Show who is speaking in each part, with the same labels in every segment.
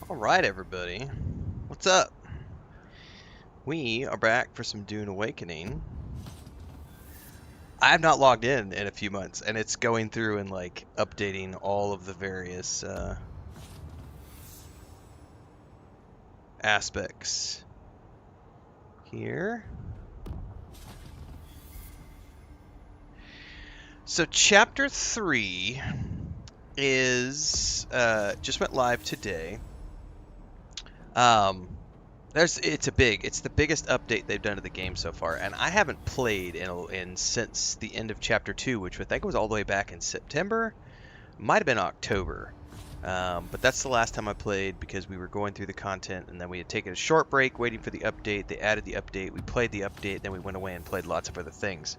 Speaker 1: Alright, everybody. What's up? We are back for some Dune Awakening. I have not logged in a few months, and it's going through and, like, updating all of the various aspects here. So, Chapter 3 is, just went live today. It's the biggest update they've done to the game so far, and I haven't played in since the end of Chapter 2, which I think was all the way back in September. Might have been October. But that's the last time I played because we were going through the content, and then we had taken a short break waiting for the update. They added the update, we played the update, then we went away and played lots of other things.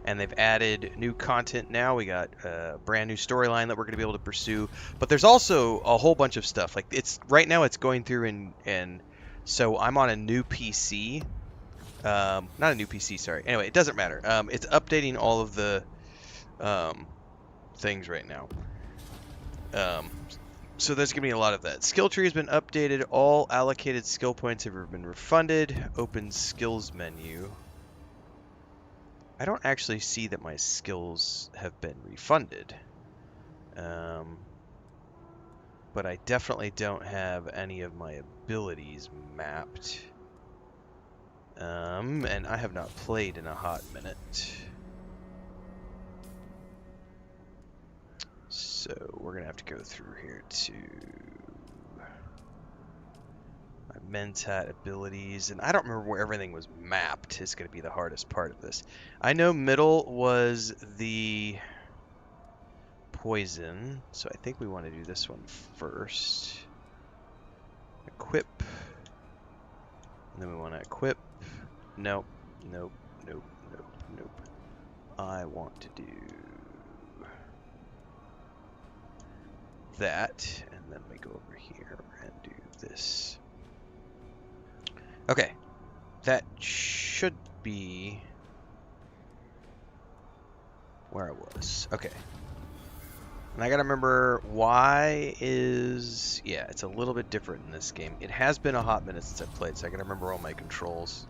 Speaker 1: And they've added new content now. We got a brand new storyline that we're going to be able to pursue. But there's also a whole bunch of stuff. Like, right now it's going through and so I'm on a new PC. Not a new PC, sorry. Anyway, it doesn't matter. It's updating all of the things right now. So there's going to be a lot of that. Skill tree has been updated. All allocated skill points have been refunded. Open skills menu. I don't actually see that my skills have been refunded. But I definitely don't have any of my abilities mapped. And I have not played in a hot minute. So we're gonna have to go through here to my Mentat abilities, and I don't remember where everything was mapped. Is gonna be the hardest part of this. I know middle was the poison, so I think we want to do this one first. Equip. And then we want to equip. Nope, nope, nope, nope, nope. I want to do that, and then we go over here and do this. Okay, that should be where I was. Okay. And I gotta remember why is... Yeah, it's a little bit different in this game. It has been a hot minute since I've played, so I gotta remember all my controls.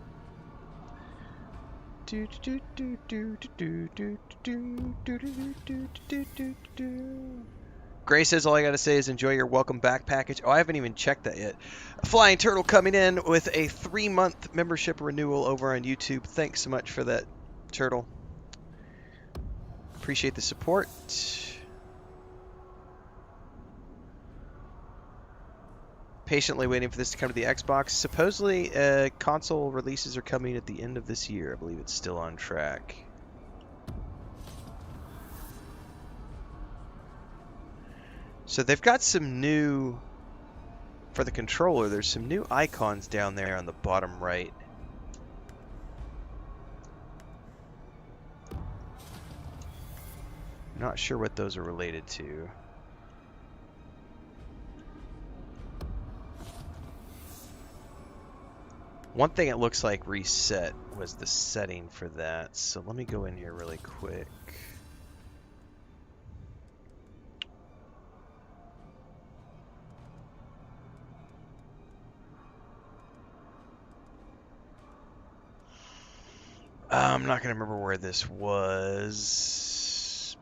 Speaker 1: Gray says all I gotta say is enjoy your welcome back package. Oh, I haven't even checked that yet. Flying Turtle coming in with a 3-month membership renewal over on YouTube. Thanks so much for that, Turtle. Appreciate the support. Patiently waiting for this to come to the Xbox. Supposedly, console releases are coming at the end of this year. I believe it's still on track. So they've got some new... For the controller, there's some new icons down there on the bottom right. Not sure what those are related to. One thing it looks like reset was the setting for that. So let me go in here really quick. I'm not going to remember where this was.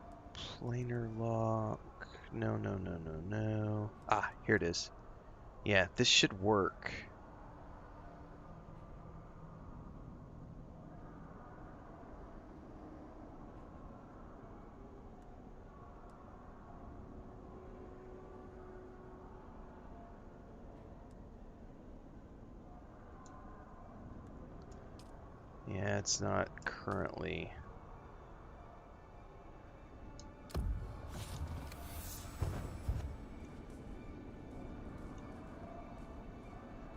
Speaker 1: Planar lock. No, no, no, no, no. Ah, here it is. Yeah, this should work. Yeah, it's not currently.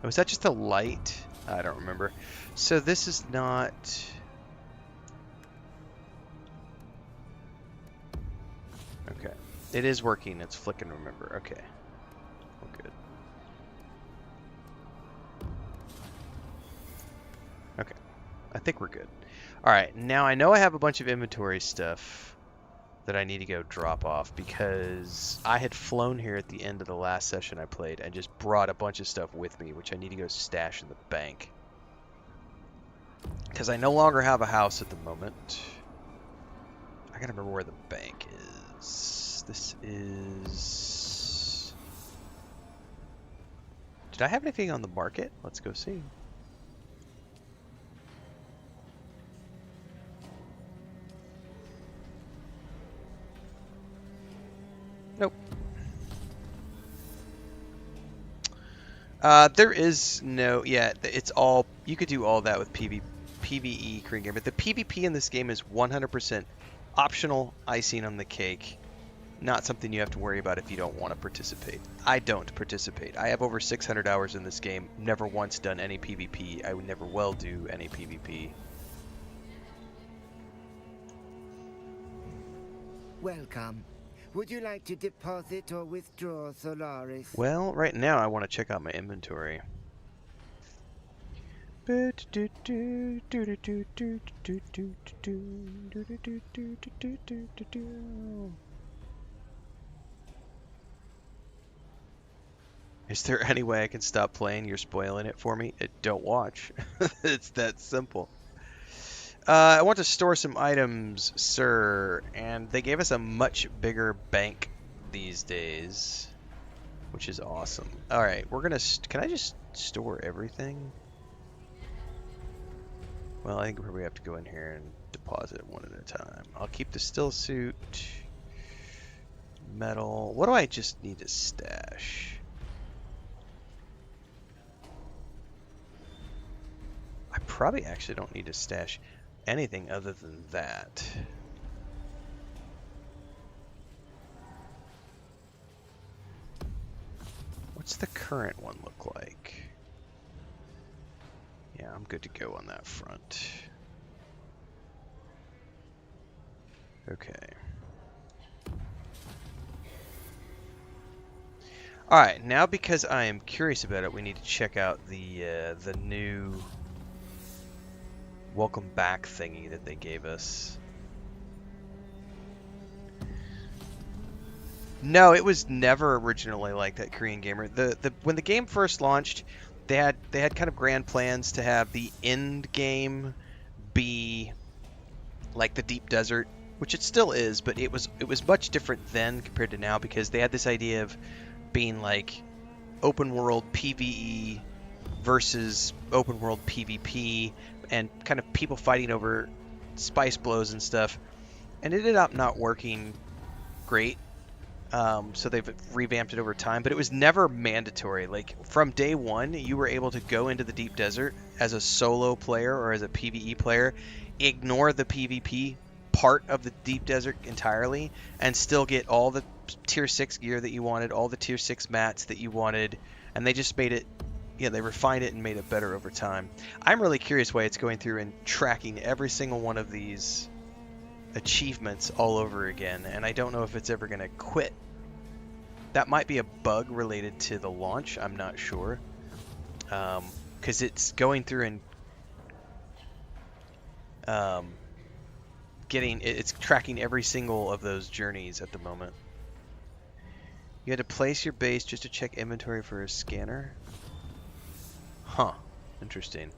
Speaker 1: Was that just a light? I don't remember. So this is not... Okay. It is working. It's flicking, remember. Okay. We're good. Okay. I think we're good. Alright, now I know I have a bunch of inventory stuff that I need to go drop off, because I had flown here at the end of the last session I played and just brought a bunch of stuff with me, which I need to go stash in the bank. Because I no longer have a house at the moment. I gotta remember where the bank is. This is... Did I have anything on the market? Let's go see. Nope. There is no... Yeah, it's all... You could do all that with PvE Korean Gamer. The PvP in this game is 100% optional, icing on the cake. Not something you have to worry about if you don't want to participate. I don't participate. I have over 600 hours in this game. Never once done any PvP. I would never will do any PvP.
Speaker 2: Welcome. Would you like to deposit or withdraw Solaris?
Speaker 1: Well, right now I want to check out my inventory. Is there any way I can stop playing? You're spoiling it for me. Don't watch. It's that simple. I want to store some items, sir, and they gave us a much bigger bank these days, which is awesome. All right, we're gonna. Can I just store everything? Well, I think we probably have to go in here and deposit one at a time. I'll keep the still suit, metal. What do I just need to stash? I probably actually don't need to stash anything other than that. What's the current one look like? Yeah, I'm good to go on that front. Okay. Alright, now because I am curious about it, we need to check out the new welcome back thingy that they gave us. No, it was never originally like that, Korean Gamer. When the game first launched, they had kind of grand plans to have the end game be like the deep desert, which it still is, but it was much different then compared to now, because they had this idea of being like open world PvE versus open world PvP, and kind of people fighting over spice blows and stuff, and it ended up not working great. So they've revamped it over time, but it was never mandatory. Like from day one, you were able to go into the deep desert as a solo player or as a PvE player, ignore the PvP part of the deep desert entirely, and still get all the tier 6 gear that you wanted, all the tier 6 mats that you wanted, and they just made it, yeah, they refined it and made it better over time. I'm really curious why it's going through and tracking every single one of these achievements all over again, and I don't know if it's ever going to quit. That might be a bug related to the launch, I'm not sure, because it's going through and it's tracking every single of those journeys at the moment. You had to place your base just to check inventory for a scanner? Huh, interesting.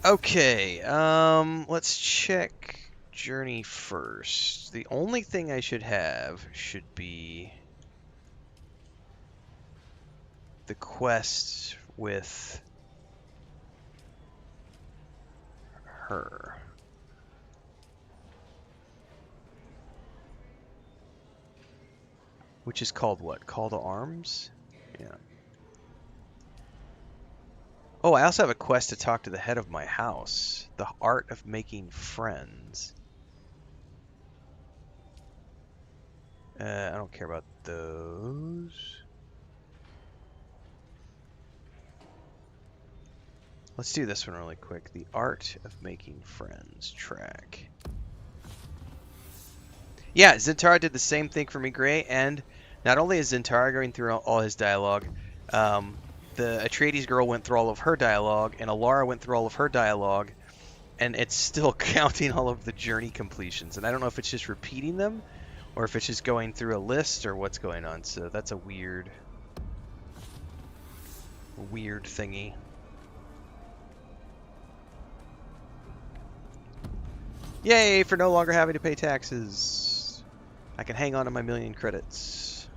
Speaker 1: Okay, let's check journey first. The only thing I should have should be the quest with her. Which is called what? Call to Arms? Yeah. Oh, I also have a quest to talk to the head of my house. The Art of Making Friends. I don't care about those. Let's do this one really quick. The Art of Making Friends track. Yeah, Zintara did the same thing for me, Gray, and not only is Zintara going through all his dialogue, the Atreides girl went through all of her dialogue, and Alara went through all of her dialogue, and it's still counting all of the journey completions. And I don't know if it's just repeating them, or if it's just going through a list, or what's going on. So that's a weird thingy. Yay, for no longer having to pay taxes. I can hang on to my 1,000,000 credits.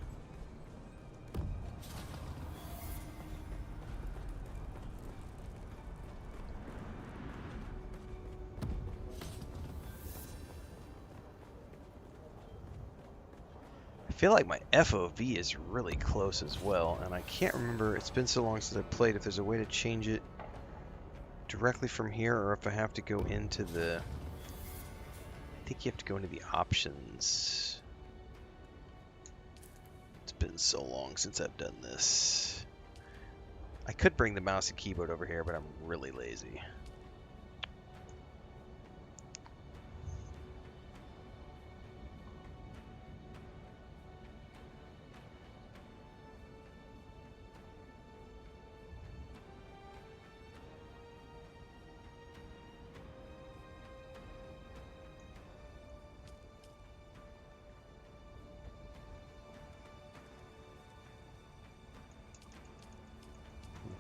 Speaker 1: I feel like my FOV is really close as well, and I can't remember, it's been so long since I played, if there's a way to change it directly from here, or if I have to go into the... I think you have to go into the options. It's been so long since I've done this. I could bring the mouse and keyboard over here, but I'm really lazy.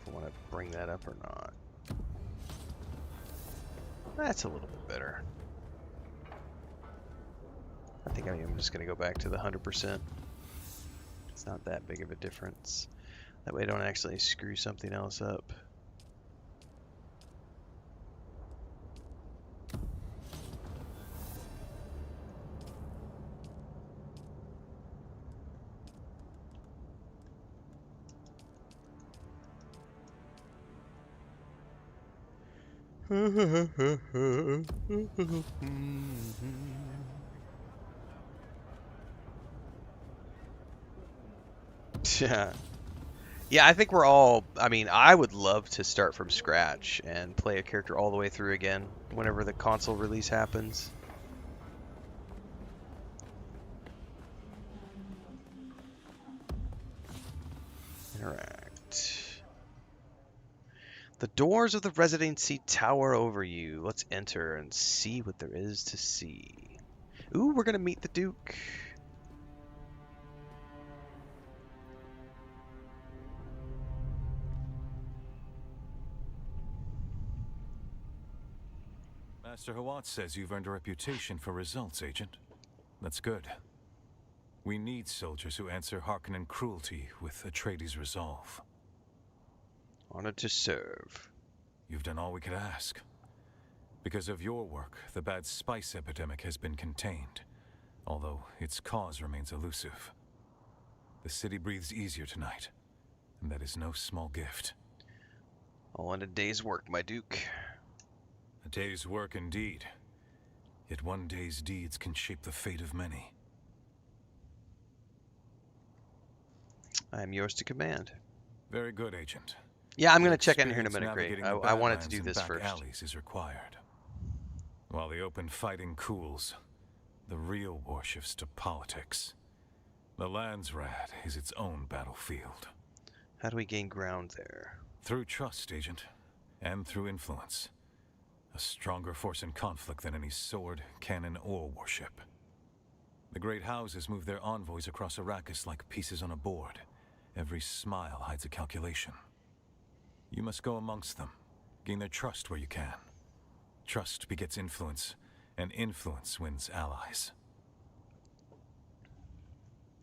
Speaker 1: If I want to bring that up or not. That's a little bit better. I think I'm just going to go back to the 100%. It's not that big of a difference. That way I don't actually screw something else up. Yeah, I think we're all, I mean, I would love to start from scratch and play a character all the way through again whenever the console release happens. Interact. The doors of the residency tower over you. Let's enter and see what there is to see. Ooh, we're gonna meet the Duke.
Speaker 3: Master Hawat says you've earned a reputation for results, Agent. That's good. We need soldiers who answer Harkonnen cruelty with Atreides' resolve.
Speaker 1: Honored to serve.
Speaker 3: You've done all we could ask. Because of your work, the bad spice epidemic has been contained, although its cause remains elusive. The city breathes easier tonight, and that is no small gift.
Speaker 1: All in a day's work, my Duke.
Speaker 3: A day's work indeed. Yet one day's deeds can shape the fate of many.
Speaker 1: I am yours to command.
Speaker 3: Very good, Agent.
Speaker 1: Yeah, I'm going to check in here in a minute, Great.
Speaker 3: Navigating the
Speaker 1: I wanted to
Speaker 3: Badlands
Speaker 1: do
Speaker 3: and
Speaker 1: this
Speaker 3: back
Speaker 1: first.
Speaker 3: alleys is required. While the open fighting cools, the real war shifts to politics. The Landsraad is its own battlefield.
Speaker 1: How do we gain ground there?
Speaker 3: Through trust, Agent, and through influence. A stronger force in conflict than any sword, cannon, or warship. The great houses move their envoys across Arrakis like pieces on a board. Every smile hides a calculation. You must go amongst them, gain their trust where you can. Trust begets influence, and influence wins allies.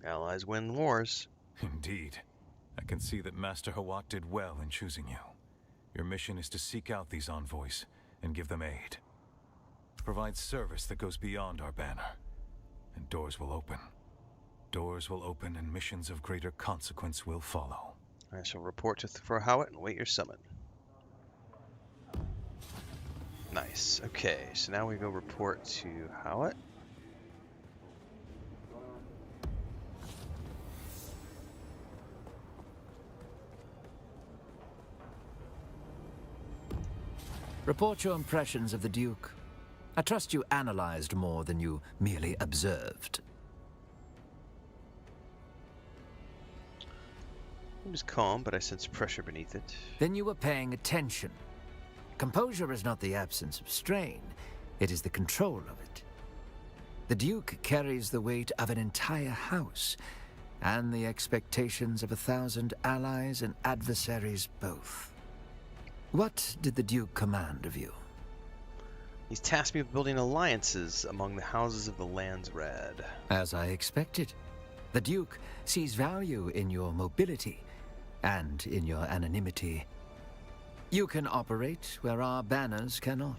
Speaker 1: Allies win wars.
Speaker 3: Indeed. I can see that Master Hawat did well in choosing you. Your mission is to seek out these envoys and give them aid. Provide service that goes beyond our banner, and doors will open. Doors will open and missions of greater consequence will follow.
Speaker 1: I shall report to for Howat and wait your summon. Nice. Okay, so now we go report to Howat.
Speaker 4: Report your impressions of the Duke. I trust you analyzed more than you merely observed.
Speaker 1: It was calm, but I sensed pressure beneath it.
Speaker 4: Then you were paying attention. Composure is not the absence of strain, it is the control of it. The Duke carries the weight of an entire house, and the expectations of 1,000 allies and adversaries both. What did the Duke command of you?
Speaker 1: He's tasked me with building alliances among the houses of the Landsraad.
Speaker 4: As I expected. The Duke sees value in your mobility and in your anonymity. You can operate where our banners cannot.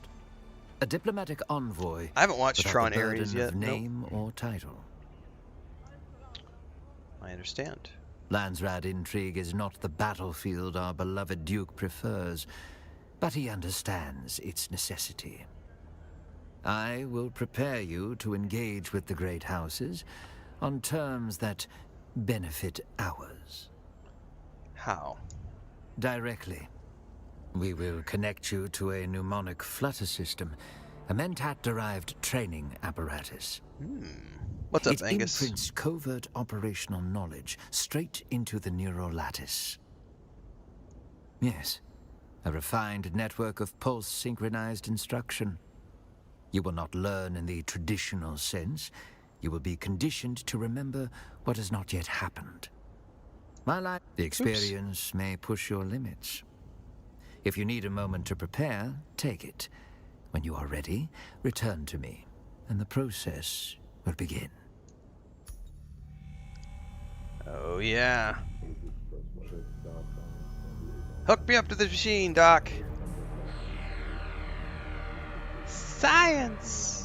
Speaker 4: A diplomatic envoy.
Speaker 1: I haven't watched
Speaker 4: without
Speaker 1: Tron
Speaker 4: the burden
Speaker 1: Ares yet.
Speaker 4: of name or title.
Speaker 1: I understand.
Speaker 4: Landsraad intrigue is not the battlefield our beloved Duke prefers, but he understands its necessity. I will prepare you to engage with the great houses on terms that benefit ours.
Speaker 1: How?
Speaker 4: Directly. We will connect you to a mnemonic flutter system, a Mentat-derived training apparatus.
Speaker 1: What's up,
Speaker 4: It
Speaker 1: Angus?
Speaker 4: imprints covert operational knowledge straight into the neural lattice. Yes, a refined network of pulse-synchronized instruction. You will not learn in the traditional sense. You will be conditioned to remember what has not yet happened. The experience may push your limits. If you need a moment to prepare, take it. When you are ready, return to me, and the process will begin.
Speaker 1: Oh, yeah. Hook me up to this machine, Doc. Science!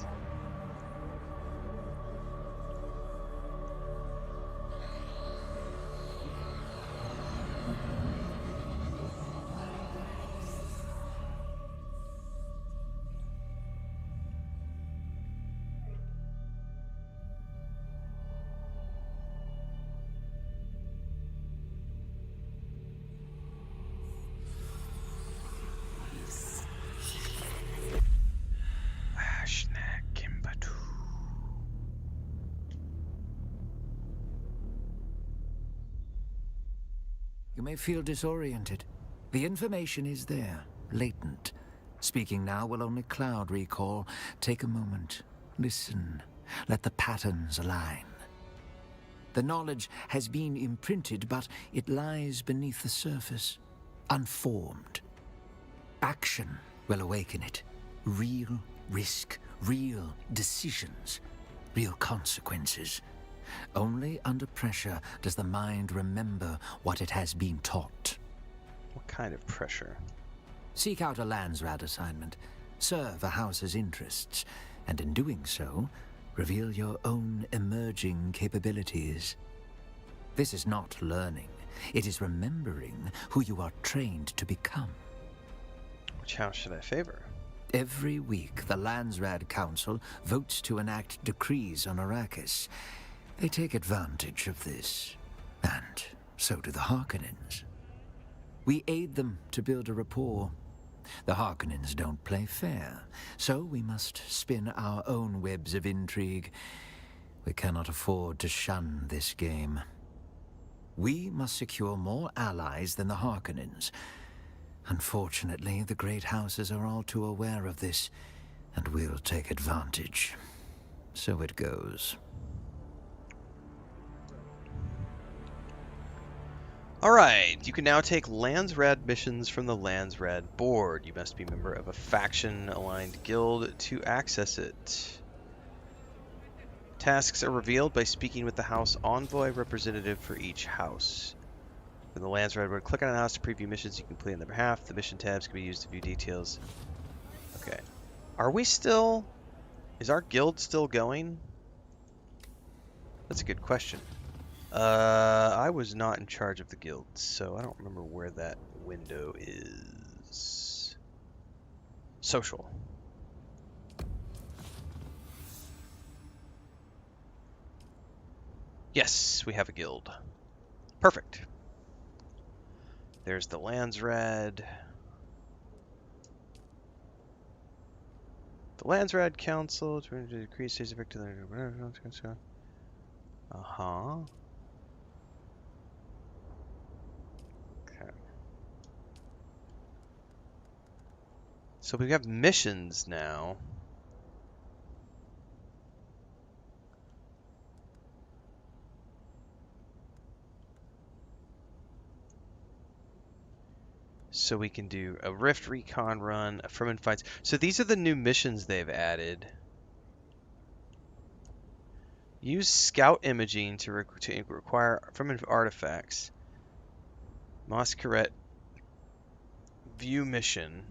Speaker 4: You may feel disoriented. The information is there, latent. Speaking now will only cloud recall. Take a moment. Listen. Let the patterns align. The knowledge has been imprinted, but it lies beneath the surface, unformed. Action will awaken it. Real risk, real decisions, real consequences. Only under pressure does the mind remember what it has been taught.
Speaker 1: What kind of pressure?
Speaker 4: Seek out a Landsraad assignment, serve a house's interests, and in doing so, reveal your own emerging capabilities. This is not learning. It is remembering who you are trained to become.
Speaker 1: Which house should I favor?
Speaker 4: Every week, the Landsraad Council votes to enact decrees on Arrakis. They take advantage of this, and so do the Harkonnens. We aid them to build a rapport. The Harkonnens don't play fair, so we must spin our own webs of intrigue. We cannot afford to shun this game. We must secure more allies than the Harkonnens. Unfortunately, the great houses are all too aware of this, and will take advantage. So it goes.
Speaker 1: Alright, you can now take Landsraad missions from the Landsraad board. You must be a member of a faction-aligned guild to access it. Tasks are revealed by speaking with the house envoy representative for each house. From the Landsraad board, click on a house to preview missions you can complete on their behalf. The mission tabs can be used to view details. Okay. Are we still... Is our guild still going? That's a good question. I was not in charge of the guild, so I don't remember where that window is. Social. Yes, we have a guild. Perfect. There's the Landsraad. The Landsraad Council to decrease stays effective. Uh-huh. Okay. So we have missions now. So we can do a Rift Recon run, a Fremen Fights. So these are the new missions they've added. Use Scout Imaging to require Fremen artifacts. Masquerade View Mission.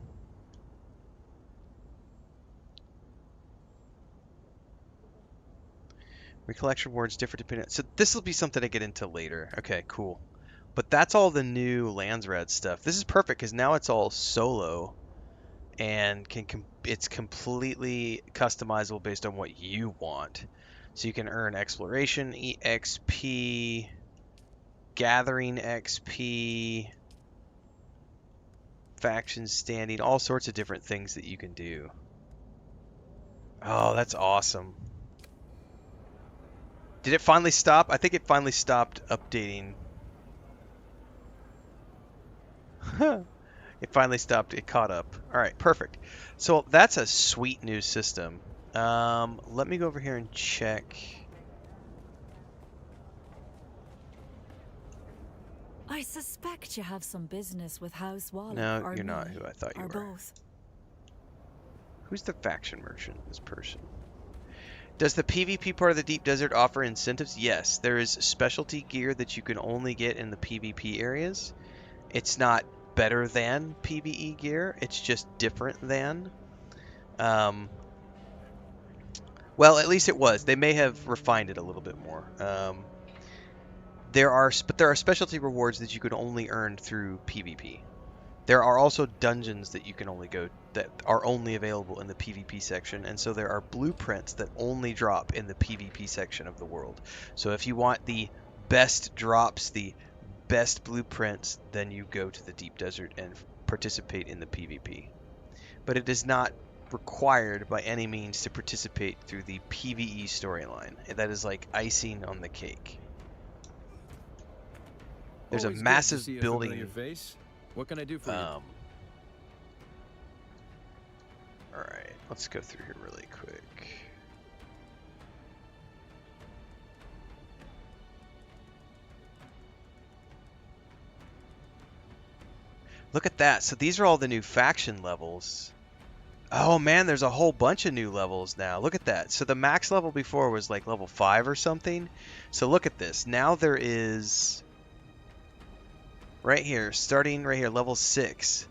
Speaker 1: Recollection rewards differ depending. So this will be something to get into later. Okay, cool. But that's all the new Landsraad stuff. This is perfect because now it's all solo, and it's completely customizable based on what you want. So you can earn exploration XP, gathering XP, faction standing, all sorts of different things that you can do. Oh, that's awesome. Did it finally stop? I think it finally stopped updating. It finally stopped. It caught up. All right, perfect. So that's a sweet new system. Let me go over here and check.
Speaker 5: I suspect you have some business with House Walla.
Speaker 1: No,
Speaker 5: or
Speaker 1: you're not
Speaker 5: me,
Speaker 1: who I thought you
Speaker 5: or
Speaker 1: were.
Speaker 5: both.
Speaker 1: Who's the faction merchant, this person? Does the PvP part of the Deep Desert offer incentives? Yes, there is specialty gear that you can only get in the PvP areas. It's not better than PvE gear, it's just different than. Well, at least it was. They may have refined it a little bit more. There are specialty rewards that you can only earn through PvP. There are also dungeons that you can only go that are only available in the PvP section, and so there are blueprints that only drop in the PvP section of the world. So if you want the best drops, the best blueprints, then you go to the Deep Desert and participate in the PvP. But it is not required by any means to participate through the PvE storyline. That is like icing on the cake. There's
Speaker 6: Always
Speaker 1: a
Speaker 6: good to
Speaker 1: massive
Speaker 6: see a
Speaker 1: building.
Speaker 6: familiar face. What can I do for you?
Speaker 1: All right, let's go through here really quick. Look at that. So these are all the new faction levels. Oh man, there's a whole bunch of new levels now. Look at that. So the max level before was like level 5 or something. So look at this. Now there is right here, starting right here, level 6.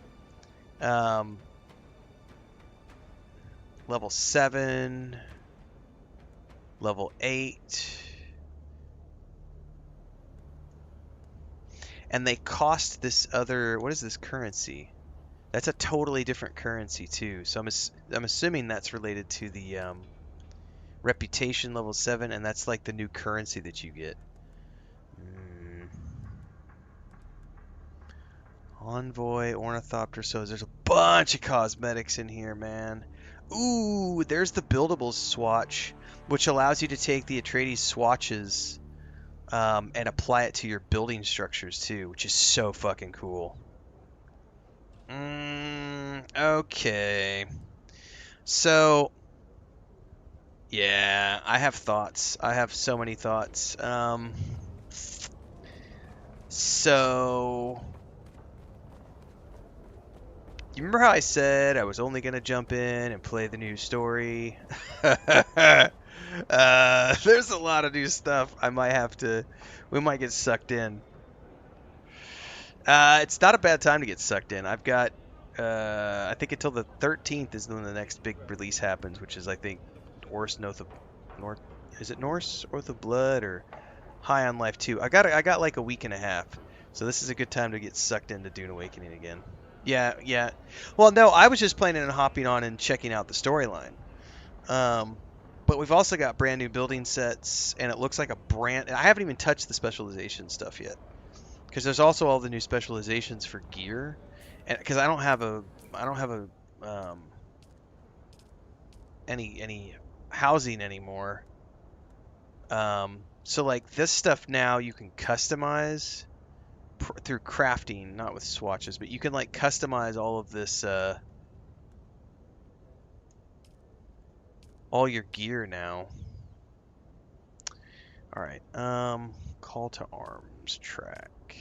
Speaker 1: Level 7, level 8. And they cost this other, what is this currency? That's a totally different currency too. So I'm assuming that's related to the reputation level 7, and that's like the new currency that you get. Envoy, Ornithopter, so there's a bunch of cosmetics in here, man. Ooh, there's the buildables swatch, which allows you to take the Atreides swatches and apply it to your building structures too, which is so fucking cool. Okay. So, yeah, I have thoughts. I have so many thoughts. So, you remember how I said I was only going to jump in and play the new story? There's a lot of new stuff. We might get sucked in. It's not a bad time to get sucked in. I've got, I think until the 13th is when the next big release happens, which is, I think, is it Norse Oath of Blood or High on Life 2? I got like a week and a half, so this is a good time to get sucked into Dune Awakening again. Yeah. Well, no, I was just planning on hopping on and checking out the storyline. But we've also got brand new building sets, and it looks like I haven't even touched the specialization stuff yet. Because there's also all the new specializations for gear, and because I don't have any housing anymore. So like this stuff now you can customize through crafting, not with swatches, but you can like customize all of this all your gear now. All right. Call to arms track.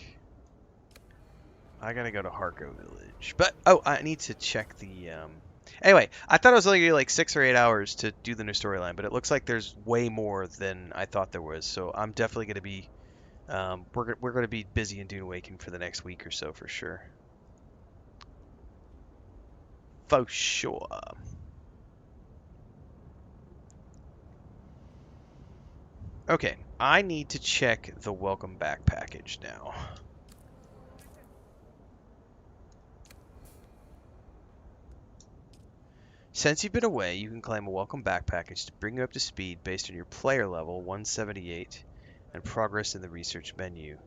Speaker 1: I gotta go to Harko Village, but oh, I need to check the. Anyway, I thought it was only like 6 or 8 hours to do the new storyline, but it looks like there's way more than I thought there was. So I'm definitely gonna be. We're gonna be busy in Dune Awakening for the next week or so for sure. For sure. Okay, I need to check the welcome back package now. Since you've been away, you can claim a welcome back package to bring you up to speed based on your player level 178 and progress in the research menu.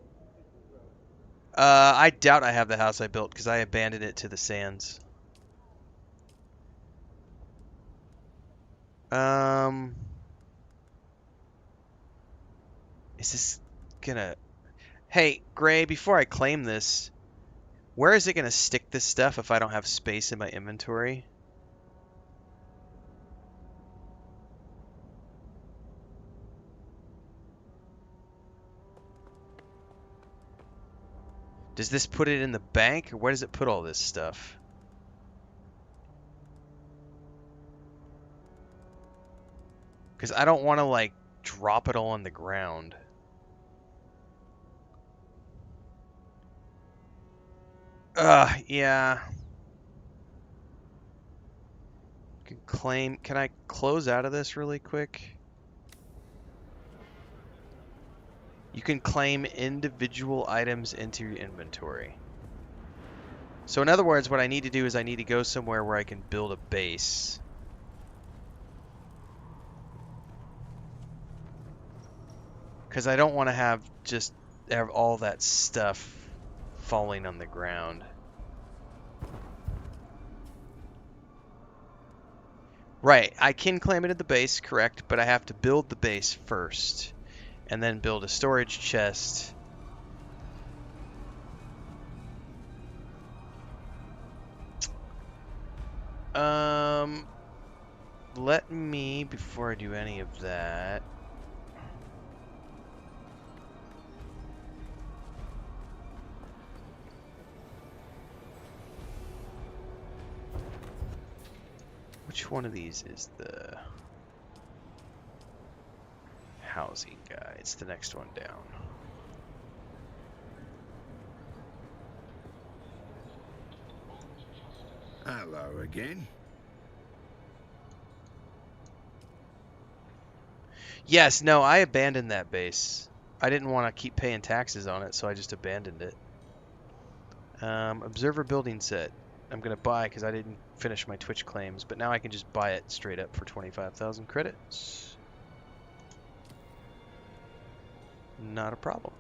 Speaker 1: I doubt I have the house I built because I abandoned it to the sands. Is this gonna... Hey, Gray, before I claim this, where is it gonna stick this stuff if I don't have space in my inventory? Does this put it in the bank, or where does it put all this stuff? Because I don't want to, like, drop it all on the ground. Yeah. Can I close out of this really quick? You can claim individual items into your inventory. So in other words, what I need to do is I need to go somewhere where I can build a base. Because I don't want to have all that stuff falling on the ground. Right, I can claim it at the base, correct, but I have to build the base first. And then build a storage chest. Let me, before I do any of that... Which one of these is the housing guy? It's the next one down.
Speaker 2: Hello again.
Speaker 1: Yes, no, I abandoned that base. I didn't want to keep paying taxes on it, so I just abandoned it. Observer building set. I'm going to buy because I didn't finish my Twitch claims, but now I can just buy it straight up for 25,000 credits. Not a problem.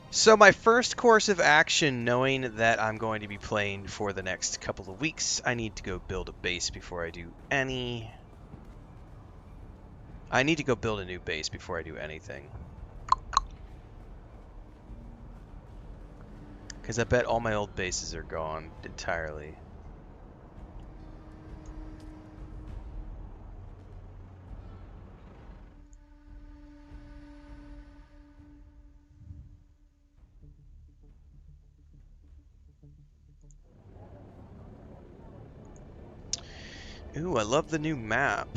Speaker 1: So my first course of action, knowing that I'm going to be playing for the next couple of weeks, I need to go build a base before I do any... I need to go build a new base before I do anything. Because I bet all my old bases are gone entirely. Ooh, I love the new map.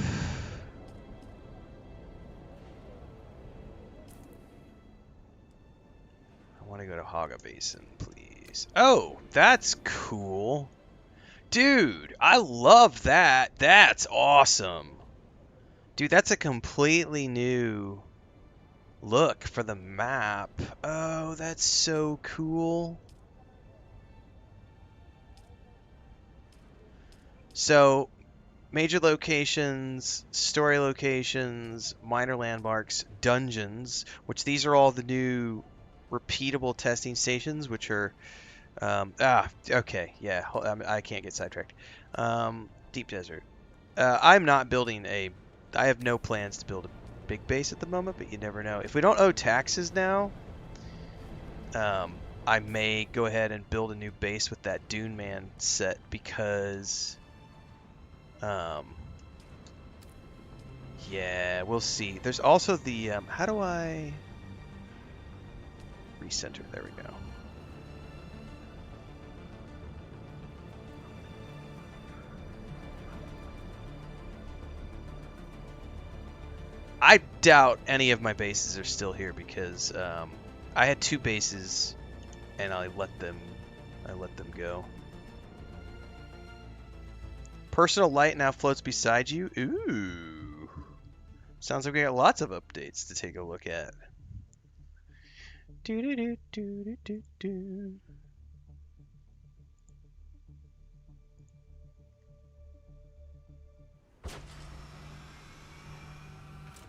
Speaker 1: I want to go to Haga Basin, please. Oh, that's cool. Dude, I love that. That's awesome. Dude, that's a completely new look for the map. Oh, that's so cool. So... major locations, story locations, minor landmarks, dungeons, which these are all the new repeatable testing stations, which are, okay, yeah, I can't get sidetracked. Deep desert. I'm not building a I have no plans to build a big base at the moment, but you never know. If we don't owe taxes now, I may go ahead and build a new base with that Dune Man set because, yeah, we'll see. There's also the, how do I recenter? There we go. I doubt any of my bases are still here because I had 2 bases and I let them go. Personal light now floats beside you. Ooh. Sounds like we got lots of updates to take a look at. Do do do do do do.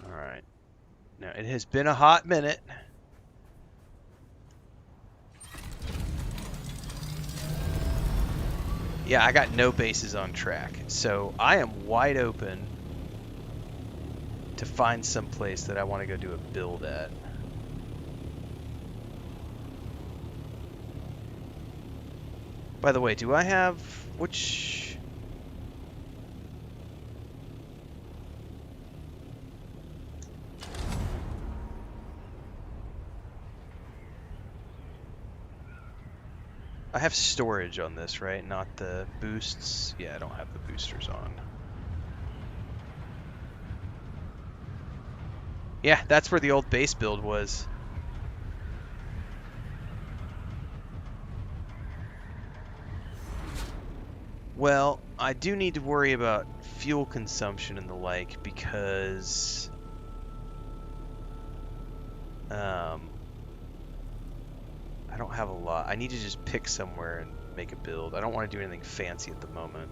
Speaker 1: All right. Now it has been a hot minute. Yeah, I got no bases on track, so I am wide open to find some place that I want to go do a build at. By the way, do I have which? I have storage on this, right? Not the boosts. Yeah, I don't have the boosters on. Yeah, that's where the old base build was. Well, I do need to worry about fuel consumption and the like because I don't have a lot. I need to just pick somewhere and make a build. I don't want to do anything fancy at the moment.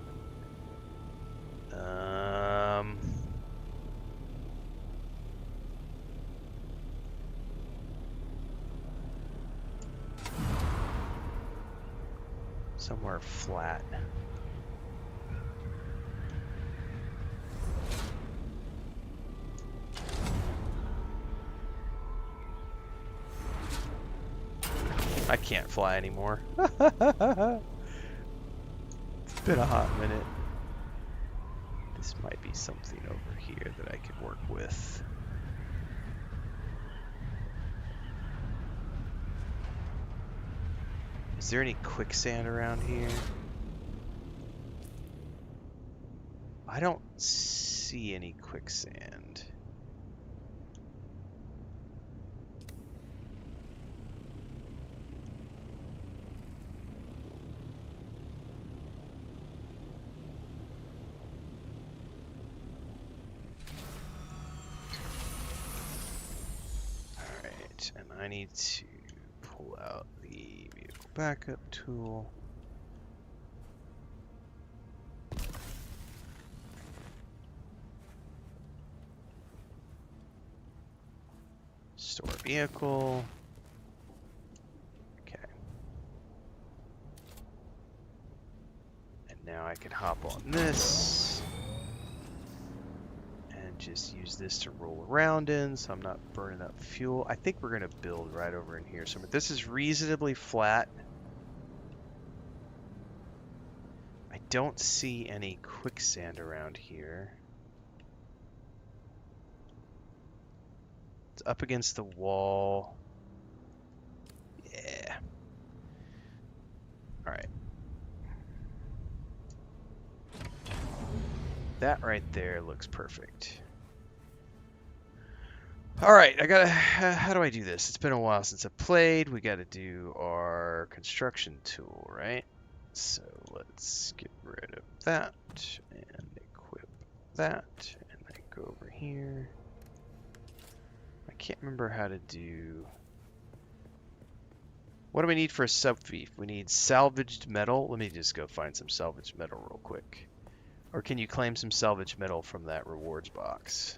Speaker 1: Somewhere flat. I can't fly anymore. It's been a hot minute. This might be something over here that I could work with. Is there any quicksand around here? I don't see any quicksand. Alright, and I need to pull out the vehicle backup tool. Store vehicle. Okay. And now I can hop on this and just use this to roll around in so I'm not burning up fuel. I think we're going to build right over in here somewhere. This is reasonably flat. I don't see any quicksand around here. It's up against the wall. Yeah. All right. That right there looks perfect. All right, I gotta, how do I do this? It's been a while since I played. We gotta do our construction tool, right? So let's get rid of that and equip that and then go over here. I can't remember how to do, what do we need for a sub-fief? We need salvaged metal. Let me just go find some salvaged metal real quick. Or can you claim some salvage metal from that rewards box?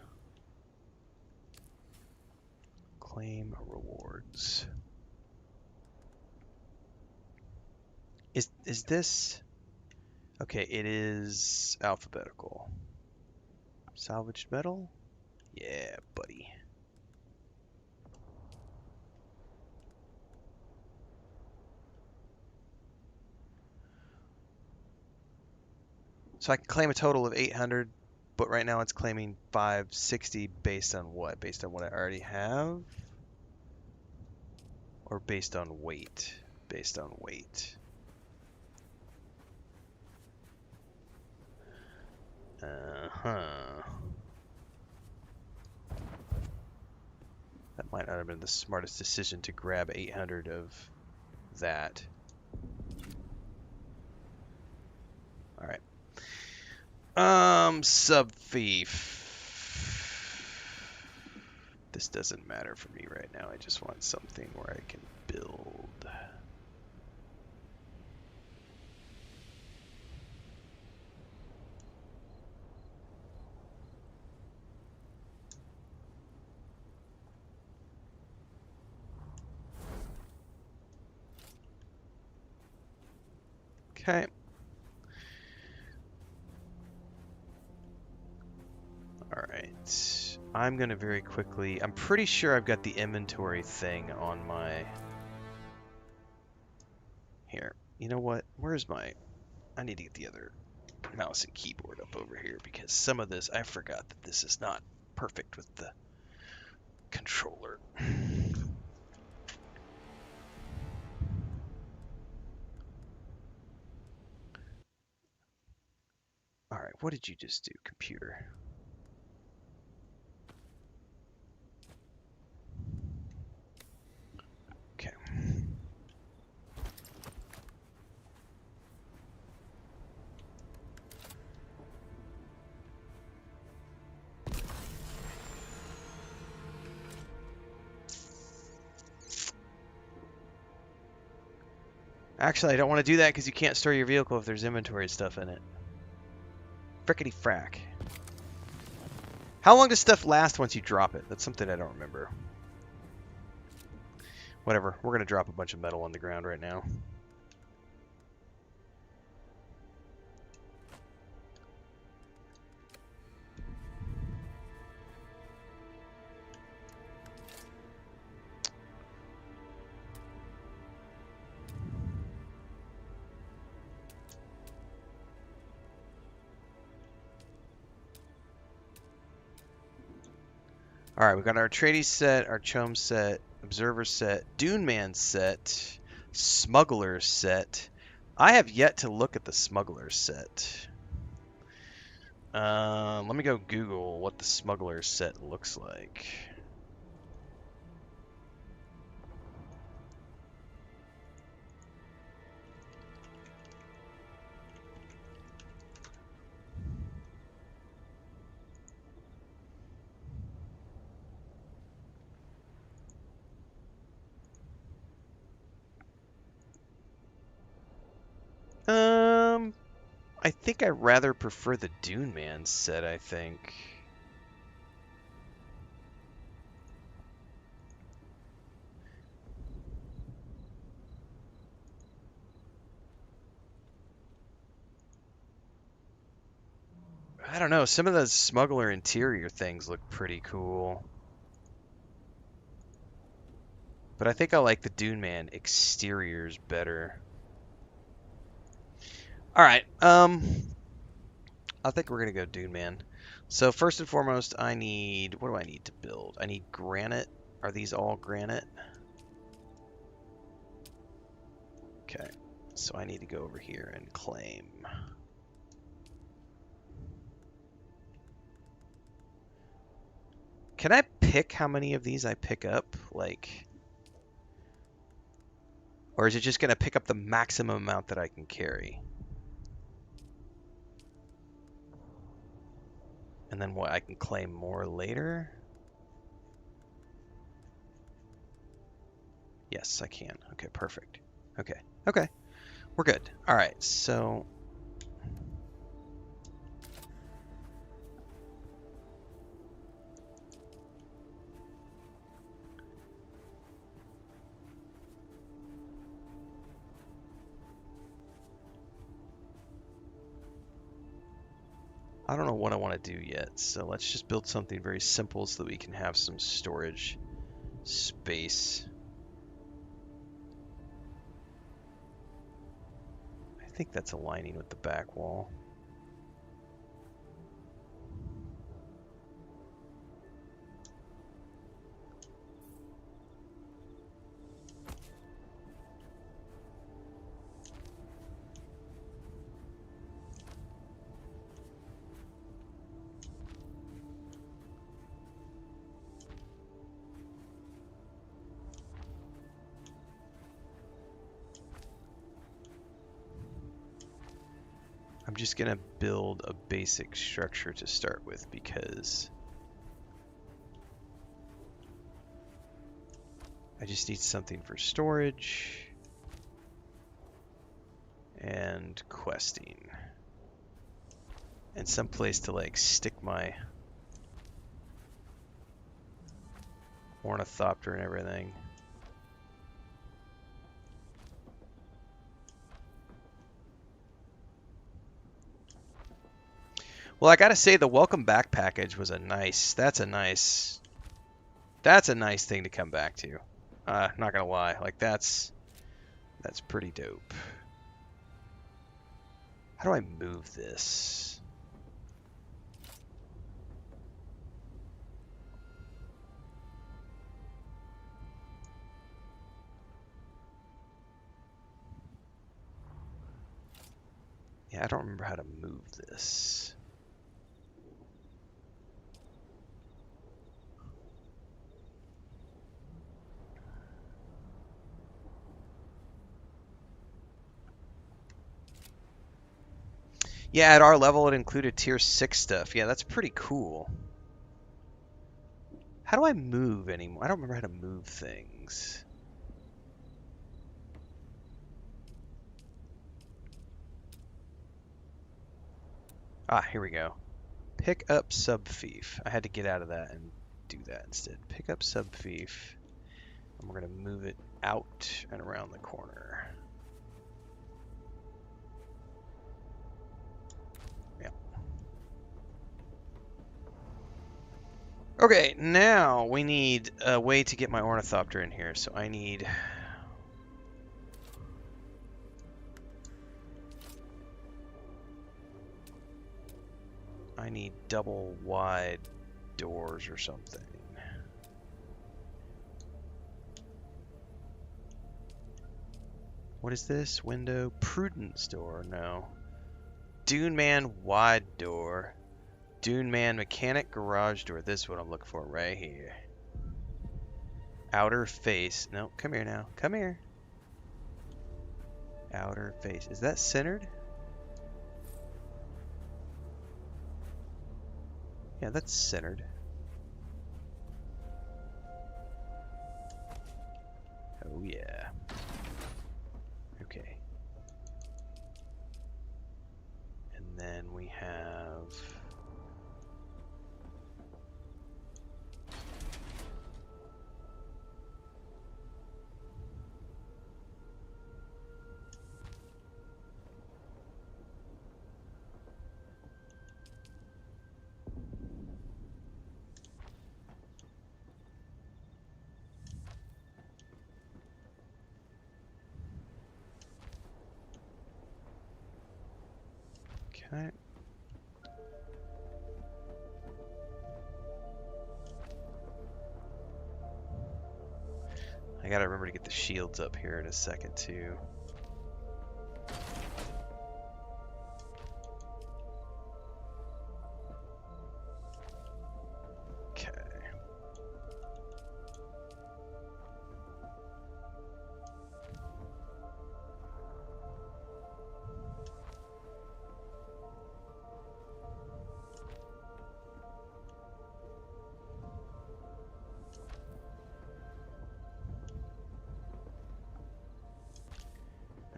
Speaker 1: Claim rewards. Is this? Okay, it is alphabetical. Salvaged metal? Yeah, buddy. So I can claim a total of 800, but right now it's claiming 560 based on what? Based on what I already have? Or based on weight? Based on weight. Uh-huh. That might not have been the smartest decision to grab 800 of that. Alright. Sub-fief. This doesn't matter for me right now. I just want something where I can build. Okay. Alright. I'm going to very quickly... I'm pretty sure I've got the inventory thing on my... Here. You know what? Where's my... I need to get the other mouse and keyboard up over here because some of this... I forgot that this is not perfect with the controller. Alright, what did you just do, computer? Okay. Actually, I don't want to do that because you can't store your vehicle if there's inventory stuff in it. Frickety frack. How long does stuff last once you drop it? That's something I don't remember. Whatever. We're going to drop a bunch of metal on the ground right now. Alright, we've got our tradie set, our chum set, observer set, Dune Man set, smuggler set. I have yet to look at the smuggler set. Let me go Google what the smuggler set looks like. I think I rather prefer the Dune Man set, I think. I don't know, some of the smuggler interior things look pretty cool. But I think I like the Dune Man exteriors better. Alright, I think we're gonna go Dune Man. So first and foremost, I need... What do I need to build? I need granite. Are these all granite? Okay, so I need to go over here and claim. Can I pick how many of these I pick up? Like... Or is it just gonna pick up the maximum amount that I can carry? And then what, I can claim more later? Yes, I can. Okay, perfect. Okay, okay. We're good. All right, so... I don't know what I want to do yet, so let's just build something very simple so that we can have some storage space. I think that's aligning with the back wall. I'm just gonna build a basic structure to start with because I just need something for storage and questing and some place to like stick my ornithopter and everything. Well, I gotta say the welcome back package was that's a nice thing to come back to. Not gonna lie, like that's pretty dope. How do I move this? Yeah, I don't remember how to move this. Yeah, at our level it included tier 6 stuff. Yeah, that's pretty cool. How do I move anymore? I don't remember how to move things. Ah, here we go. Pick up Sub-fief. I had to get out of that and do that instead. Pick up Sub-fief. And we're going to move it out and around the corner. Yeah. Okay, now we need a way to get my ornithopter in here. So I need... double wide doors or something. What is this? Window? Prudence door? No. Dune Man wide door. Dune Man mechanic garage door. This is what I'm looking for right here. Outer face. No, come here now. Come here. Outer face. Is that centered? Yeah, that's centered. Oh yeah. Okay. And then we have... Okay. I gotta remember to get the shields up here in a second too. Okay.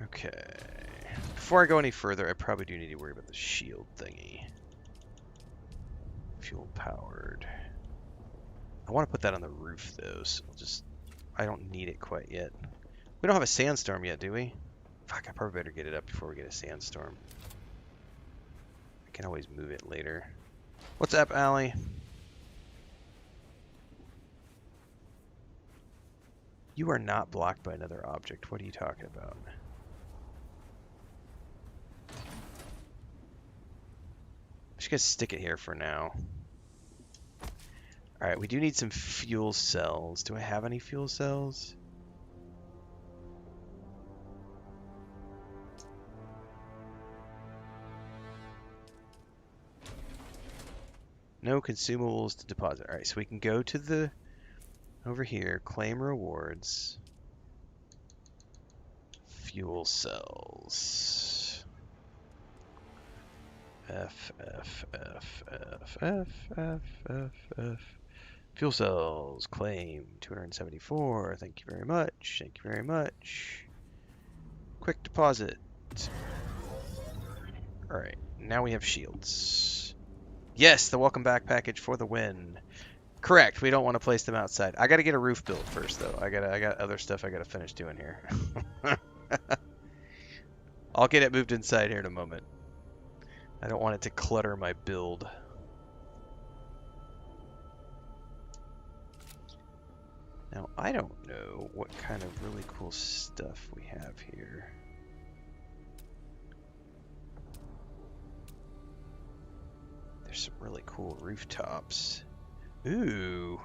Speaker 1: Okay. Before I go any further, I probably do need to worry about the shield thingy. Fuel powered. I want to put that on the roof though, so I don't need it quite yet. We don't have a sandstorm yet, do we? Fuck, I probably better get it up before we get a sandstorm. Can always move it later. What's up, Allie? You are not blocked by another object. What are you talking about? I'm just gonna stick it here for now. Alright, we do need some fuel cells. Do I have any fuel cells? No consumables to deposit. Alright, so we can go to the... over here, claim rewards. Fuel cells. F. Fuel cells, claim 274. Thank you very much. Thank you very much. Quick deposit. Alright, now we have shields. Yes, the welcome back package for the win. Correct, we don't want to place them outside. I gotta get a roof built first though. I got other stuff I gotta finish doing here. I'll get it moved inside here in a moment. I don't want it to clutter my build. Now, I don't know what kind of really cool stuff we have here. There's some really cool rooftops. Ooh.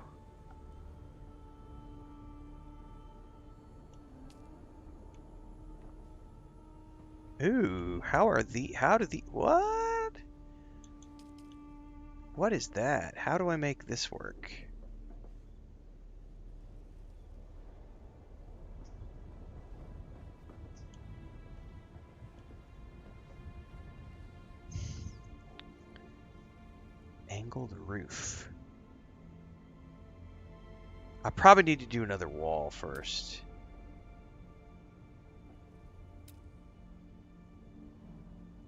Speaker 1: Ooh, how do the, what? What is that? How do I make this work? Angled roof. I probably need to do another wall first.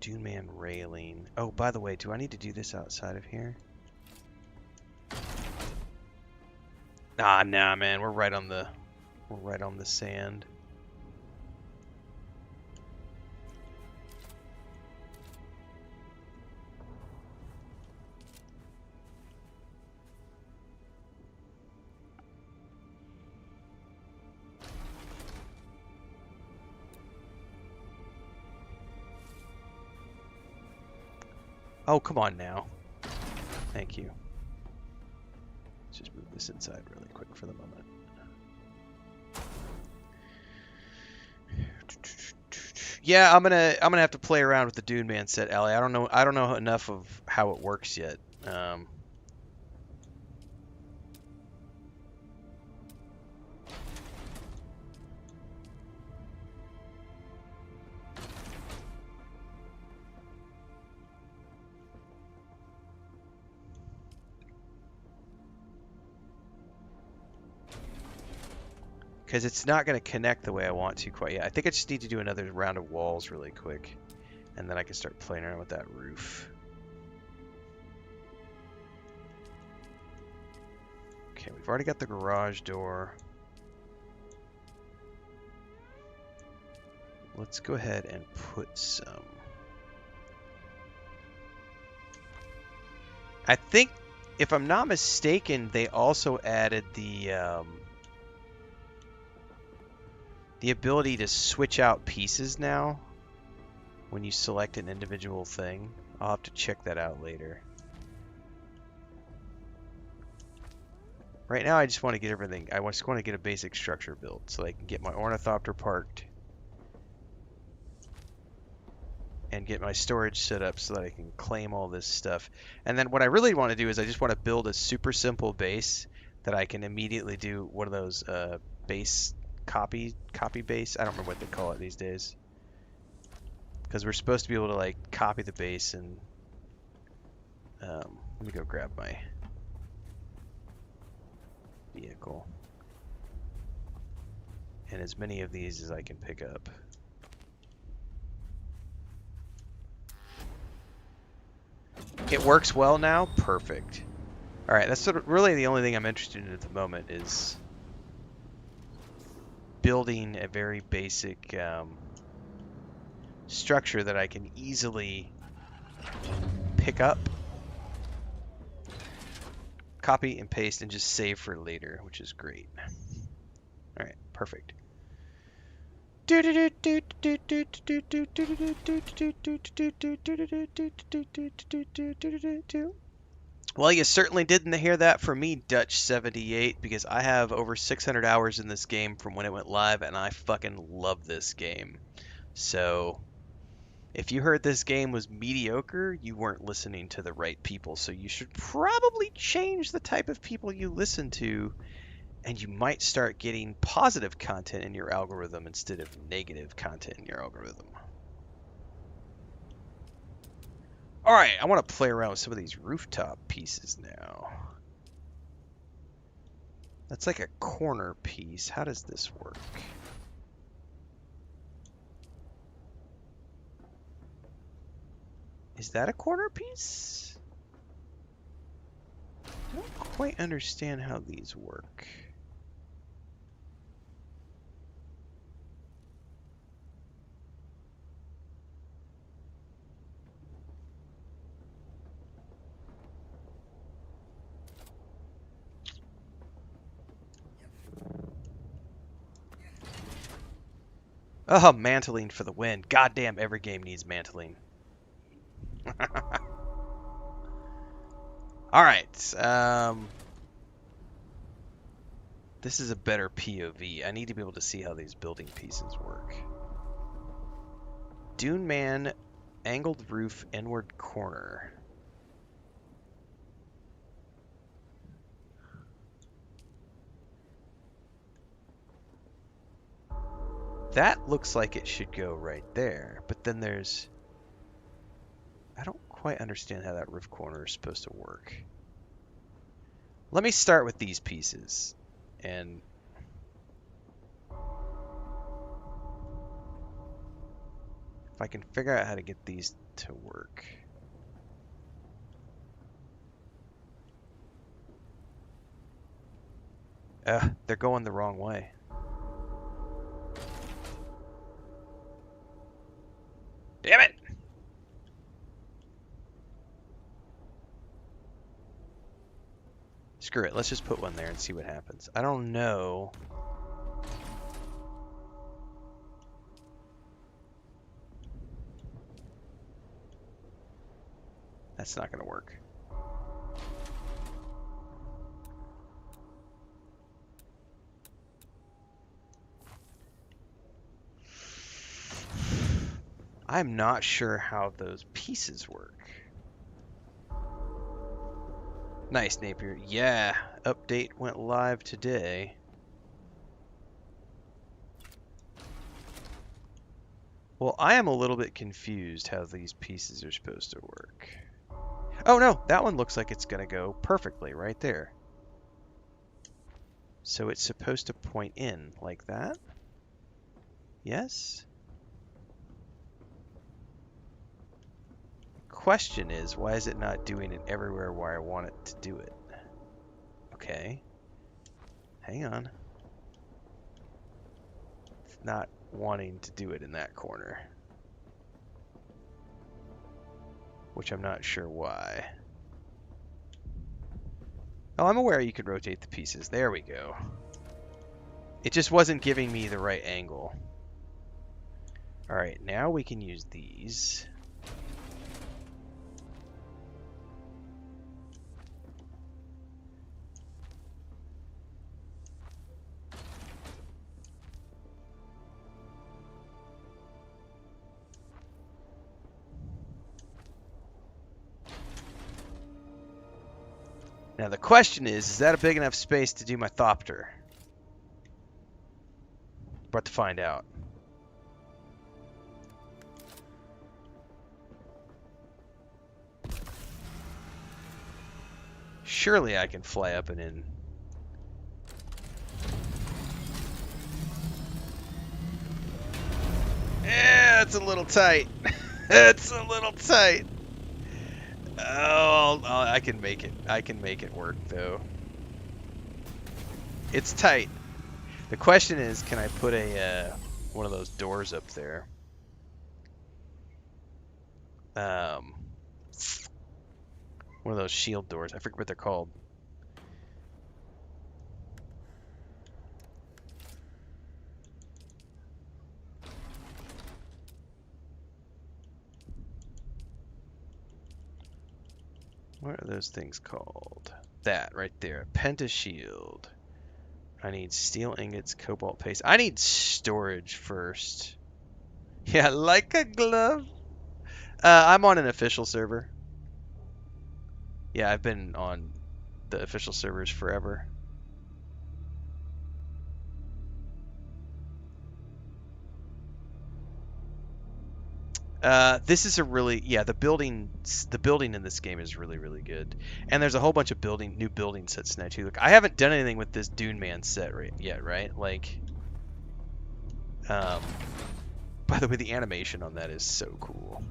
Speaker 1: Dune Man railing. Oh, by the way, do I need to do this outside of here? Nah, man, we're right on the sand. Oh, come on now. Thank you. Let's just move this inside really quick for the moment. Yeah, I'm gonna have to play around with the Dune Man set, Allie. I don't know enough of how it works yet. Because it's not going to connect the way I want to quite yet. I think I just need to do another round of walls really quick. And then I can start playing around with that roof. Okay, we've already got the garage door. Let's go ahead and put some... I think, if I'm not mistaken, they also added the ability to switch out pieces now when you select an individual thing. I'll have to check that out later. Right now I just want to get everything, I just want to get a basic structure built so I can get my ornithopter parked and get my storage set up so that I can claim all this stuff. And then what I really want to do is I just want to build a super simple base that I can immediately do one of those base copy base. I don't remember what they call it these days. Because we're supposed to be able to like copy the base and let me go grab my vehicle. And as many of these as I can pick up. It works well now? Perfect. Alright, that's sort of really the only thing I'm interested in at the moment is building a very basic structure that I can easily pick up, copy and paste, and just save for later, which is great. All right, perfect. Well, you certainly didn't hear that from me, Dutch78, because I have over 600 hours in this game from when it went live, and I fucking love this game. So, if you heard this game was mediocre, you weren't listening to the right people. So you should probably change the type of people you listen to, and you might start getting positive content in your algorithm instead of negative content in your algorithm. All right, I want to play around with some of these rooftop pieces now. That's like a corner piece. How does this work? Is that a corner piece? I don't quite understand how these work. Oh, mantling for the win. Goddamn, every game needs mantling. Alright, this is a better POV. I need to be able to see how these building pieces work. Dune Man, angled roof, inward corner. That looks like it should go right there, but then there's... I don't quite understand how that roof corner is supposed to work. Let me start with these pieces, and if I can figure out how to get these to work. They're going the wrong way. Damn it! Screw it, let's just put one there and see what happens. I don't know. That's not gonna work. I'm not sure how those pieces work. Nice, Napier. Yeah, update went live today. Well, I am a little bit confused how these pieces are supposed to work. Oh no, that one looks like it's gonna go perfectly right there. So it's supposed to point in like that? Yes? Question is, why is it not doing it everywhere where I want it to do it? Okay. Hang on. It's not wanting to do it in that corner. Which I'm not sure why. Oh, I'm aware you could rotate the pieces. There we go. It just wasn't giving me the right angle. Alright, now we can use these. Now the question is that a big enough space to do my Thopter? We're about to find out. Surely I can fly up and in. Yeah, it's a little tight. It's a little tight. Oh, I can make it. I can make it work, though. It's tight. The question is, can I put a one of those doors up there? One of those shield doors. I forget what they're called. What are those things called? That right there. Pentashield. I need steel ingots, cobalt paste. I need storage first. Yeah, like a glove. I'm on an official server. Yeah, I've been on the official servers forever. This is a really, yeah, the building in this game is really, really good. And there's a whole bunch of new building sets now too. Look, I haven't done anything with this Dune Man set yet, right? Like, by the way, the animation on that is so cool.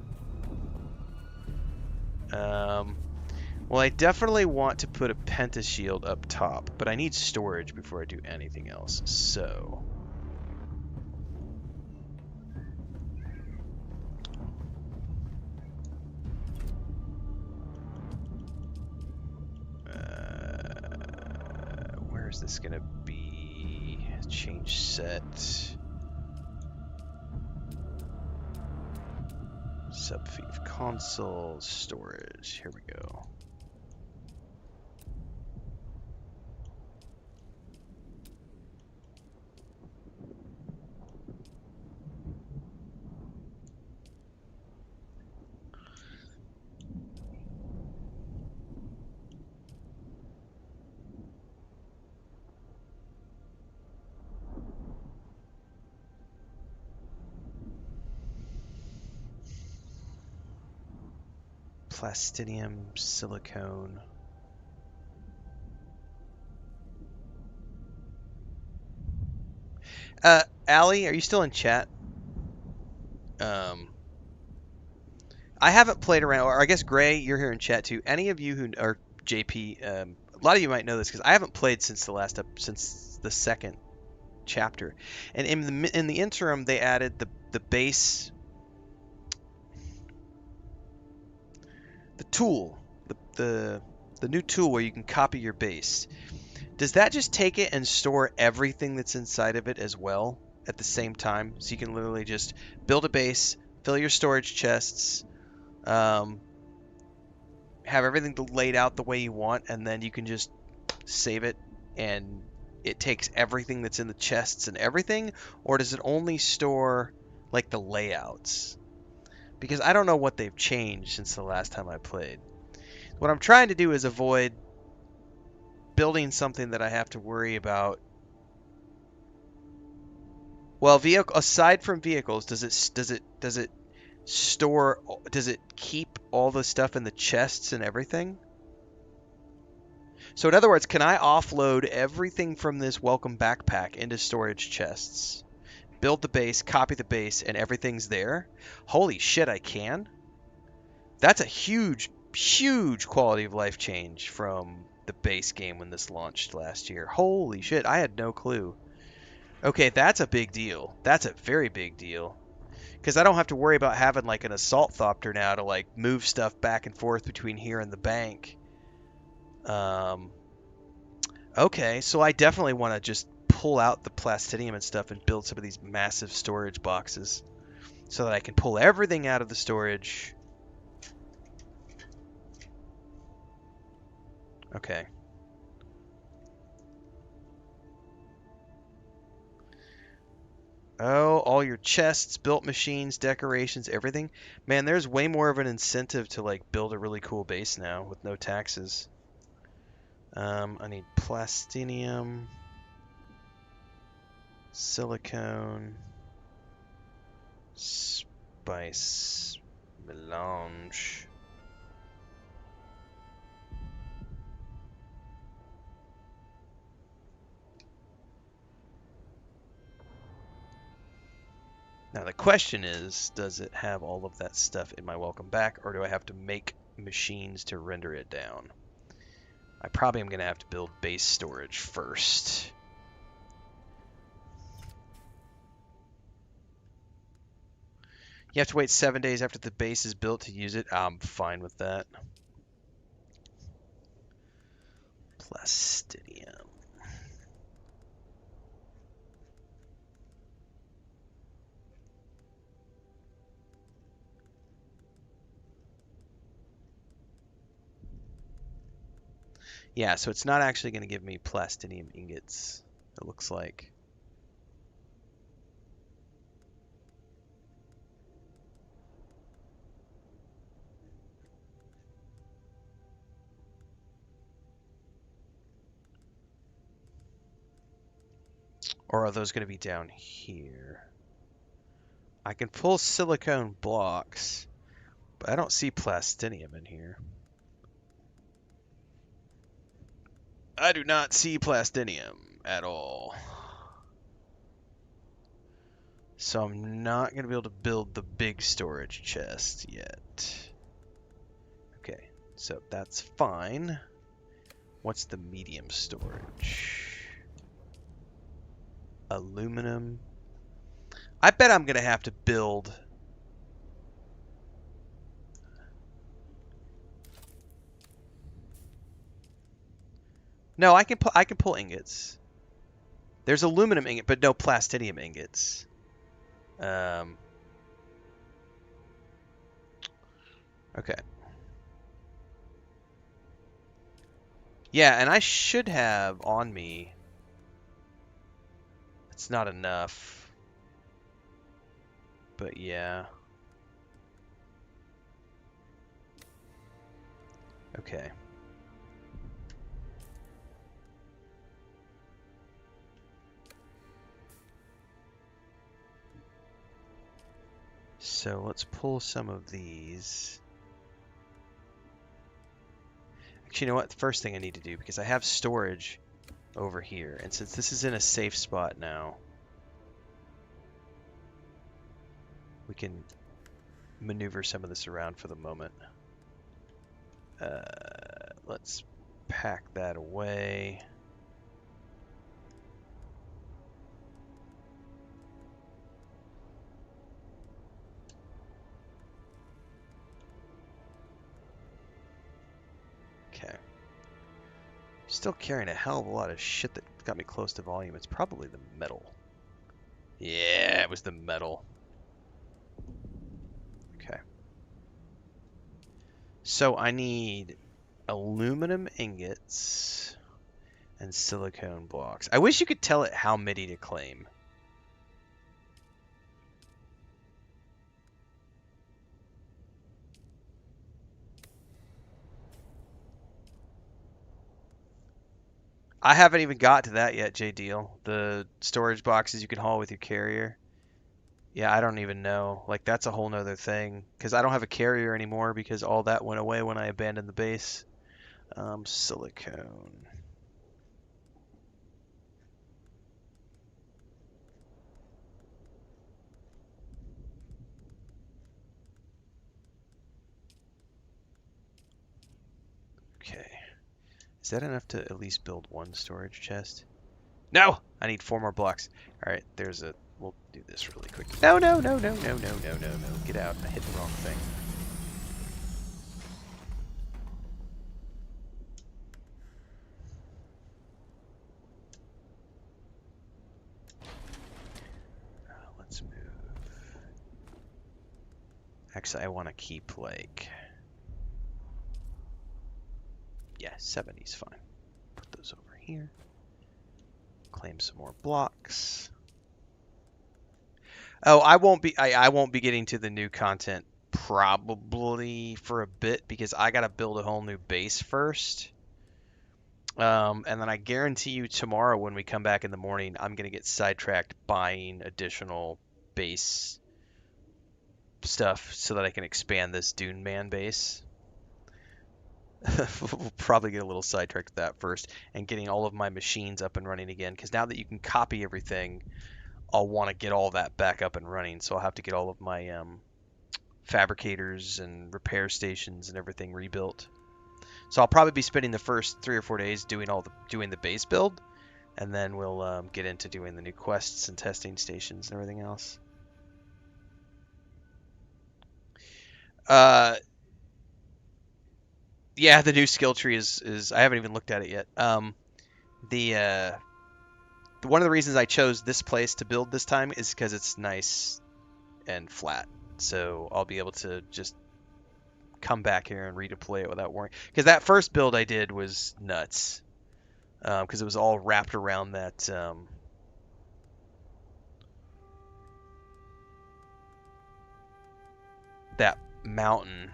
Speaker 1: Well, I definitely want to put a pentashield up top, but I need storage before I do anything else. So, where is this gonna be? Change set. Sub-fief console storage. Here we go. Plastidium, silicone. Allie, are you still in chat? I haven't played around, or I guess Gray, you're here in chat too. Any of you who are JP, a lot of you might know this because I haven't played since since the second chapter, and in the interim they added the base, the tool, the new tool where you can copy your base. Does that just take it and store everything that's inside of it as well at the same time? So you can literally just build a base, fill your storage chests, have everything laid out the way you want, and then you can just save it and it takes everything that's in the chests and everything? Or does it only store like the layouts? Because I don't know what they've changed since the last time I played. What I'm trying to do is avoid building something that I have to worry about. Well, aside from vehicles, does it store, does it keep all the stuff in the chests and everything? So in other words, can I offload everything from this welcome backpack into storage chests? Build the base, copy the base, and everything's there? Holy shit, I can? That's a huge, huge quality of life change from the base game when this launched last year. Holy shit, I had no clue. Okay, that's a big deal. That's a very big deal. Because I don't have to worry about having like an assault thopter now to like move stuff back and forth between here and the bank. Okay, so I definitely want to just pull out the plastidium and stuff and build some of these massive storage boxes so that I can pull everything out of the storage. Okay. Oh, all your chests, built machines, decorations, everything. Man, there's way more of an incentive to like build a really cool base now with no taxes. I need plastinium, silicone, spice, melange. Now the question is, does it have all of that stuff in my welcome back, or do I have to make machines to render it down? I probably am going to have to build base storage first. You have to wait 7 days after the base is built to use it. I'm fine with that. Plastidium. Yeah, so it's not actually going to give me plastidium ingots, it looks like. Or are those going to be down here? I can pull silicone blocks, but I don't see plastidium in here. I do not see plastidium at all. So I'm not going to be able to build the big storage chest yet. Okay, so that's fine. What's the medium storage? Aluminum. I bet I'm going to have to build... No, I can pull ingots. There's aluminum ingot, but no plastidium ingots. Okay. Yeah, and I should have on me. It's not enough. But yeah. Okay. So let's pull some of these. Actually, you know what? The first thing I need to do, because I have storage over here, and since this is in a safe spot now, we can maneuver some of this around for the moment. Let's pack that away. Okay. Still carrying a hell of a lot of shit that got me close to volume. It's probably the metal. Yeah, it was the metal. Okay. So I need aluminum ingots and silicone blocks. I wish you could tell it how many to claim. I haven't even got to that yet, J Deal. The storage boxes you can haul with your carrier. Yeah, I don't even know. Like, that's a whole nother thing. Because I don't have a carrier anymore because all that went away when I abandoned the base. Silicone. Okay. Is that enough to at least build one storage chest? No! I need 4 more blocks. Alright, there's a... We'll do this really quick. No, no, no, no, no, no, no, no, no. Get out. I hit the wrong thing. Let's move. Actually, I want to keep, like... Yeah, 70's fine. Put those over here. Claim some more blocks. Oh, I won't be getting to the new content probably for a bit because I gotta build a whole new base first. And then I guarantee you tomorrow when we come back in the morning, I'm gonna get sidetracked buying additional base stuff so that I can expand this Dune Man base. We'll probably get a little sidetracked with that first and getting all of my machines up and running again because now that you can copy everything, I'll want to get all that back up and running. So I'll have to get all of my fabricators and repair stations and everything rebuilt. So I'll probably be spending the first 3 or 4 days doing the base build, and then we'll get into doing the new quests and testing stations and everything else. Yeah, the new skill tree is I haven't even looked at it yet. The one of the reasons I chose this place to build this time is because it's nice and flat. So I'll be able to just come back here and redeploy it without worrying. Because that first build I did was nuts. Because it was all wrapped around that mountain.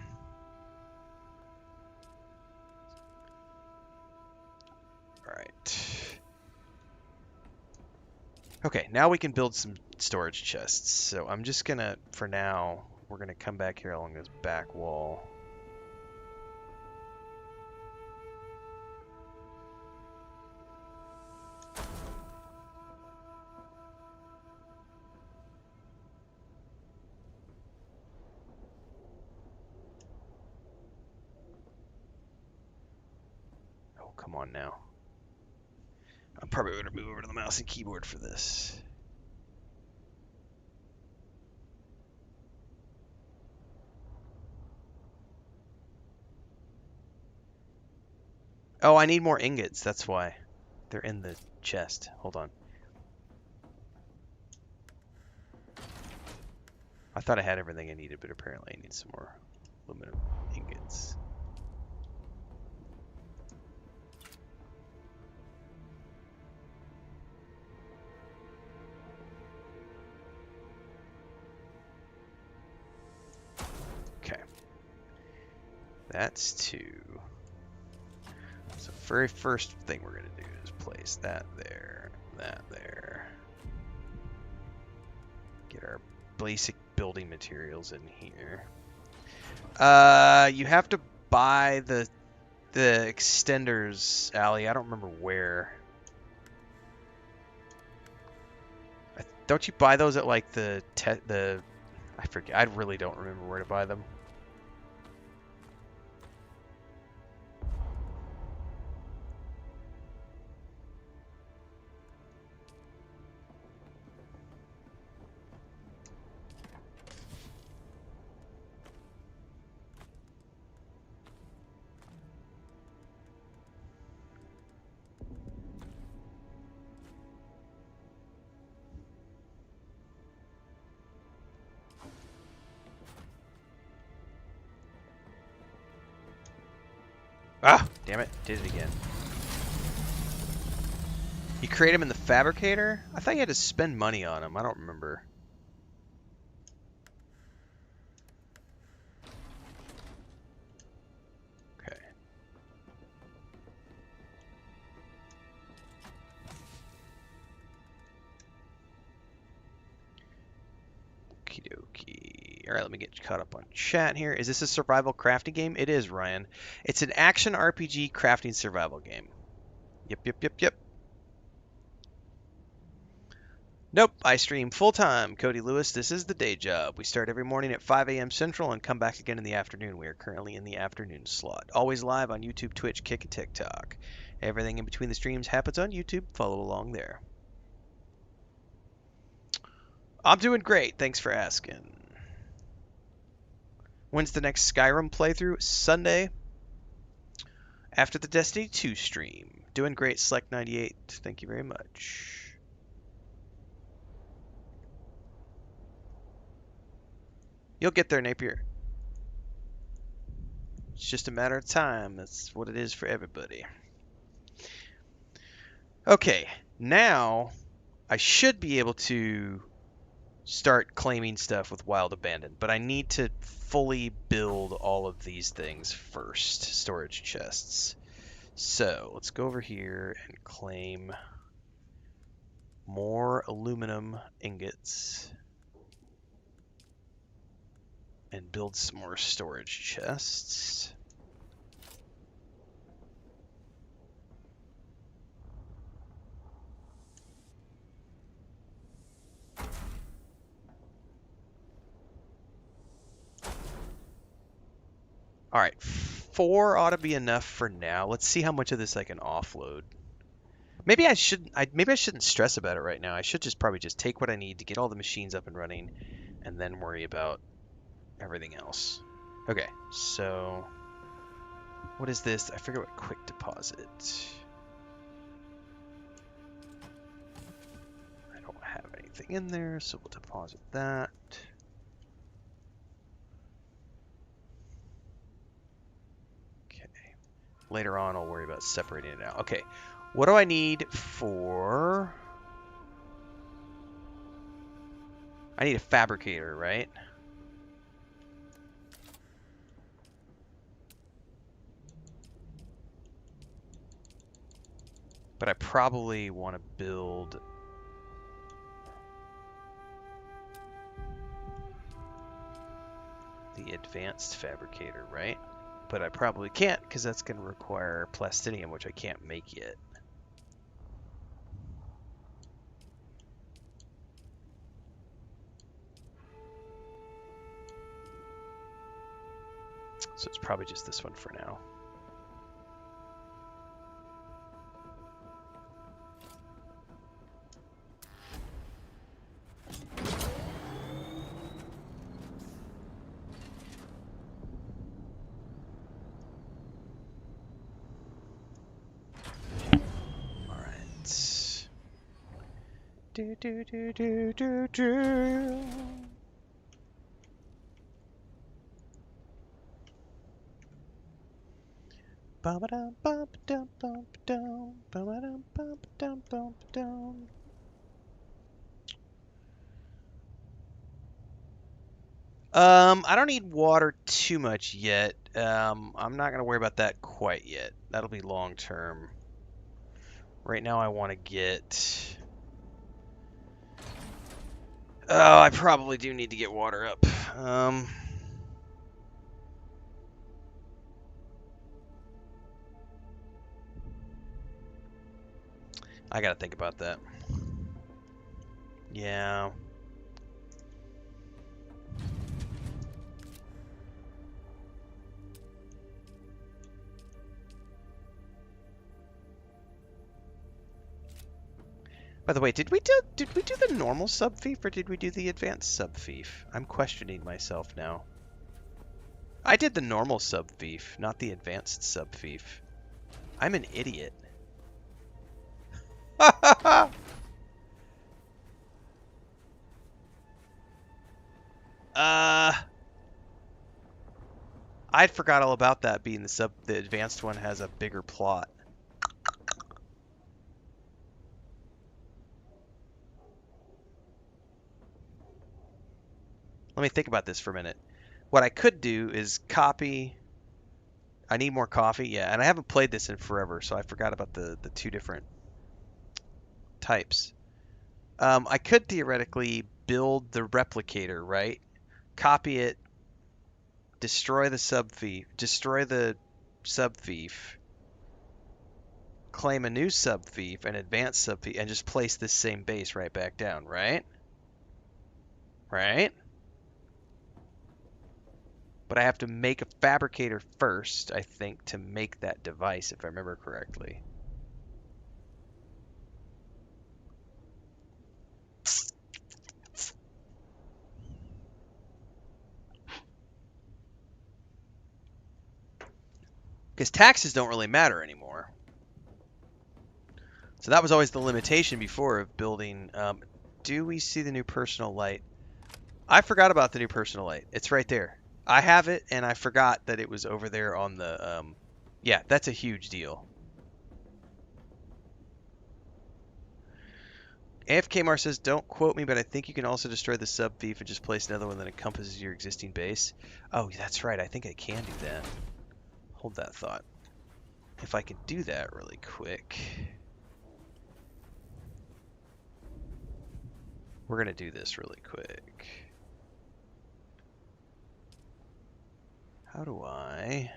Speaker 1: All right. Okay, now we can build some storage chests. So I'm just gonna, for now, we're gonna come back here along this back wall. Oh, come on now. I'm probably going to move over to the mouse and keyboard for this. Oh, I need more ingots. That's why. They're in the chest. Hold on. I thought I had everything I needed, but apparently I need some more aluminum ingots. Okay. That's 2. So very first thing we're going to do is place that there, that there. Get our basic building materials in here. You have to buy the extenders, Allie. I don't remember where. Don't you buy those at like the I forget. I really don't remember where to buy them. Ah, damn it. Did it again. You create them in the fabricator? I thought you had to spend money on them. I don't remember. Okay. Okie dokie. Alright, let me get caught up on chat here. Is this a survival crafting game? It is, Ryan. It's an action RPG crafting survival game. Yep. Nope, I stream full-time. Cody Lewis, this is the day job. We start every morning at 5 a.m. Central and come back again in the afternoon. We are currently in the afternoon slot. Always live on YouTube, Twitch, Kick, and TikTok. Everything in between the streams happens on YouTube. Follow along there. I'm doing great. Thanks for asking. When's the next Skyrim playthrough? Sunday. After the Destiny 2 stream. Doing great, Select98. Thank you very much. You'll get there, Napier. It's just a matter of time. That's what it is for everybody. Okay, now I should be able to start claiming stuff with Wild Abandon, but I need to fully build all of these things first. Storage chests. So let's go over here and claim more aluminum ingots and build some more storage chests. All right, 4 ought to be enough for now. Let's see how much of this I can offload. Maybe I shouldn't stress about it right now. I should probably just take what I need to get all the machines up and running, and then worry about everything else. Okay, so What is this? I forget what quick deposit. I don't have anything in there, so we'll deposit that. Okay. Later on, I'll worry about separating it out. Okay. What do I need for... I need a fabricator, right? But I probably want to build... the advanced fabricator, right? But I probably can't because that's going to require plastinium, which I can't make yet. So it's probably just this one for now. All right. Do do do do do do. I don't need water too much yet. I'm not gonna worry about that quite yet. That'll be long term. Right now I want to get... Oh, I probably do need to get water up. I gotta think about that. Yeah. By the way, did we do the normal sub-fief or did we do the advanced sub-fief? I'm questioning myself now. I did the normal sub-fief, not the advanced sub-fief. I'm an idiot. I'd forgot all about that being the advanced one has a bigger plot. Let me think about this for a minute. What I could do is copy... I need more coffee, yeah, and I haven't played this in forever, so I forgot about the two different types. I could theoretically build the replicator, right? Copy it, destroy the sub-fief, claim a new sub-fief, an advanced sub-fief, and just place this same base right back down, right? Right? But I have to make a fabricator first, I think, to make that device, if I remember correctly. Because taxes don't really matter anymore. So that was always the limitation before of building. Do we see the new personal light? I forgot about the new personal light. It's right there. I have it, and I forgot that it was over there on the... yeah, that's a huge deal. AFK Mar says, don't quote me, but I think you can also destroy the sub-fief and just place another one that encompasses your existing base. Oh, that's right. I think I can do that. Hold that thought. If I could do that really quick... We're going to do this really quick. How do I...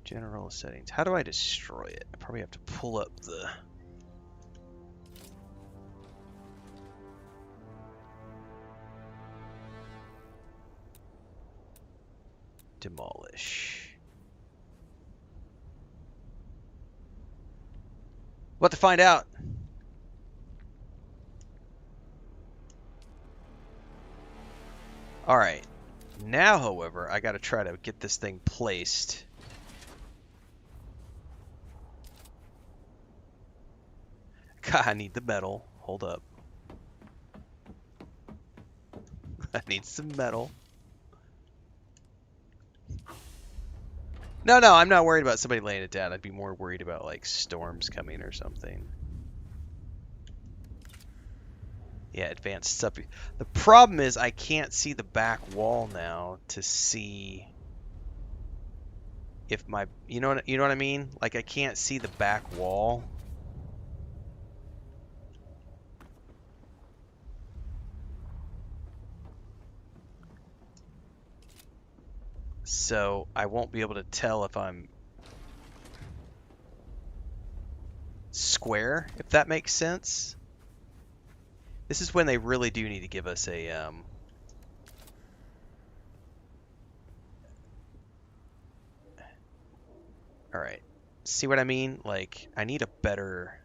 Speaker 1: General settings. How do I destroy it? I probably have to pull up the... Demolish. What to find out? All right. Now, however, I got to try to get this thing placed. God, I need the metal. Hold up. I need some metal. No, I'm not worried about somebody laying it down. I'd be more worried about, like, storms coming or something. Yeah, advanced sub. The problem is I can't see the back wall now to see if my, you know what I mean? Like, I can't see the back wall. So I won't be able to tell if I'm square, if that makes sense. This is when they really do need to give us a all right. See what I mean? Like, I need a better...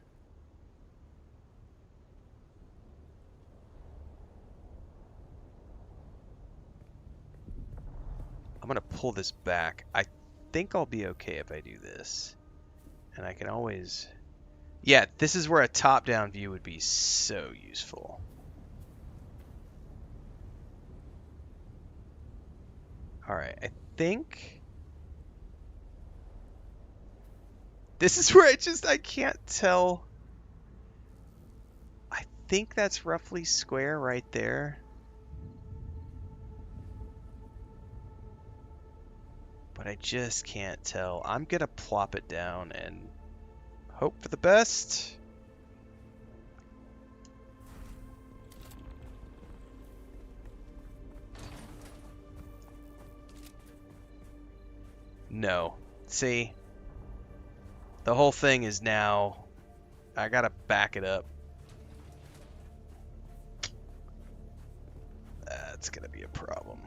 Speaker 1: I'm going to pull this back. I think I'll be okay if I do this. And I can always... Yeah, this is where a top-down view would be so useful. All right, I think... This is where I can't tell. I think that's roughly square right there. But I just can't tell. I'm gonna plop it down and hope for the best. No. See? The whole thing is now... I gotta back it up. That's gonna be a problem.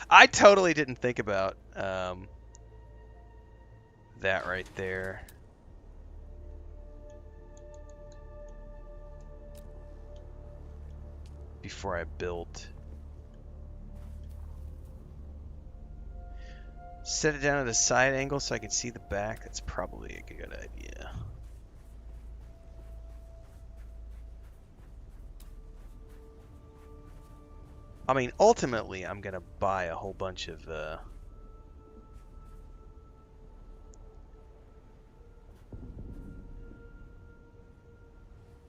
Speaker 1: I totally didn't think about that right there. Before I built. Set it down at a side angle so I can see the back. That's probably a good idea. I mean, ultimately, I'm going to buy a whole bunch of...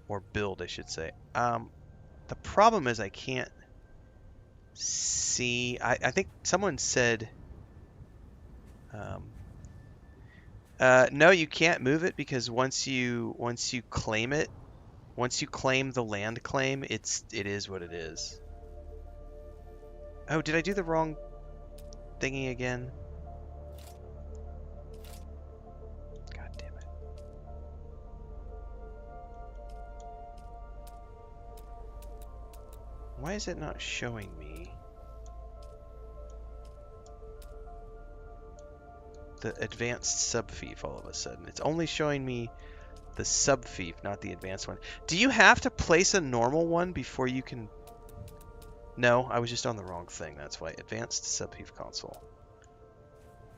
Speaker 1: or build, I should say. The problem is I can't see... I think someone said... no, you can't move it because once you claim it, once you claim the land claim, it is what it is. Oh, did I do the wrong thingy again? God damn it. Why is it not showing me the advanced sub-fief all of a sudden? It's only showing me the sub-fief, not the advanced one. Do you have to place a normal one before you can... No, I was just on the wrong thing. That's why. Advanced Sub-fief console.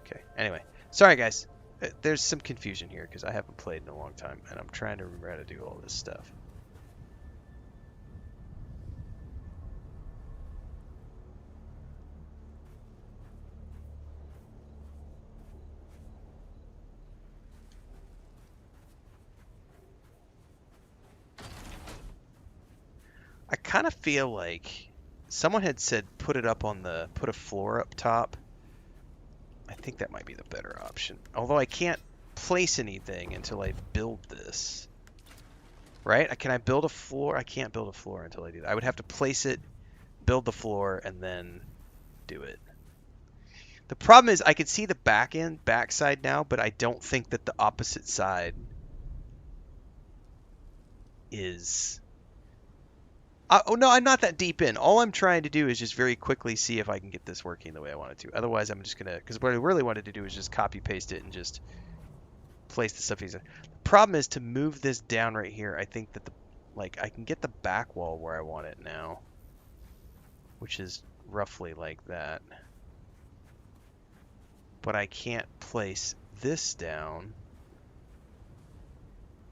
Speaker 1: Okay. Anyway. Sorry, guys. There's some confusion here because I haven't played in a long time, and I'm trying to remember how to do all this stuff. I kind of feel like... Someone had said put a floor up top. I think that might be the better option. Although I can't place anything until I build this. Right? Can I build a floor? I can't build a floor until I do that. I would have to place it, build the floor, and then do it. The problem is I can see the backside now, but I don't think that the opposite side is... oh no, I'm not that deep in. All I'm trying to do is just very quickly see if I can get this working the way I want it to. Otherwise, I'm just gonna... Because what I really wanted to do is just copy paste it and just place the stuff. The problem is to move this down right here. I think that I can get the back wall where I want it now, which is roughly like that. But I can't place this down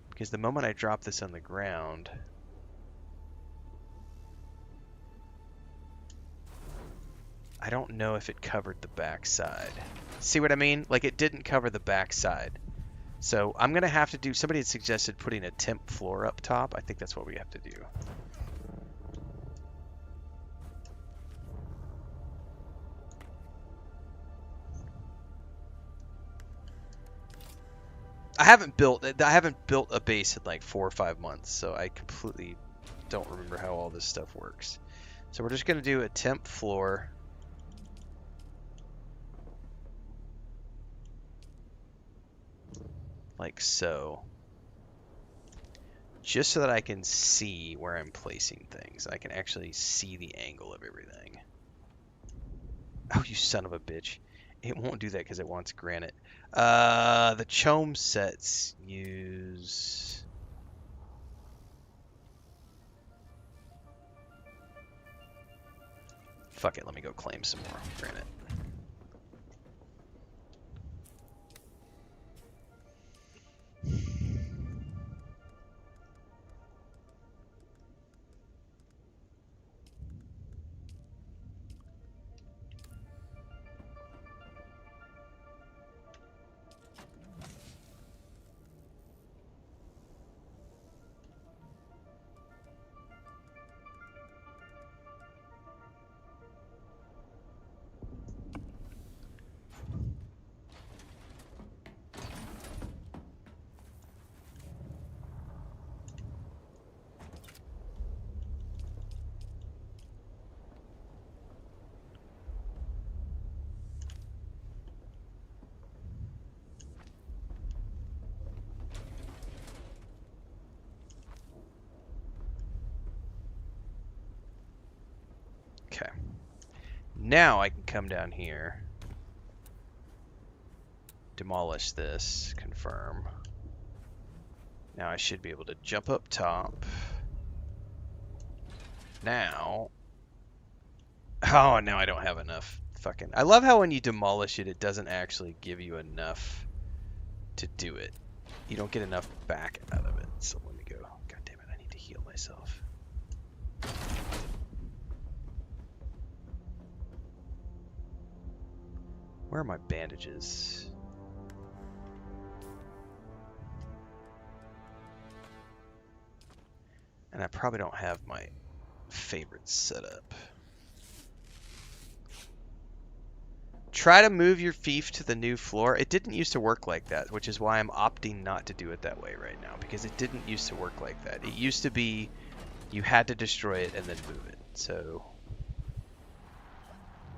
Speaker 1: because the moment I drop this on the ground, I don't know if it covered the back side. See what I mean? Like, it didn't cover the back side. So I'm going to have to do... Somebody had suggested putting a temp floor up top. I think that's what we have to do. I haven't built a base in like 4 or 5 months, so I completely don't remember how all this stuff works. So we're just going to do a temp floor. Like so. Just so that I can see where I'm placing things. I can actually see the angle of everything. Oh, you son of a bitch. It won't do that because it wants granite. The Chome sets use... Fuck it, let me go claim some more granite. Okay. Now I can come down here, demolish this, confirm. Now I should be able to jump up top. Now... Oh, now I don't have enough fucking... I love how when you demolish it, it doesn't actually give you enough to do it. You don't get enough back out of it. So let me go. God damn it, I need to heal myself. Where are my bandages? And I probably don't have my favorite setup. Try to move your fief to the new floor. It didn't used to work like that, which is why I'm opting not to do it that way right now, because it didn't used to work like that. It used to be you had to destroy it and then move it. So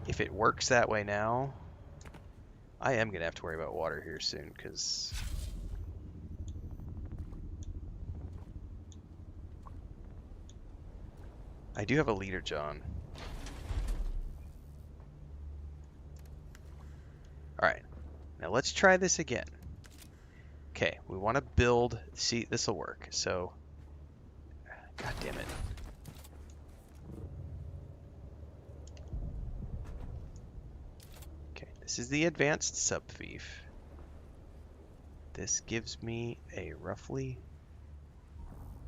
Speaker 1: if it works that way now, I am going to have to worry about water here soon, because I do have a leader, John. Alright, now let's try this again. Okay, we want to build, see, this will work. So, god damn it. Okay, this is the advanced Sub-fief. This gives me a roughly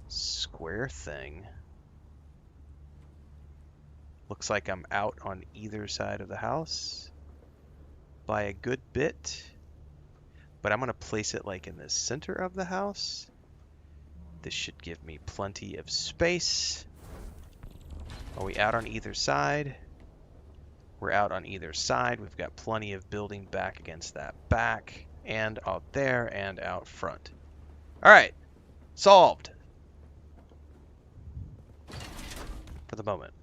Speaker 1: square thing. Looks like I'm out on either side of the house by a good bit, but I'm going to place it like in the center of the house. This should give me plenty of space. Are we out on either side? We're out on either side. We've got plenty of building back against that back, and out there, and out front. Alright, solved. For the moment.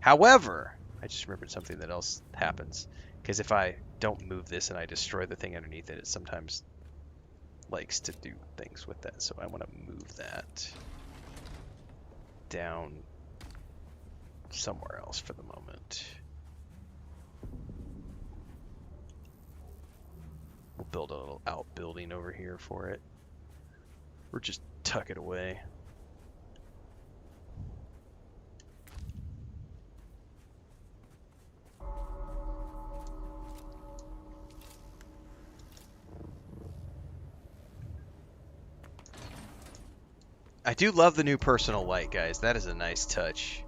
Speaker 1: However, I just remembered something that else happens. Because if I don't move this and I destroy the thing underneath it, it sometimes likes to do things with that. So I want to move that down somewhere else for the moment. We'll build a little outbuilding over here for it. Or just tuck it away. I do love the new personal light, guys. That is a nice touch.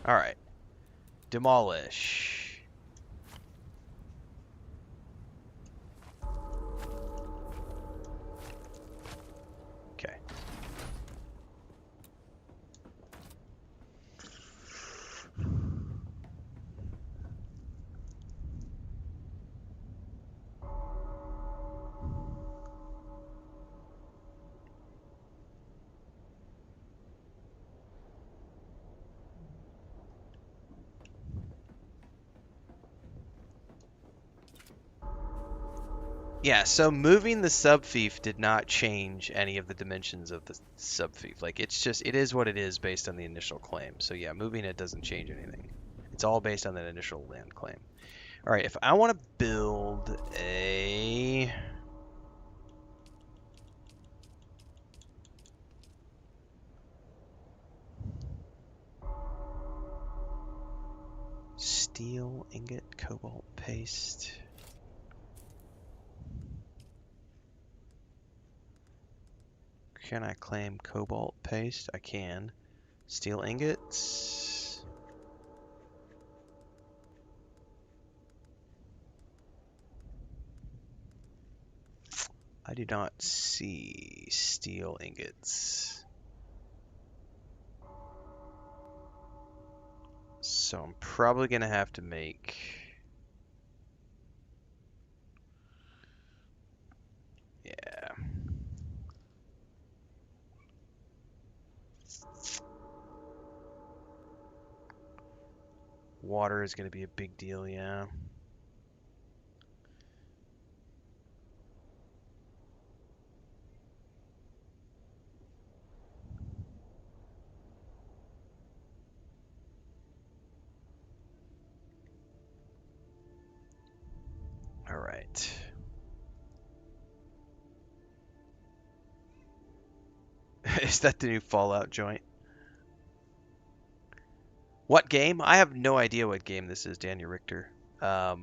Speaker 1: All right. Demolish. Okay. Yeah, so moving the Sub-fief did not change any of the dimensions of the Sub-fief. Like, it's just, it is what it is based on the initial claim. So yeah, moving it doesn't change anything. It's all based on that initial land claim. All right, if I want to build a... steel ingot, cobalt paste... Can I claim cobalt paste? I can. Steel ingots. I do not see steel ingots. So I'm probably going to have to make... Yeah. Water is going to be a big deal, yeah. All right. Is that the new Fallout joint? What game? I have no idea what game this is, Daniel Richter. Yeah,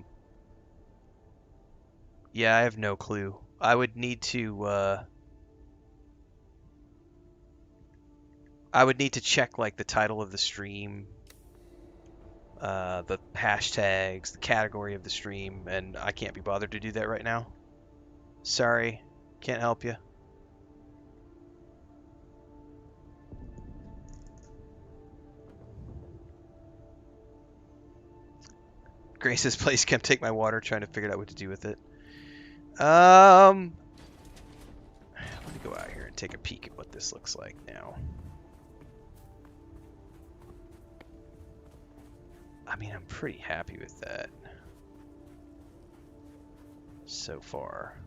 Speaker 1: I have no clue. I would need to check like the title of the stream, the hashtags, the category of the stream, and I can't be bothered to do that right now. Sorry, can't help you. Grace's place can't take my water, trying to figure out what to do with it. Let me go out here and take a peek at what this looks like now. I mean, I'm pretty happy with that so far.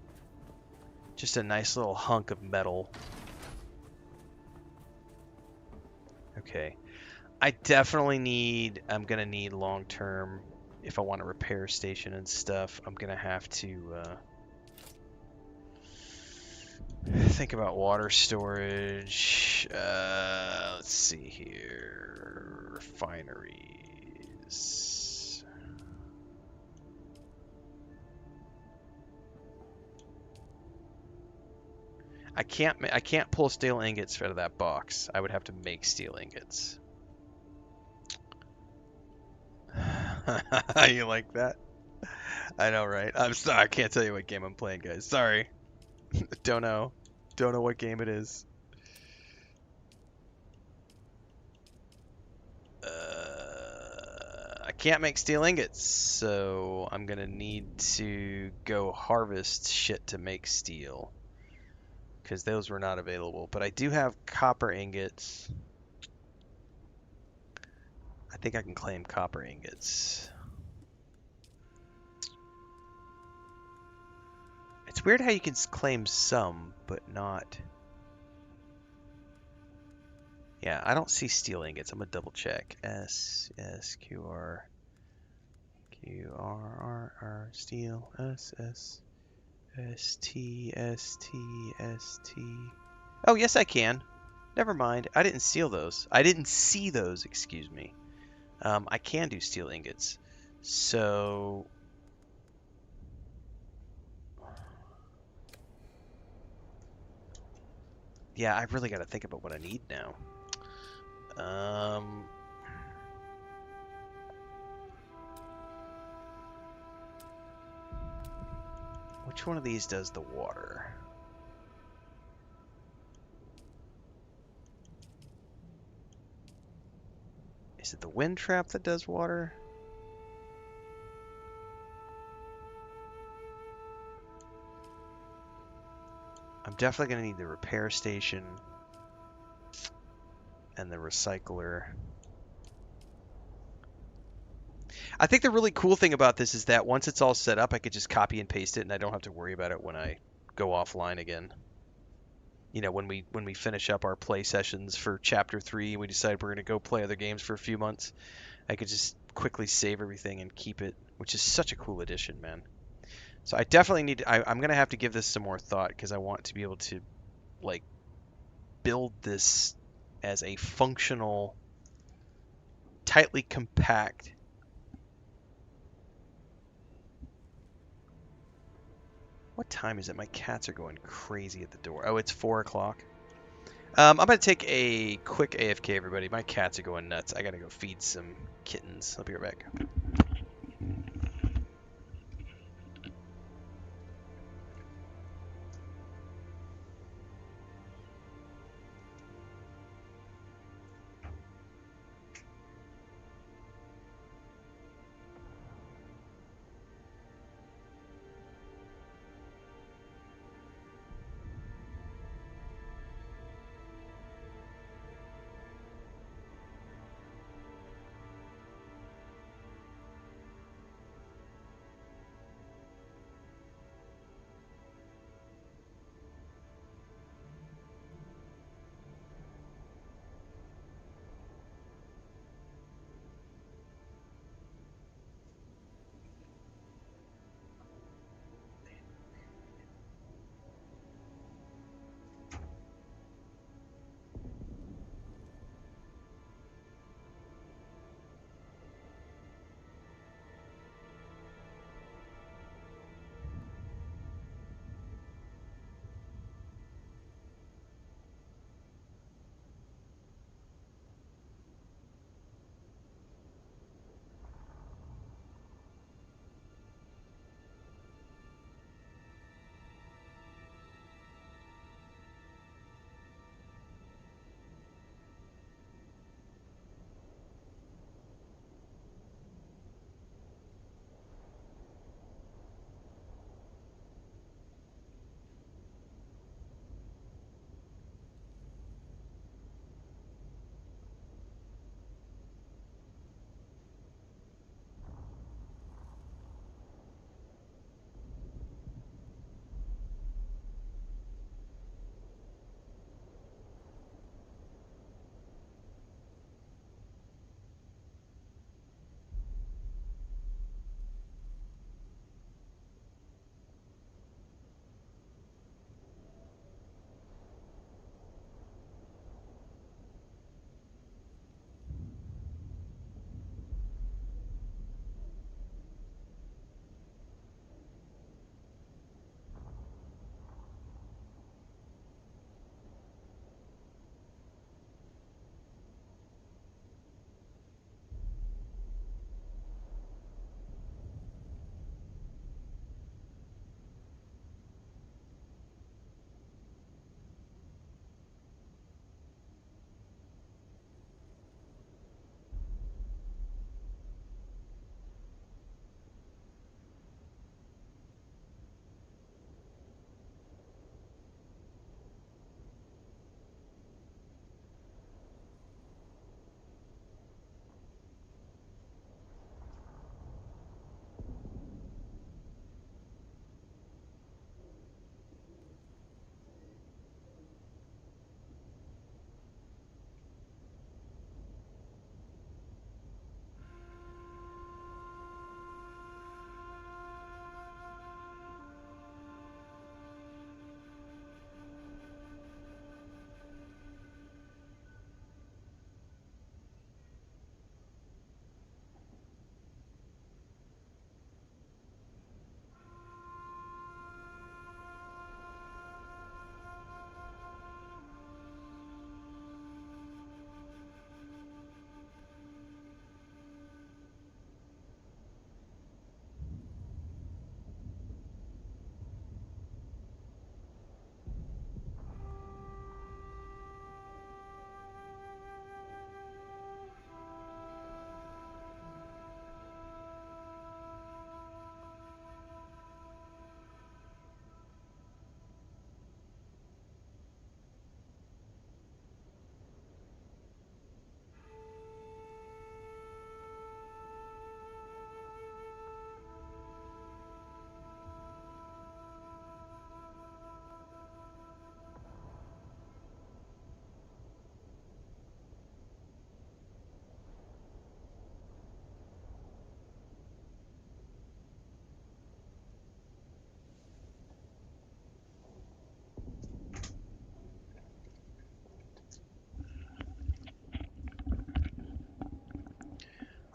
Speaker 1: Just a nice little hunk of metal. Okay. I definitely need, I'm going to need long-term, if I want a repair station and stuff, I'm going to have to think about water storage. Let's see here. Refineries. I can't pull steel ingots out of that box. I would have to make steel ingots. You like that? I know, right? I'm sorry. I can't tell you what game I'm playing, guys. Sorry. Don't know. Don't know what game it is. I can't make steel ingots, so I'm gonna need to go harvest shit to make steel, because those were not available. But I do have copper ingots. I think I can claim copper ingots. It's weird how you can claim some, but not... Yeah, I don't see steel ingots. I'm gonna double check. S, Q, R, URRR steel SSSTSTST. Oh, yes, I can. Never mind. I didn't seal those. I didn't see those, excuse me. I can do steel ingots. So yeah, I really got to think about what I need now. Which one of these does the water? Is it the wind trap that does water? I'm definitely going to need the repair station and the recycler. I think the really cool thing about this is that once it's all set up, I could just copy and paste it, and I don't have to worry about it when I go offline again. You know, when we finish up our play sessions for Chapter 3 and we decide we're going to go play other games for a few months, I could just quickly save everything and keep it, which is such a cool addition, man. So I definitely need to, I'm going to have to give this some more thought because I want to be able to, like, build this as a functional, tightly compact. What time is it? My cats are going crazy at the door. Oh, it's 4 o'clock. I'm going to take a quick AFK, everybody. My cats are going nuts. I got to go feed some kittens. I'll be right back.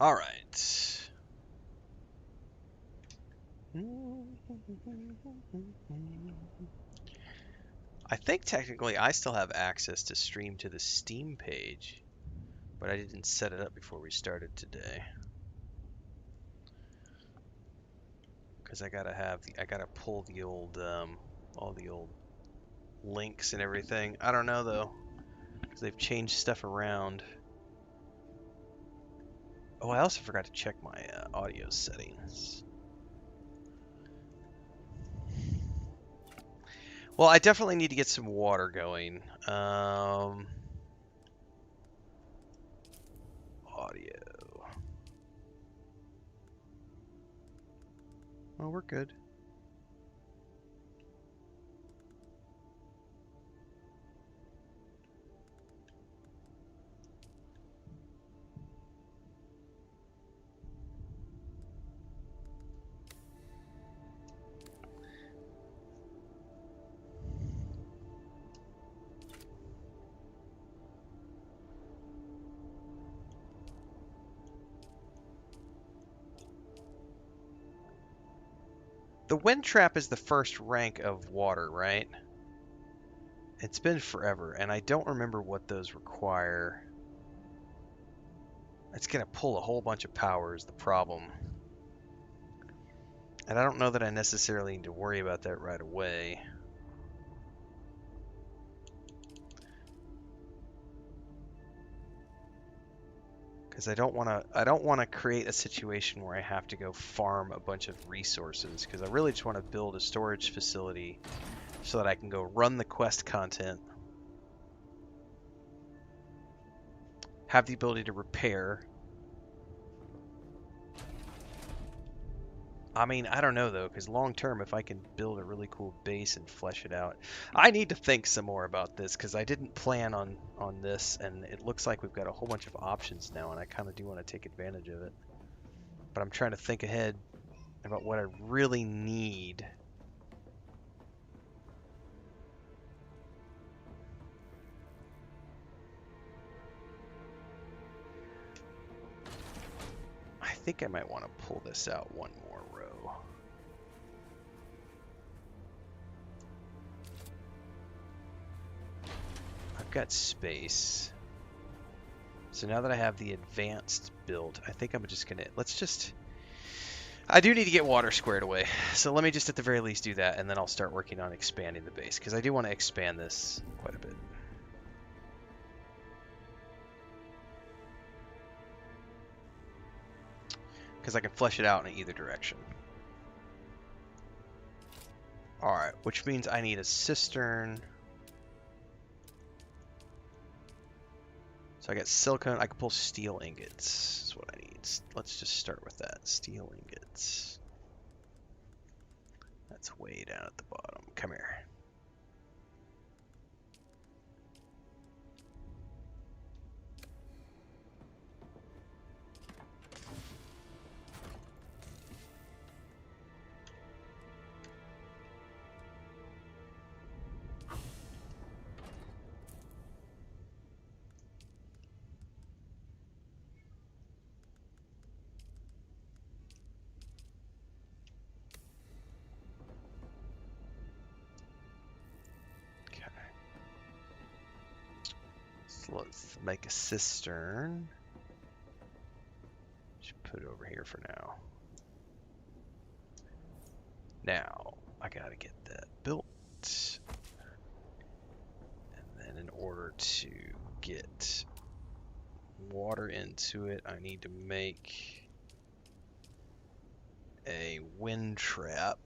Speaker 1: All right. I think technically I still have access to stream to the Steam page, but I didn't set it up before we started today. Because I gotta pull the old, all the old links and everything. I don't know though, because they've changed stuff around. Oh, I also forgot to check my audio settings. Well, I definitely need to get some water going. Audio. Oh, we're good. The wind trap is the first rank of water, right? It's been forever, and I don't remember what those require. It's gonna pull a whole bunch of power is the problem. And I don't know that I necessarily need to worry about that right away. Because I don't want to create a situation where I have to go farm a bunch of resources, because I really just want to build a storage facility so that I can go run the quest content, have the ability to repair. I mean, I don't know though, because long term, if I can build a really cool base and flesh it out, I need to think some more about this, because I didn't plan on this, and it looks like we've got a whole bunch of options now, and I kind of do want to take advantage of it. But I'm trying to think ahead about what I really need. I think I might want to pull this out one more row. I've got space. So now that I have the advanced built, I think I'm just gonna, I do need to get water squared away. So let me just at the very least do that, and then I'll start working on expanding the base, because I do want to expand this quite a bit. Because I can flesh it out in either direction. Alright, which means I need a cistern. So I got silicone. I can pull steel ingots. That's what I need. Let's just start with that. Steel ingots. That's way down at the bottom. Come here. Let's make a cistern. Should put it over here for now. Now, I gotta get that built. And then in order to get water into it, I need to make a wind trap.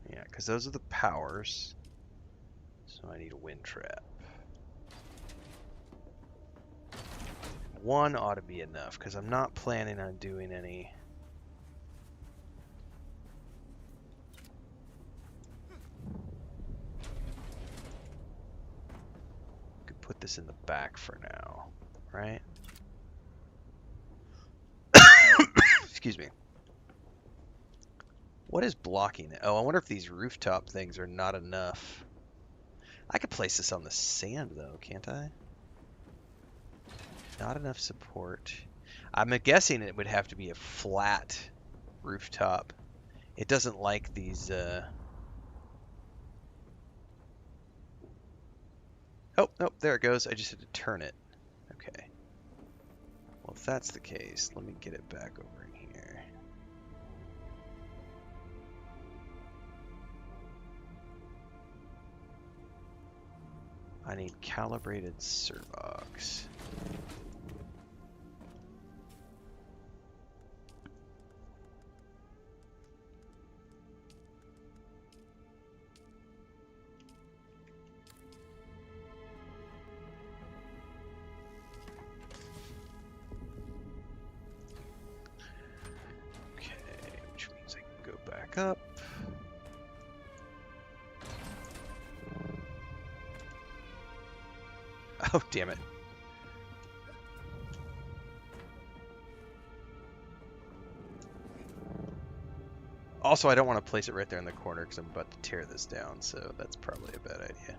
Speaker 1: Yeah, because those are the powers. So I need a wind trap. One ought to be enough, because I'm not planning on doing any. Could put this in the back for now, right? Excuse me. What is blocking it? Oh, I wonder if these rooftop things are not enough. I could place this on the sand, though, can't I? Not enough support. I'm guessing it would have to be a flat rooftop. It doesn't like these, Oh, nope, there it goes. I just had to turn it. Okay. Well, if that's the case, let me get it back over in here. I need calibrated servox. Back up. Oh, damn it. Also, I don't want to place it right there in the corner because I'm about to tear this down, so that's probably a bad idea.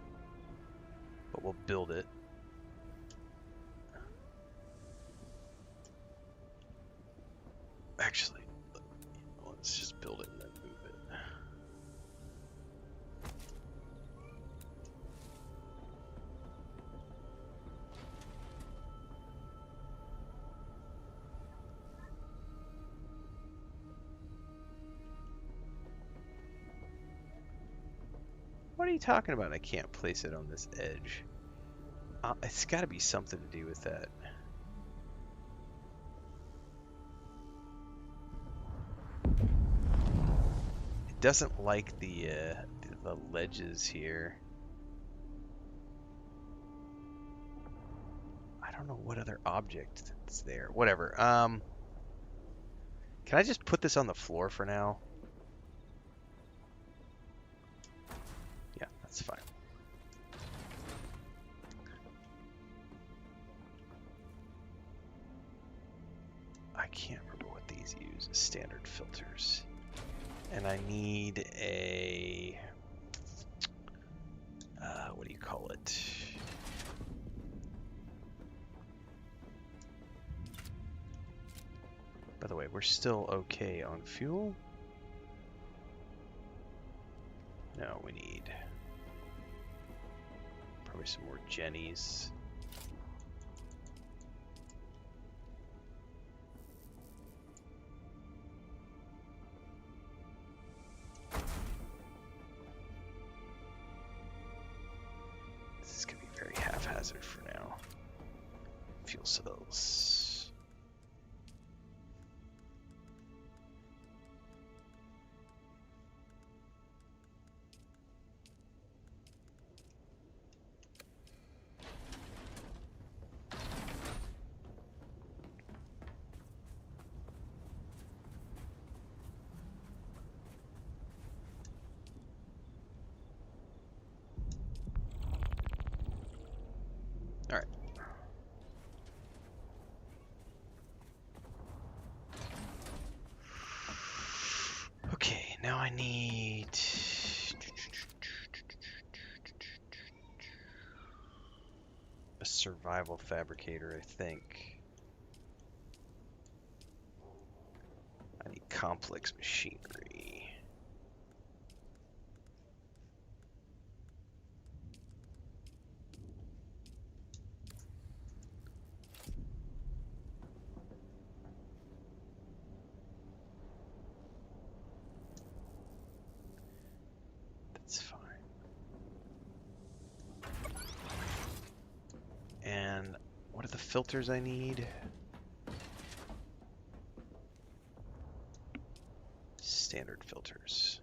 Speaker 1: But we'll build it. Actually, let's just build it and then move it. What are you talking about? I can't place it on this edge. It's got to be something to do with that. It doesn't like the ledges here. I don't know what other object is there. Whatever. Can I just put this on the floor for now? Yeah, that's fine. I can't remember what these use as standard filters. And I need a... what do you call it? By the way, we're still okay on fuel. No, we need probably some more jennies. This is going to be very haphazard for now. Fuel cells. All right. Okay, now I need a survival fabricator, I think. I need complex machinery. That's fine. And what are the filters I need? Standard filters.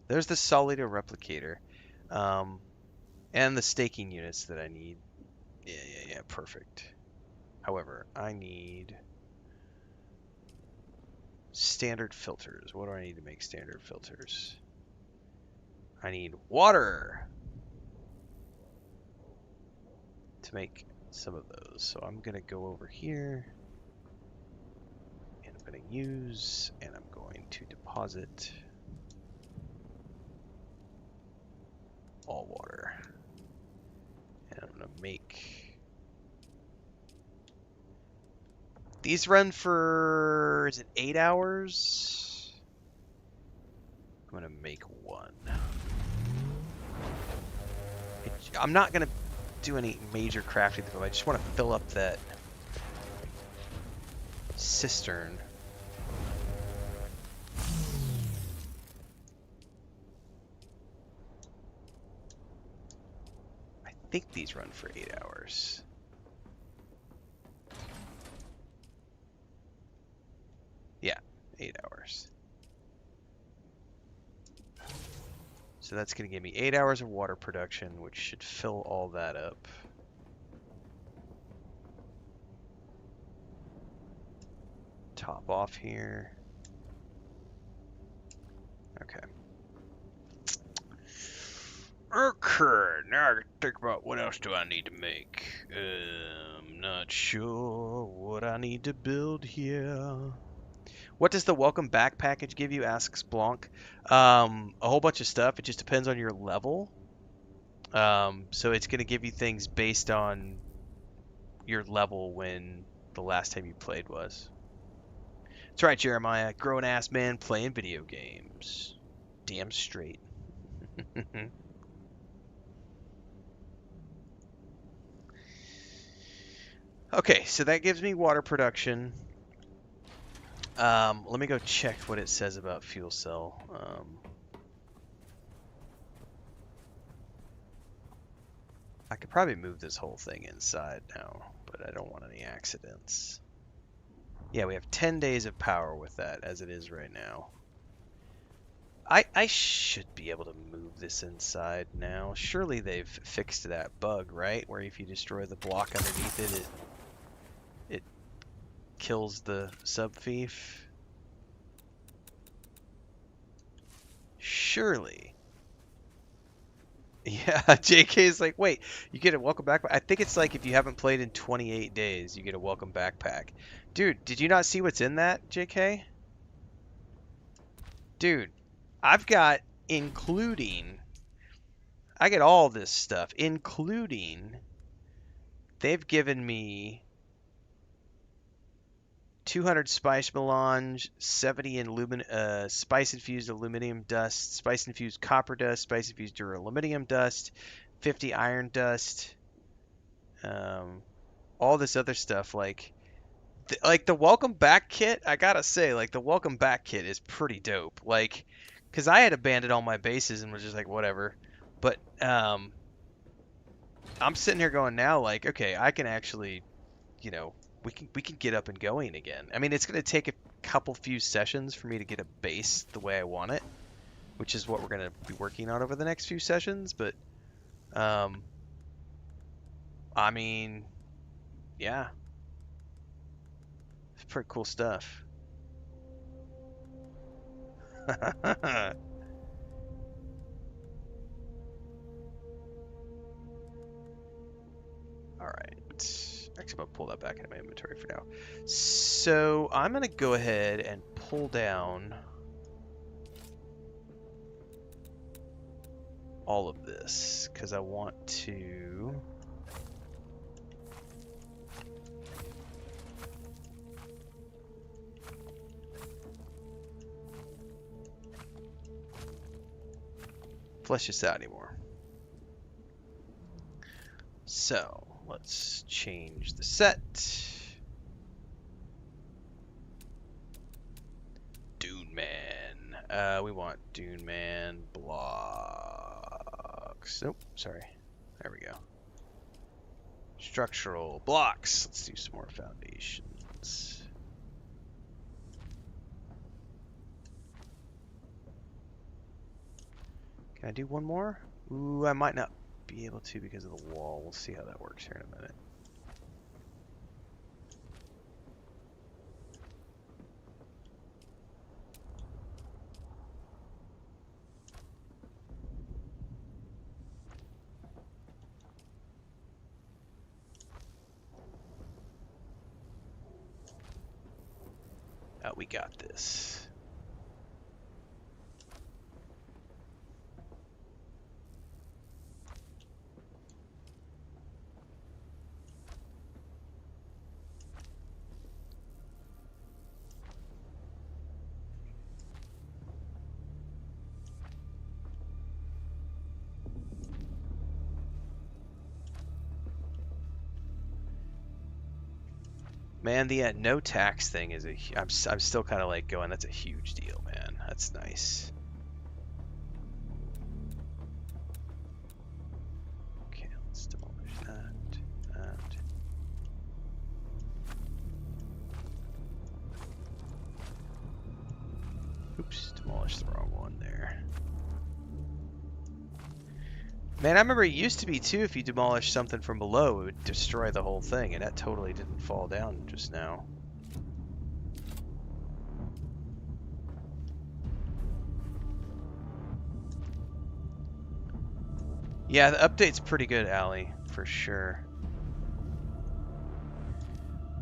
Speaker 1: There's the Solido replicator. And the staking units that I need. Yeah, perfect. However, I need standard filters. What do I need to make standard filters? I need water to make some of those. So I'm going to go over here. going to use, and I'm going to deposit all water. And I'm going to make... These run for, is it 8 hours? I'm going to make one. I'm not going to do any major crafting though. I just want to fill up that cistern. I think these run for 8 hours. Yeah, 8 hours. So that's going to give me 8 hours of water production, which should fill all that up. Top off here. Okay. Okay, now I can think about what else do I need to make. I'm not sure what I need to build here. What does the welcome back package give you? Asks Blanc. A whole bunch of stuff. It just depends on your level. So it's going to give you things based on your level when the last time you played was. That's right, Jeremiah. Grown-ass man playing video games. Damn straight. Okay, so that gives me water production. Let me go check what it says about fuel cell. I could probably move this whole thing inside now, but I don't want any accidents. Yeah, we have 10 days of power with that as it is right now. I should be able to move this inside now. Surely they've fixed that bug, right? Where if you destroy the block underneath it, it kills the Sub-fief. Surely. Yeah, JK is like, wait, you get a welcome back? I think it's like if you haven't played in 28 days, you get a welcome backpack. Dude, did you not see what's in that, JK? Dude, I've got including... I get all this stuff, including... They've given me 200 spice melange, 70 in spice-infused aluminum dust, spice-infused copper dust, spice-infused duraluminum dust, 50 iron dust, all this other stuff. Like the welcome back kit, I gotta say, like the welcome back kit is pretty dope. Like, cause I had abandoned all my bases and was just like whatever. But I'm sitting here going now, like, okay, I can actually, you know, we can get up and going again. I mean, it's going to take a few sessions for me to get a base the way I want it, which is what we're going to be working on over the next few sessions. But, I mean, yeah, it's pretty cool stuff. All right. Actually, I'm going to pull that back into my inventory for now. So I'm going to go ahead and pull down all of this because I want to... flesh this out anymore. So let's change the set. Dune Man. We want Dune Man blocks. Nope, sorry. There we go. Structural blocks. Let's do some more foundations. Can I do one more? Ooh, I might not be able to because of the wall. We'll see how that works here in a minute. Oh, We got this. Man, the no tax thing is I'm still kind of like going, that's a huge deal, man. That's nice. Okay, let's demolish that. Oops, demolished the wrong one there. Man, I remember it used to be too, if you demolish something from below, it would destroy the whole thing, and that totally didn't fall down just now. Yeah, the update's pretty good, Allie, for sure.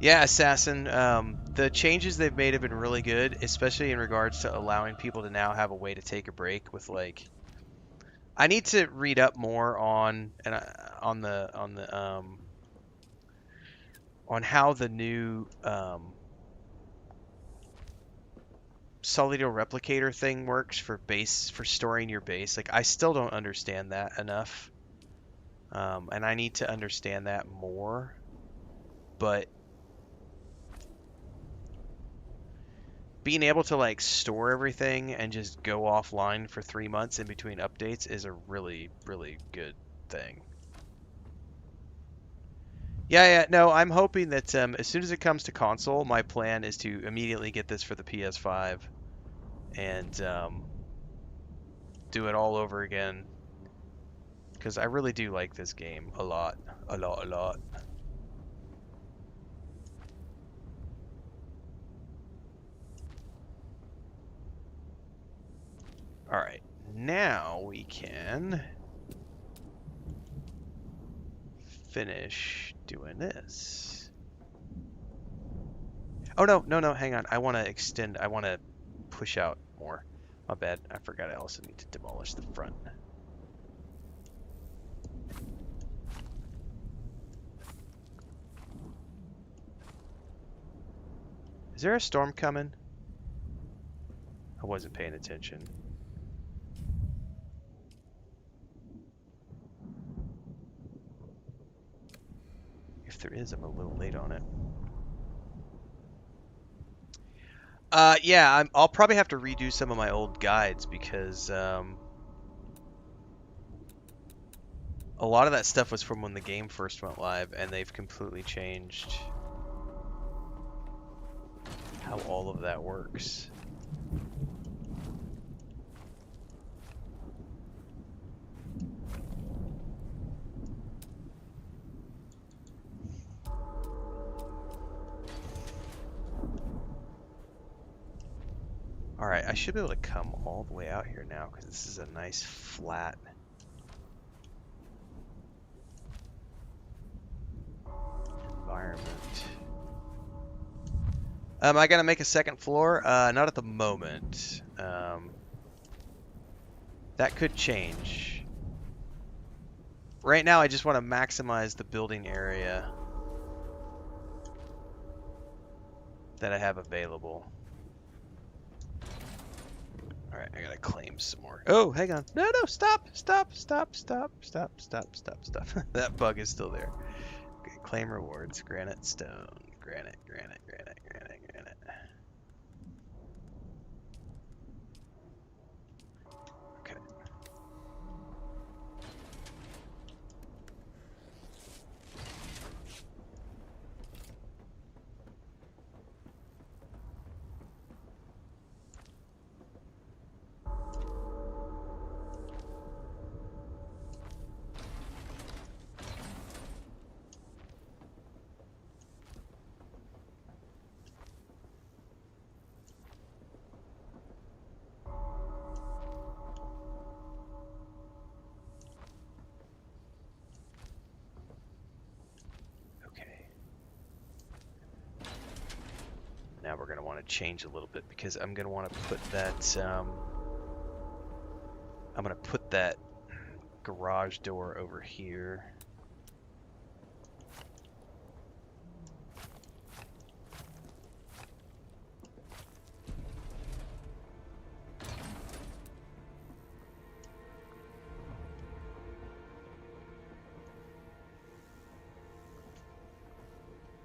Speaker 1: Yeah, Assassin, the changes they've made have been really good, especially in regards to allowing people to now have a way to take a break with, like, I need to read up more on on how the new Solido replicator thing works for storing your base. Like, I still don't understand that enough, and I need to understand that more. But being able to like store everything and just go offline for 3 months in between updates is a really, really good thing. Yeah, no, I'm hoping that as soon as it comes to console, my plan is to immediately get this for the PS5 and do it all over again. Because I really do like this game a lot. A lot. Alright, now we can finish doing this. Oh, no, hang on. I want to extend, I want to push out more. My bad, I forgot I also need to demolish the front. Is there a storm coming? I wasn't paying attention. If there is, I'm a little late on it. Yeah, I'll probably have to redo some of my old guides because a lot of that stuff was from when the game first went live, and they've completely changed how all of that works. Alright, I should be able to come all the way out here now, because this is a nice flat environment. I gotta make a second floor? Not at the moment. That could change. Right now, I just want to maximize the building area that I have available. Alright, I gotta claim some more. Oh, hang on. No, stop. That bug is still there. Okay, claim rewards. Granite, stone. Granite. Okay. to change a little bit because I'm going to want to put that I'm going to put that garage door over here.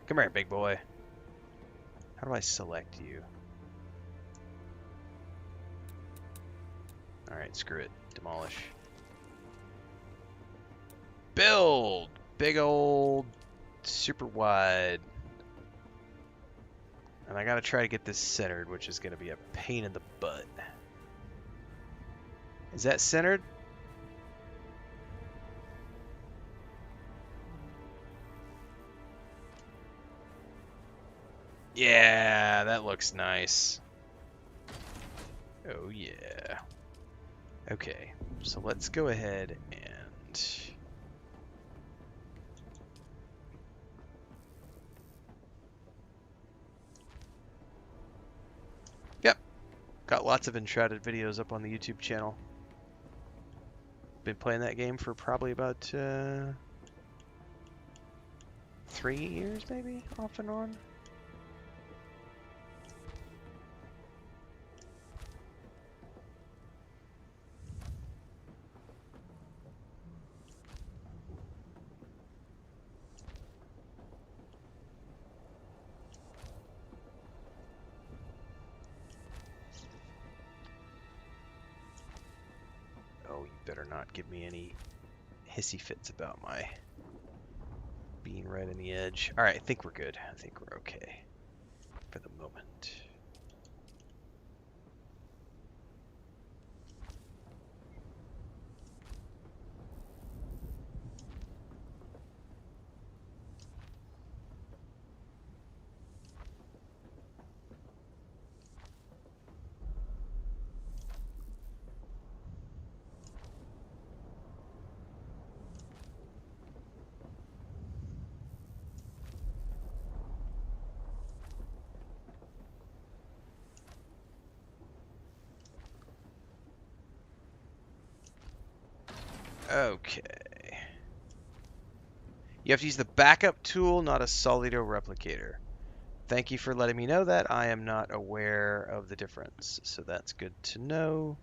Speaker 1: Come here, big boy. How do I select you? Alright, screw it. Demolish. Build! Big old super wide. And I gotta try to get this centered, which is gonna be a pain in the butt. Is that centered? Yeah, that looks nice. Oh yeah. Okay, so let's go ahead and yep, got lots of Enshrouded videos up on the YouTube channel. Been playing that game for probably about 3 years, maybe, off and on. Oh, you better not give me any hissy fits about my being right on the edge. Alright, I think we're good. I think we're okay for the moment. Okay. You have to use the backup tool, not a Solido replicator. Thank you for letting me know that. I am not aware of the difference, so that's good to know.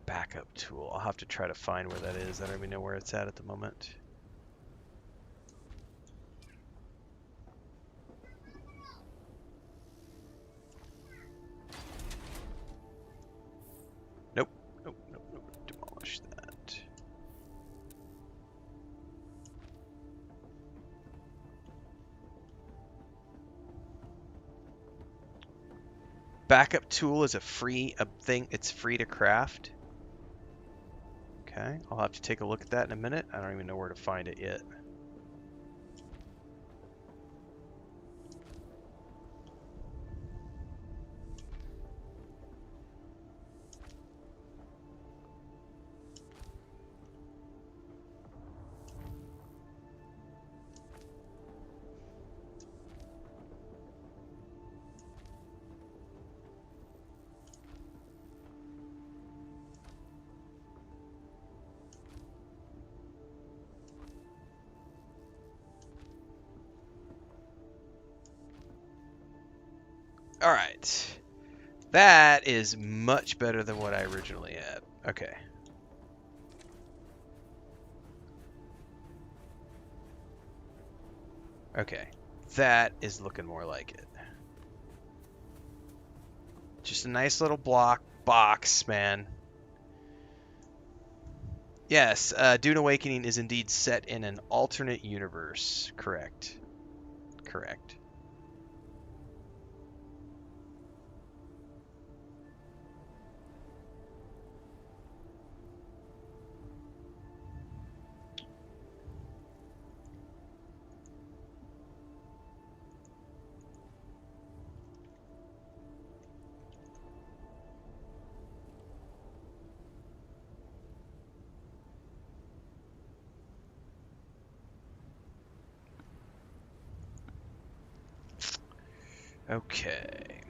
Speaker 1: Backup tool. I'll have to try to find where that is. I don't even know where it's at the moment. Nope. Nope. Nope. Nope. Demolish that. Backup tool is a thing. It's free to craft. Okay, I'll have to take a look at that in a minute. I don't even know where to find it yet. All right. That is much better than what I originally had. Okay. Okay. That is looking more like it. Just a nice little box, man. Yes, Dune Awakening is indeed set in an alternate universe. Correct. Correct. Okay.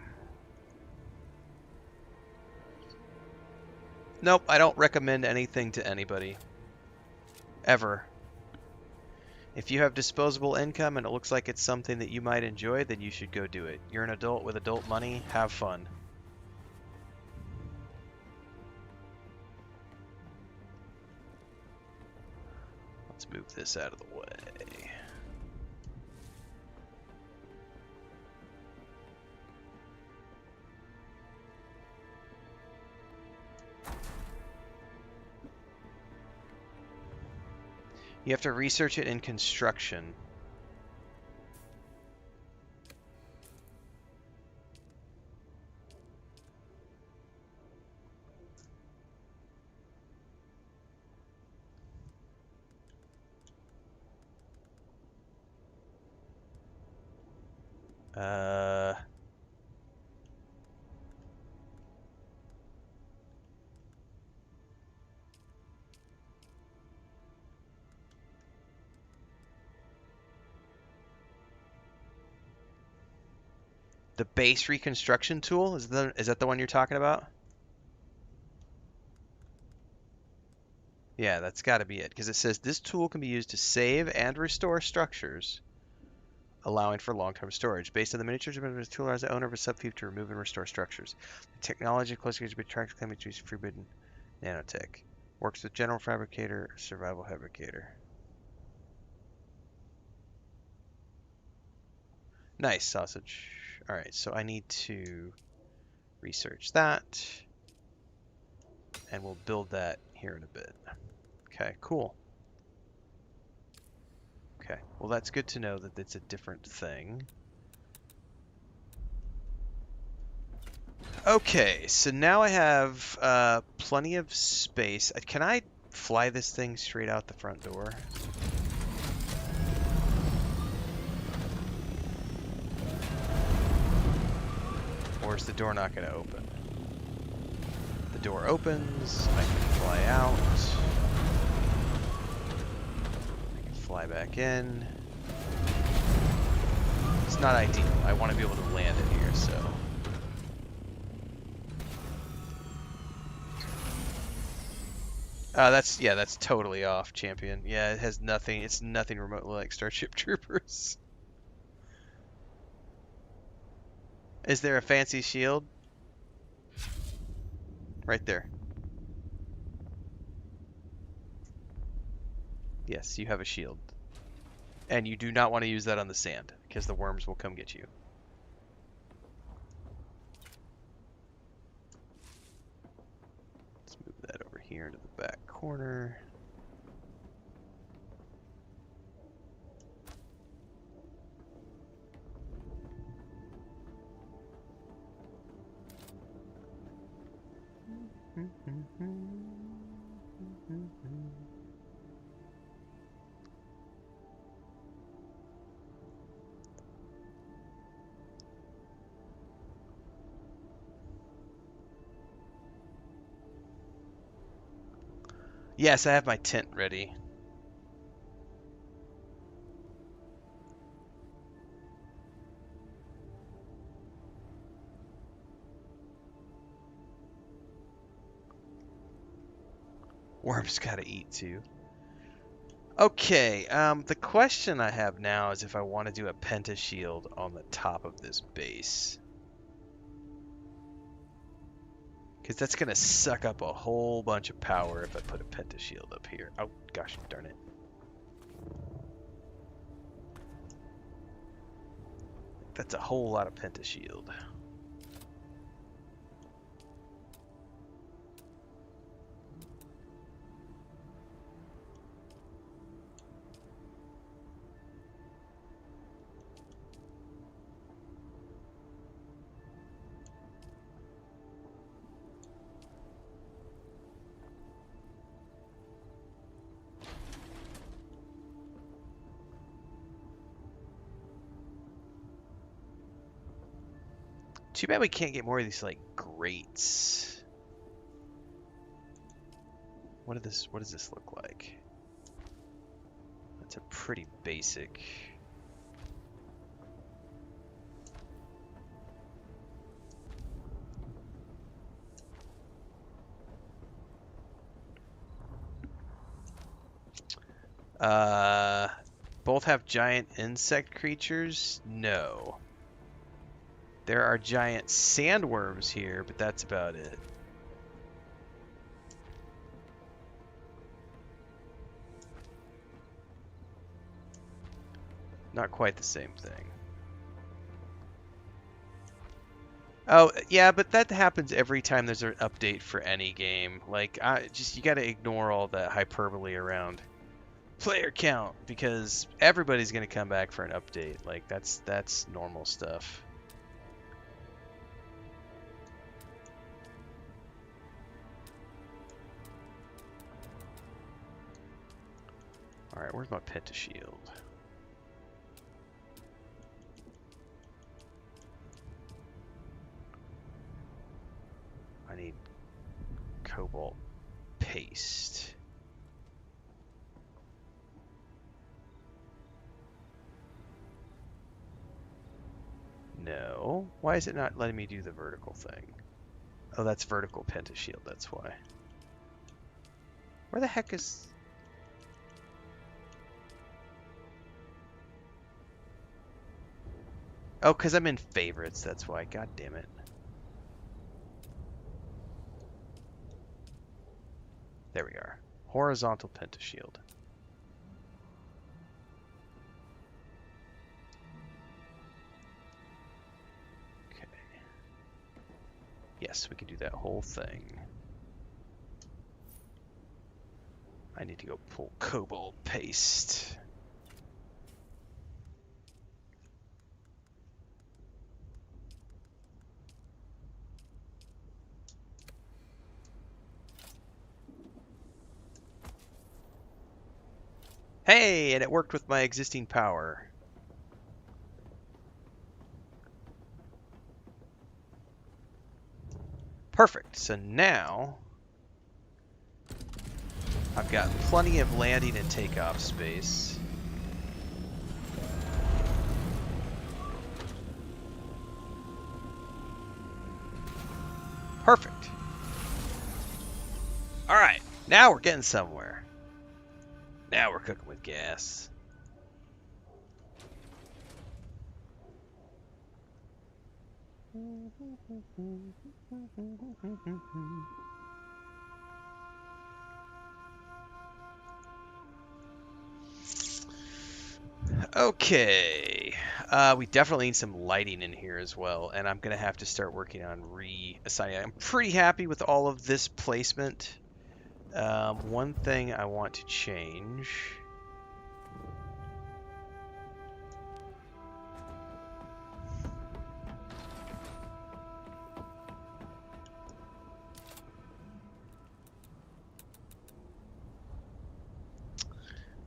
Speaker 1: Nope, I don't recommend anything to anybody. Ever. If you have disposable income and it looks like it's something that you might enjoy, then you should go do it. You're an adult with adult money. Have fun. Let's move this out of the way. You have to research it in construction. The base reconstruction tool? Is that the one you're talking about? Yeah, that's got to be it, because it says this tool can be used to save and restore structures, allowing for long-term storage. Based on the miniatures, the tool allows the owner of a sub-fief to remove and restore structures. The technology closely to be tracked can be used forbidden nanotech. Works with general fabricator, survival fabricator. Nice sausage. All right, so I need to research that, and we'll build that here in a bit. Okay, cool. Okay, well that's good to know that it's a different thing. Okay, so now I have plenty of space. Can I fly this thing straight out the front door? Or is the door not going to open? The door opens, I can fly out. I can fly back in. It's not ideal. I want to be able to land it here, so. That's totally off, champion. Yeah, it has nothing. It's nothing remotely like Starship Troopers. Is there a fancy shield? Right there. Yes, you have a shield. And you do not want to use that on the sand, because the worms will come get you. Let's move that over here into the back corner. Yes, I have my tent ready. Worms gotta eat too. Okay, the question I have now is if I want to do a pentashield on the top of this base. Because that's going to suck up a whole bunch of power if I put a pentashield up here. Oh, gosh darn it. That's a whole lot of pentashield. Too bad we can't get more of these, like, grates. What does this look like? That's a pretty basic. Both have giant insect creatures? No. There are giant sandworms here, but that's about it. Not quite the same thing. Oh, yeah, but that happens every time there's an update for any game. Like, you gotta ignore all that hyperbole around player count, because everybody's gonna come back for an update. Like, that's normal stuff. Alright, where's my pentashield? I need cobalt paste. No. Why is it not letting me do the vertical thing? Oh, that's vertical pentashield, that's why. Where the heck is... Oh, because I'm in favorites, that's why. God damn it. There we are. Horizontal pentashield. Okay. Yes, we can do that whole thing. I need to go pull cobalt paste. Hey, and it worked with my existing power. Perfect. So now I've got plenty of landing and takeoff space. Perfect. All right, now we're getting somewhere. Now we're cooking with gas. Okay. We definitely need some lighting in here as well, and I'm going to have to start working on reassigning. I'm pretty happy with all of this placement. One thing I want to change.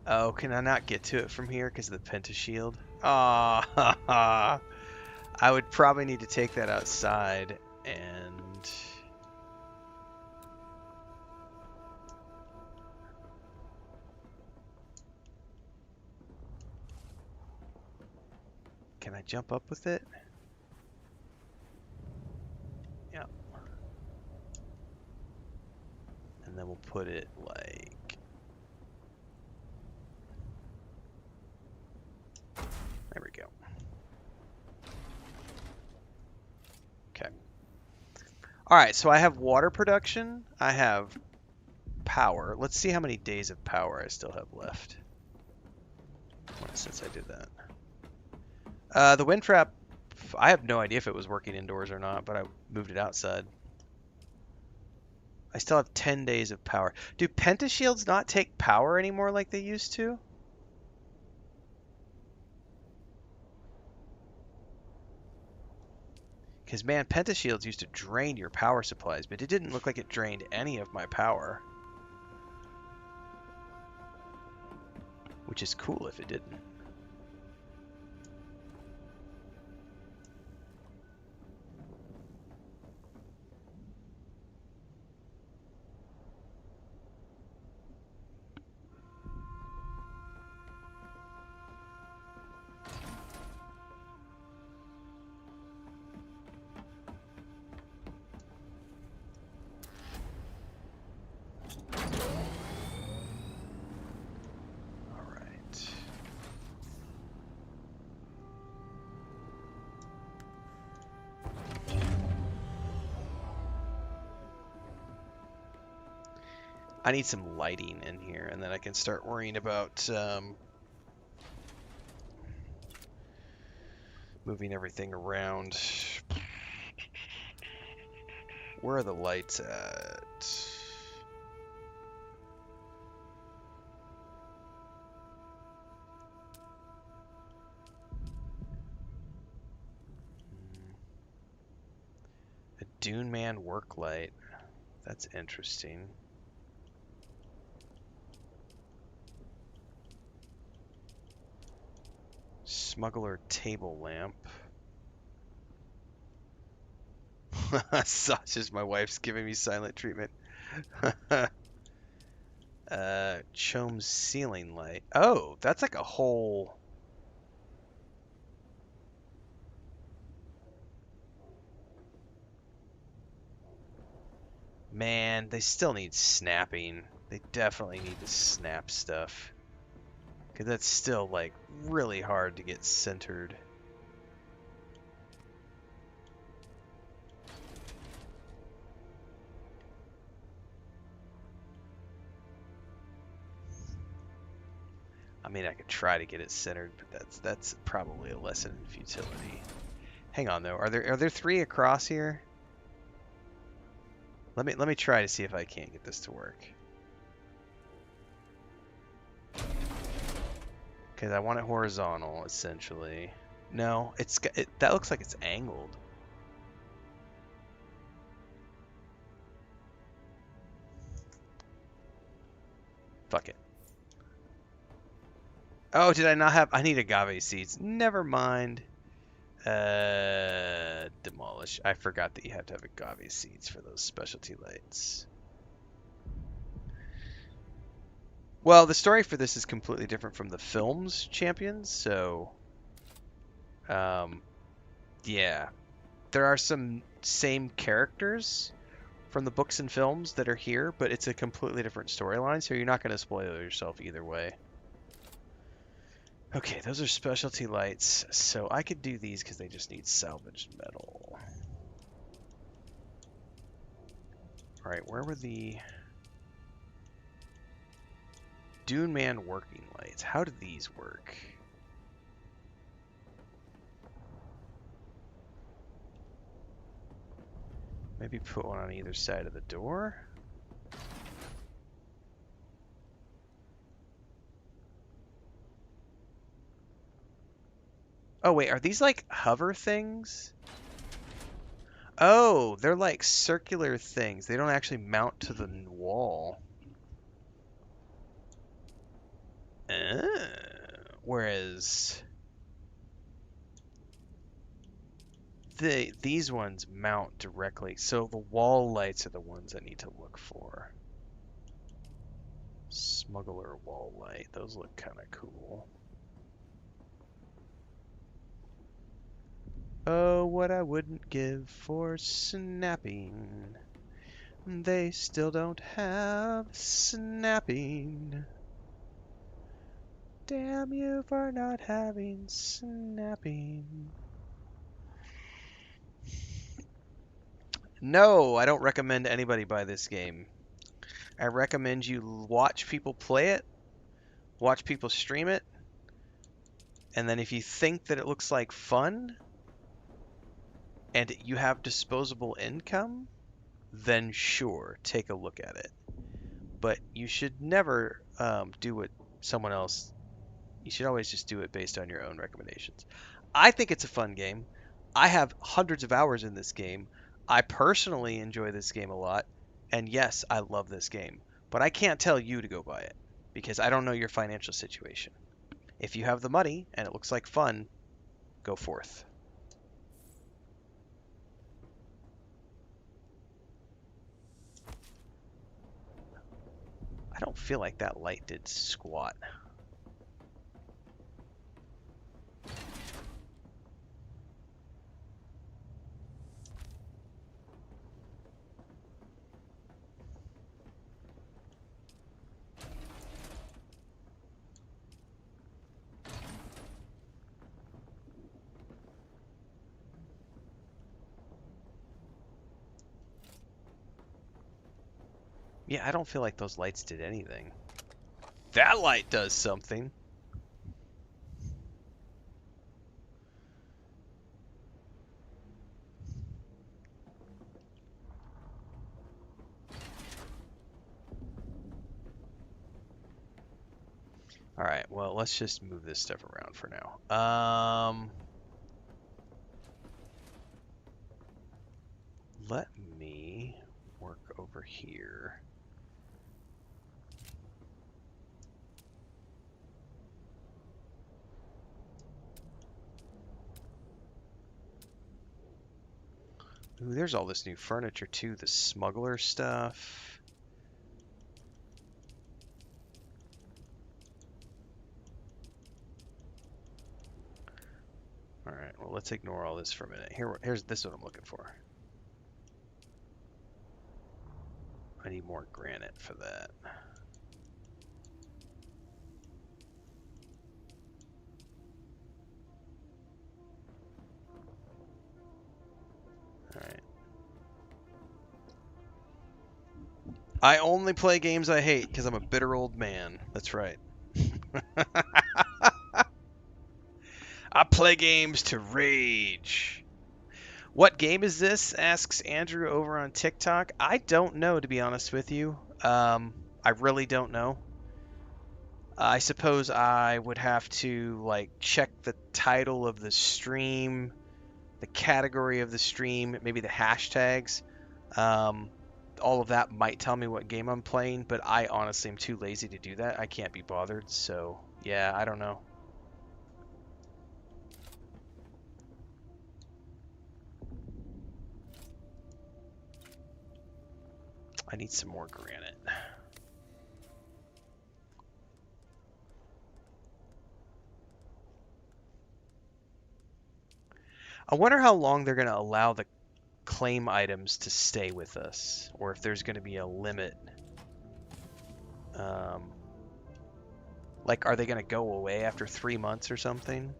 Speaker 1: Oh, can I not get to it from here because of the pentashield? Ah, I would probably need to take that outside and... Can I jump up with it? Yeah. And then we'll put it like... There we go. Okay. Alright, so I have water production. I have power. Let's see how many days of power I still have left. Since I did that. The wind trap, I have no idea if it was working indoors or not, but I moved it outside. I still have 10 days of power. Do pentashields not take power anymore like they used to? Because, man, pentashields used to drain your power supplies, but it didn't look like it drained any of my power. Which is cool if it didn't. I need some lighting in here, and then I can start worrying about moving everything around. Where are the lights at? A Dune Man work light. That's interesting. Smuggler table lamp. Sausage, my wife's giving me silent treatment. Chome's ceiling light. Oh, that's like a whole... Man, they still need snapping. They definitely need to snap stuff. Because that's still, like, really hard to get centered. I mean, I could try to get it centered, but that's probably a lesson in futility. Hang on, though. Are there 3 across here? Let me try to see if I can't get this to work. Because I want it horizontal, essentially. No, that looks like it's angled. Fuck it. Oh, did I not have... I need agave seeds. Never mind. Demolish. I forgot that you have to have agave seeds for those specialty lights. Well, the story for this is completely different from the film's Champions, so... yeah. There are some same characters from the books and films that are here, but it's a completely different storyline, so you're not going to spoil yourself either way. Okay, those are specialty lights, so I could do these because they just need salvaged metal. Alright, where were the Dune Man working lights? How do these work? Maybe put one on either side of the door? Oh wait, are these like hover things? Oh, they're like circular things. They don't actually mount to the wall. Whereas these ones mount directly. So the wall lights are the ones I need to look for. Smuggler wall light. Those look kind of cool. Oh, what I wouldn't give for snapping. They still don't have snapping. Damn you for not having snapping. No, I don't recommend anybody buy this game. I recommend you watch people play it, watch people stream it, and then if you think that it looks like fun and you have disposable income, then sure, take a look at it. But you should never do what someone else... You should always just do it based on your own recommendations. I think it's a fun game. I have hundreds of hours in this game. I personally enjoy this game a lot. And yes, I love this game. But I can't tell you to go buy it because I don't know your financial situation. If you have the money and it looks like fun, go forth. I don't feel like that light did squat. Yeah, I don't feel like those lights did anything. That light does something. All right, well, let's just move this stuff around for now. Let me work over here. Ooh, there's all this new furniture too, the smuggler stuff. All right, well, let's ignore all this for a minute. Here's this is what I'm looking for. I need more granite for that. All right. I only play games I hate because I'm a bitter old man. That's right. I play games to rage. What game is this? Asks Andrew over on TikTok. I don't know, to be honest with you. I really don't know. I suppose I would have to like check the title of the stream, the category of the stream, maybe the hashtags. All of that might tell me what game I'm playing, but I honestly am too lazy to do that. I can't be bothered, so yeah, I don't know. I need some more granite. I wonder how long they're going to allow the claim items to stay with us, or if there's going to be a limit. Like, are they going to go away after 3 months or something?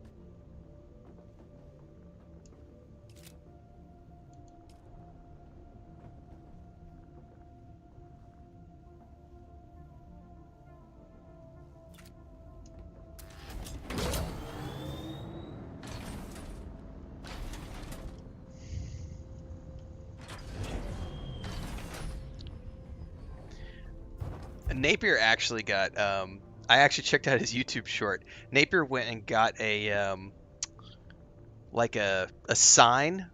Speaker 1: Napier actually got, I actually checked out his YouTube short. Napier went and got a, like a sign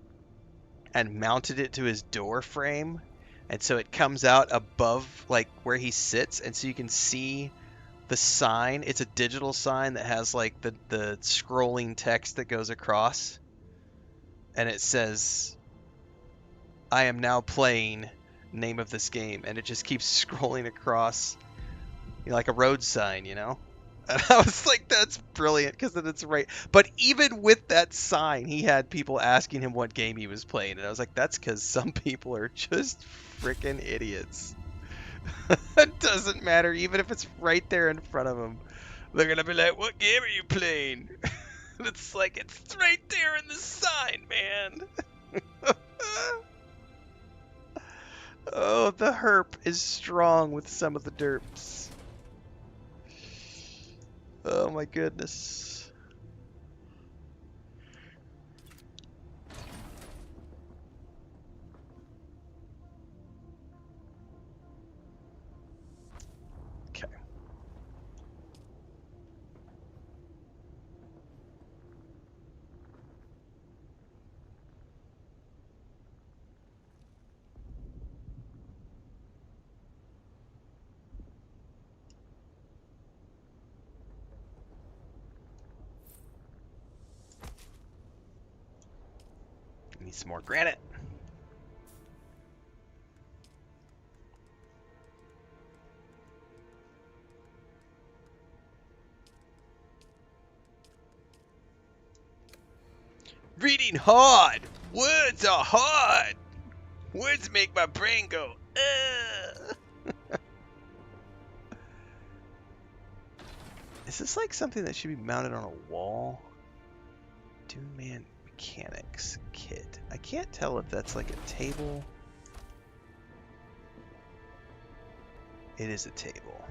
Speaker 1: and mounted it to his door frame. And so it comes out above, like, where he sits. And so you can see the sign. It's a digital sign that has, like, the scrolling text that goes across. And it says, I am now playing name of this game. And it just keeps scrolling across, you know, like a road sign, you know? And I was like, that's brilliant, because then it's right. But even with that sign, he had people asking him what game he was playing. And I was like, that's because some people are just freaking idiots. It doesn't matter, even if it's right there in front of them. They're going to be like, what game are you playing? And it's like, it's right there in the sign, man. Oh, the herp is strong with some of the derps. Oh my goodness. Okay. Need some more granite. Reading hard. Words are hard. Words make my brain go, Is this like something that should be mounted on a wall? Dune Man Mechanics Kit. I can't tell if that's like a table. It is a table.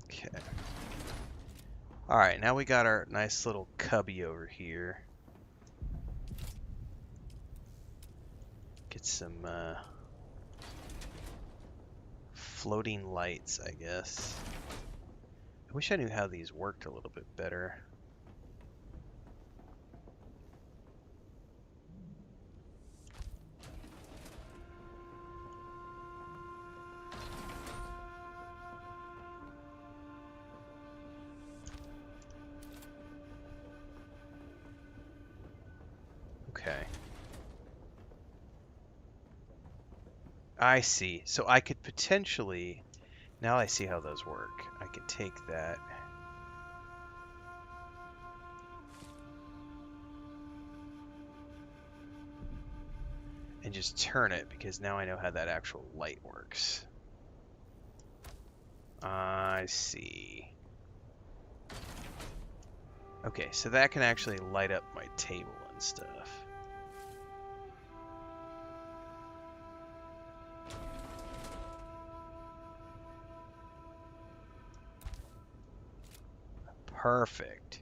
Speaker 1: Okay. Alright, now we got our nice little cubby over here. Get some floating lights, I guess. I wish I knew how these worked a little bit better. Okay. I see. So I could potentially... Now I see how those work. I could take that... and just turn it, because now I know how that actual light works. I see. Okay, so that can actually light up my table and stuff. Perfect.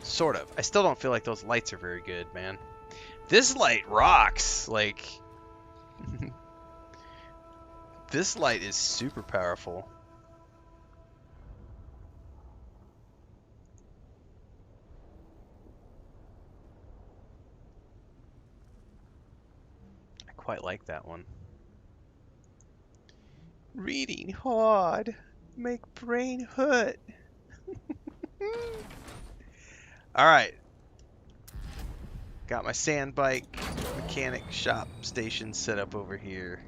Speaker 1: Sort of. I still don't feel like those lights are very good, man. This light rocks. Like, this light is super powerful. I quite like that one. Reading hard. Make brain hurt. Alright. Got my sand bike mechanic shop station set up over here.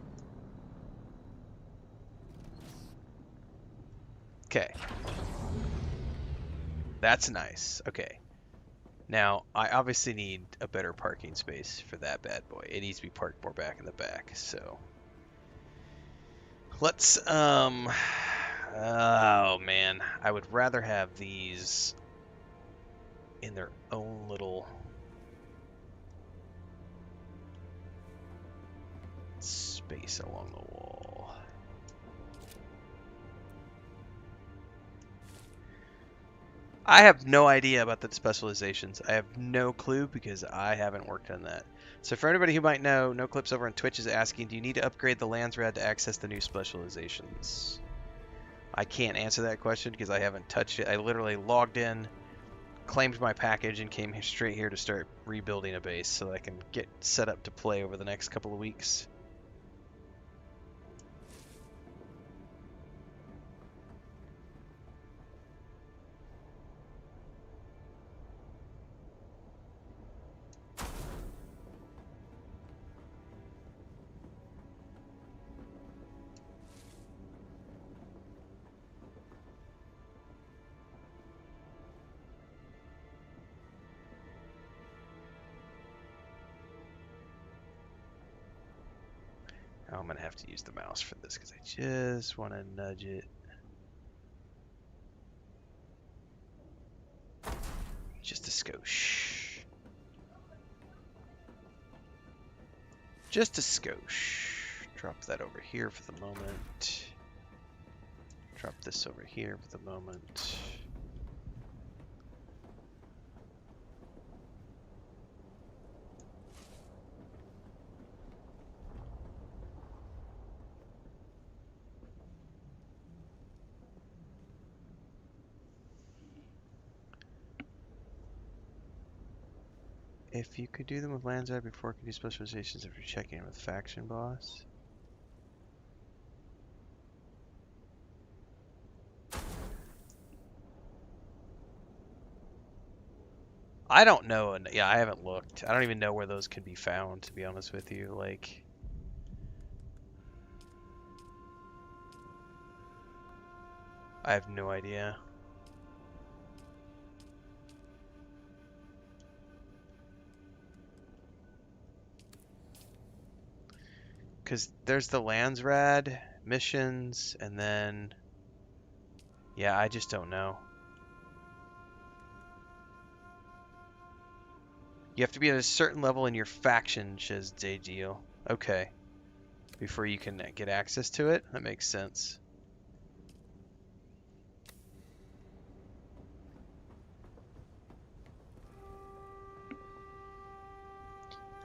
Speaker 1: Okay. That's nice. Okay. Now, I obviously need a better parking space for that bad boy. It needs to be parked more back in the back, so... Let's, oh man. I would rather have these in their own little space along the wall. I have no idea about the specializations. I have no clue because I haven't worked on that. So for anybody who might know, No Clips over on Twitch is asking, do you need to upgrade the Landsraad to access the new specializations? I can't answer that question because I haven't touched it. I literally logged in, claimed my package, and came straight here to start rebuilding a base so that I can get set up to play over the next couple of weeks. Oh, I'm going to have to use the mouse for this because I just want to nudge it. Just a skosh. Just a skosh. Drop that over here for the moment. Drop this over here for the moment. If you could do them with Landsraad before it can do specializations after checking in with faction boss. I don't know. Yeah, I haven't looked. I don't even know where those can be found, to be honest with you. Like, I have no idea. Because there's the Landsraad missions, and then... Yeah, I just don't know. You have to be at a certain level in your faction, says Deal. Okay. Before you can get access to it? That makes sense.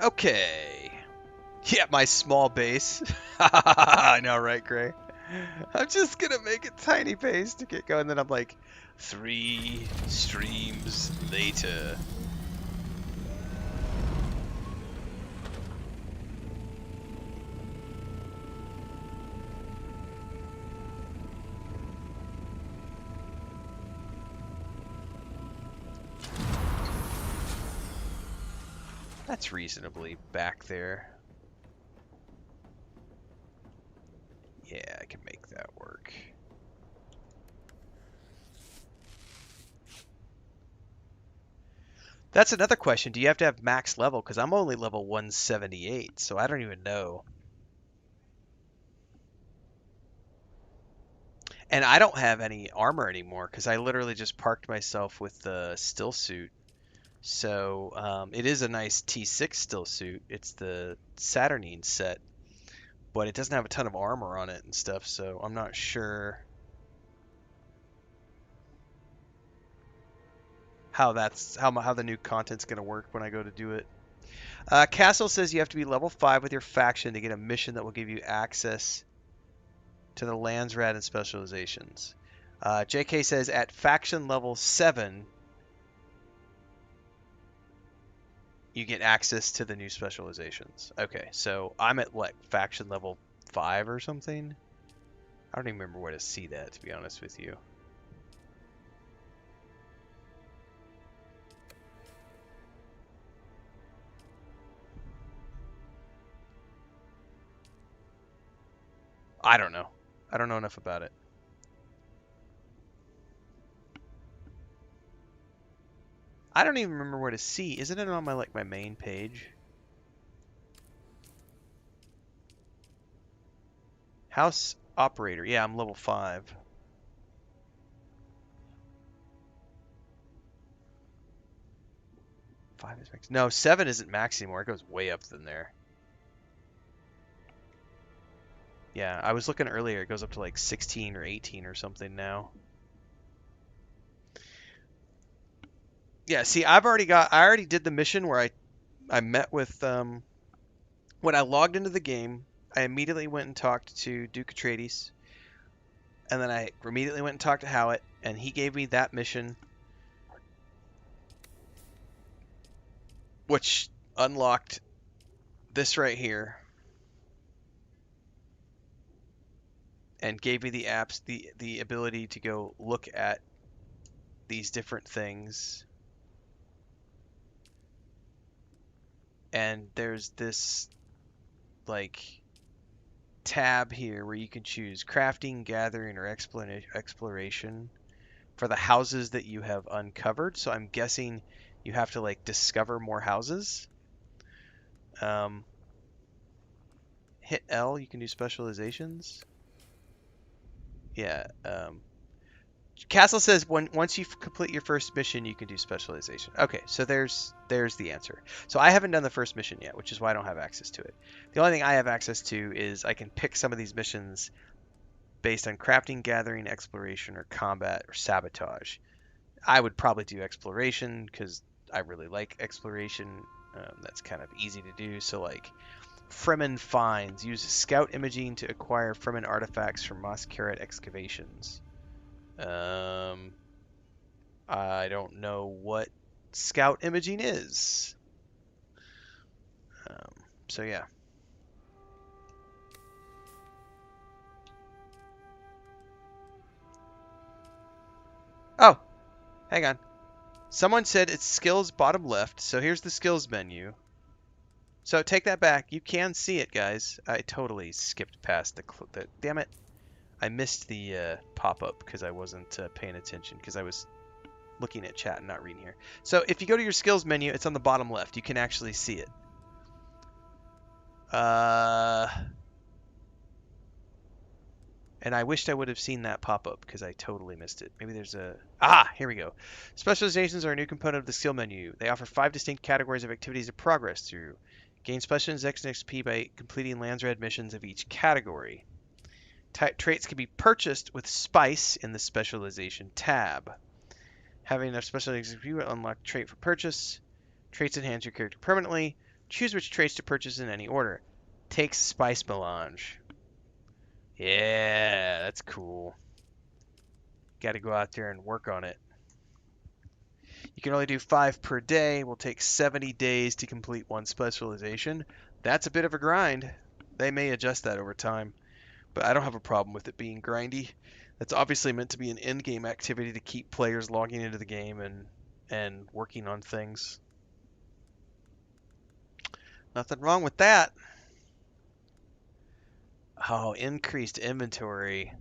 Speaker 1: Okay. Yeah, my small base. I know, right, Gray? I'm just gonna make a tiny base to get going, then I'm like, 3 streams later. That's reasonably back there. Yeah, I can make that work. That's another question. Do you have to have max level? Because I'm only level 178, so I don't even know. And I don't have any armor anymore because I literally just parked myself with the still suit. So it is a nice T6 still suit. It's the Saturnine set, but it doesn't have a ton of armor on it and stuff, so I'm not sure how the new content's gonna work when I go to do it. Castle says you have to be level 5 with your faction to get a mission that will give you access to the Landsraad and specializations. JK says at faction level 7 you get access to the new specializations. Okay, so I'm at what, faction level 5 or something? I don't even remember where to see that, to be honest with you. I don't know. I don't know enough about it. I don't even remember where to see. Isn't it on my my main page? House operator. Yeah, I'm level 5. Five is max. No, 7 isn't max anymore. It goes way up than there. Yeah, I was looking earlier. It goes up to like 16 or 18 or something now. Yeah, see, I already did the mission where I met with, when I logged into the game, I immediately went and talked to Duke Atreides, and then I immediately went and talked to Howitt, and he gave me that mission, which unlocked this right here, and gave me the ability to go look at these different things. And there's this like tab here where you can choose crafting, gathering, or exploration for the houses that you have uncovered. So I'm guessing you have to like discover more houses. Hit L, you can do specializations. Yeah. Castle says once you complete your first mission, you can do specialization. Okay, so there's the answer. So I haven't done the first mission yet, which is why I don't have access to it. The only thing I have access to is I can pick some of these missions based on crafting, gathering, exploration, or combat, or sabotage. I would probably do exploration because I really like exploration. That's kind of easy to do. So like Fremen finds. Use scout imaging to acquire Fremen artifacts from Moss Carrot excavations. I don't know what scout imaging is. So yeah. Oh, hang on. Someone said it's skills bottom left, so here's the skills menu. So take that back. You can see it, guys. I totally skipped past the damn it. I missed the pop-up because I wasn't paying attention because I was looking at chat and not reading here. So if you go to your skills menu, it's on the bottom left. You can actually see it. And I wished I would have seen that pop up because I totally missed it. Maybe there's a... Ah, here we go. Specializations are a new component of the skill menu. They offer 5 distinct categories of activities to progress through. Gain specialization and XP by completing Landsraad missions of each category. Traits can be purchased with Spice in the Specialization tab. Having enough specialization XP will unlock trait for purchase. Traits enhance your character permanently. Choose which traits to purchase in any order. Take Spice Melange. Yeah, that's cool. Got to go out there and work on it. You can only do 5 per day. Will take 70 days to complete one specialization. That's a bit of a grind. They may adjust that over time, but I don't have a problem with it being grindy. That's obviously meant to be an in-game activity to keep players logging into the game and working on things. Nothing wrong with that. Oh, increased inventory.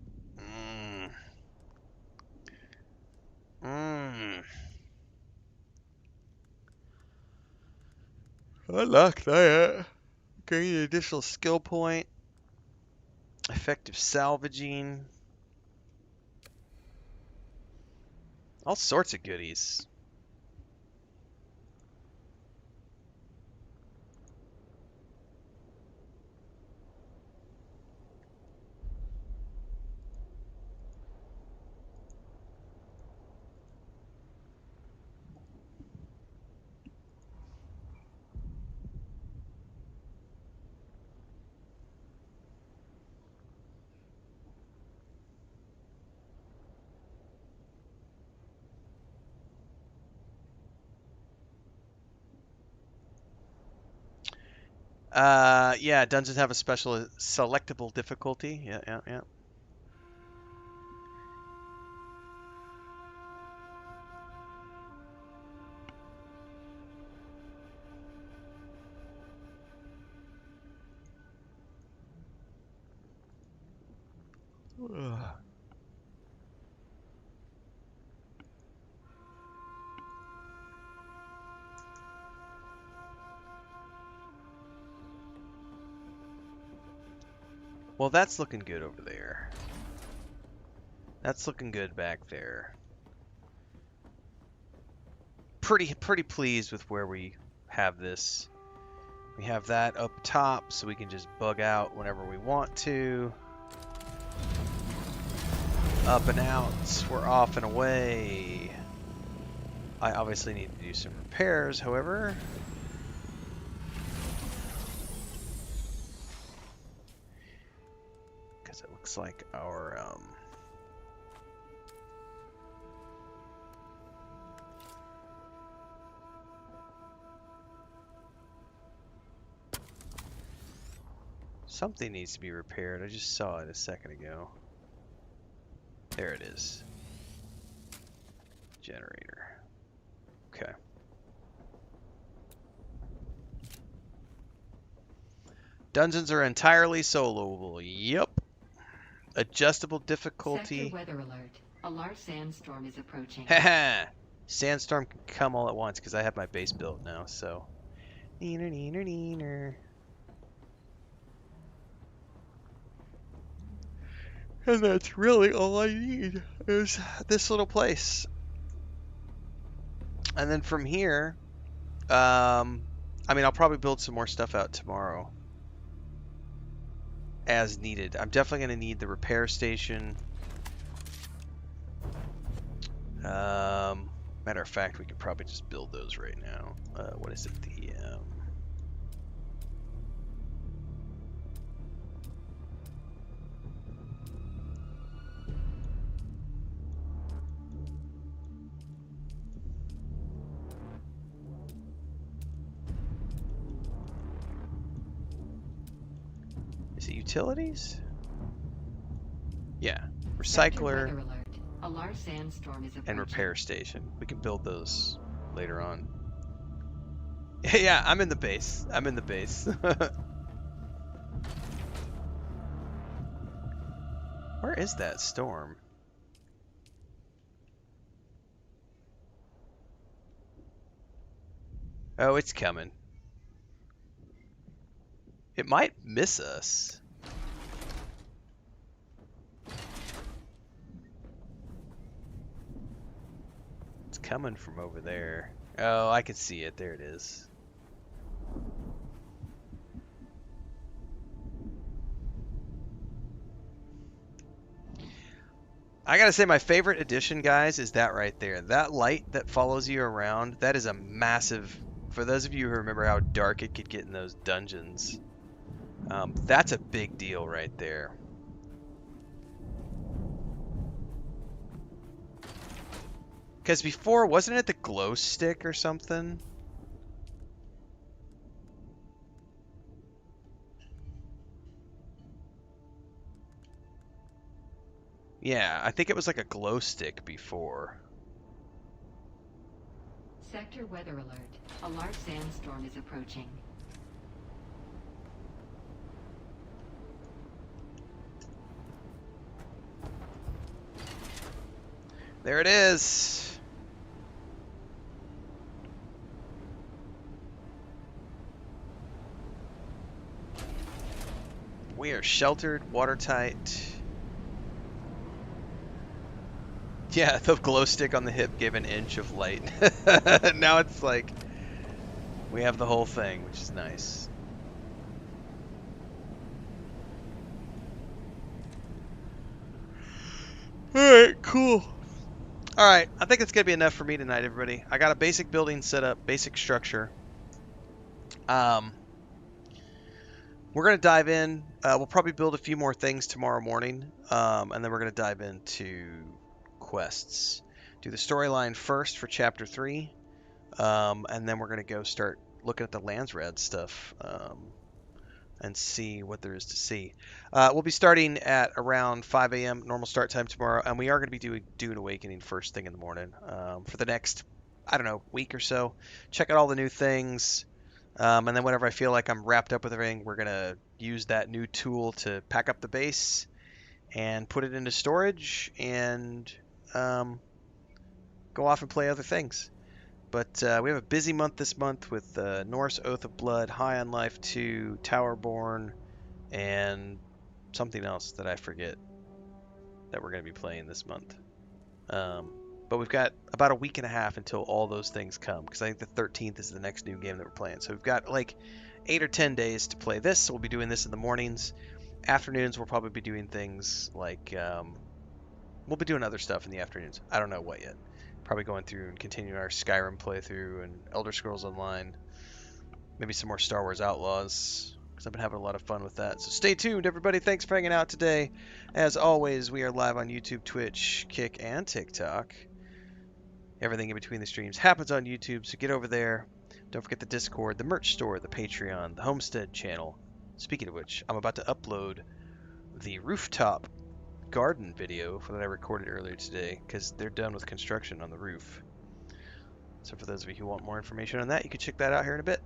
Speaker 1: I like that. Gain an additional skill point. Effective salvaging. All sorts of goodies. Yeah, dungeons have a special selectable difficulty. Yeah. Well, that's looking good over there. That's looking good back there. Pretty pleased with where we have this. We have that up top, so we can just bug out whenever we want to. Up and out, we're off and away. I obviously need to do some repairs, however. Because it looks like our... something needs to be repaired. I just saw it a second ago. There it is. Generator. Okay. Dungeons are entirely soloable. Yep. Adjustable difficulty.
Speaker 7: Sector weather alert. A large sandstorm is approaching.
Speaker 1: Haha. Sandstorm can come all at once because I have my base built now, so. Neener. And that's really all I need is this little place. And then from here, I mean, I'll probably build some more stuff out tomorrow as needed. I'm definitely going to need the repair station. Matter of fact, we could probably just build those right now. What is it? Is it utilities? Yeah. Recycler
Speaker 7: Weather alert. A large sandstorm is approaching.
Speaker 1: and repair station. We can build those later on. Yeah, I'm in the base. I'm in the base. Where is that storm? Oh, it's coming. It might miss us. It's coming from over there. Oh, I can see it. There it is. I gotta say, my favorite addition, guys, is that right there. That light that follows you around, that is a massive... For those of you who remember how dark it could get in those dungeons, that's a big deal right there. Because before, wasn't it the glow stick or something? Yeah, I think it was like a glow stick before.
Speaker 7: Sector weather alert. A large sandstorm is approaching.
Speaker 1: There it is. We are sheltered, watertight. Yeah, the glow stick on the hip gave an inch of light. Now it's like we have the whole thing, which is nice. Alright, cool. Alright, I think it's going to be enough for me tonight, everybody. I got a basic building set up, basic structure. We're going to dive in. We'll probably build a few more things tomorrow morning, and then we're going to dive into quests. Do the storyline first for Chapter 3, and then we're going to go start looking at the Landsraad stuff and see what there is to see. We'll be starting at around 5 a.m. normal start time tomorrow, and we are going to be doing Dune Awakening first thing in the morning for the next, I don't know, week or so. Check out all the new things. And then whenever I feel like I'm wrapped up with everything, we're going to use that new tool to pack up the base and put it into storage and go off and play other things. But we have a busy month this month with Norse Oath of Blood, High on Life 2, Towerborn, and something else that I forget that we're going to be playing this month. But we've got about a week and a half until all those things come, because I think the 13th is the next new game that we're playing. So we've got like 8 or 10 days to play this. So we'll be doing this in the mornings. Afternoons, we'll probably be doing things like... we'll be doing other stuff in the afternoons. I don't know what yet. Probably going through and continuing our Skyrim playthrough and Elder Scrolls Online. Maybe some more Star Wars Outlaws, because I've been having a lot of fun with that. So stay tuned, everybody. Thanks for hanging out today. As always, we are live on YouTube, Twitch, Kick, and TikTok. Everything in between the streams happens on YouTube, so get over there. Don't forget the Discord, the merch store, the Patreon, the Homestead channel. Speaking of which, I'm about to upload the rooftop garden video that I recorded earlier today, because they're done with construction on the roof. So for those of you who want more information on that, you can check that out here in a bit.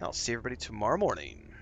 Speaker 1: I'll see everybody tomorrow morning.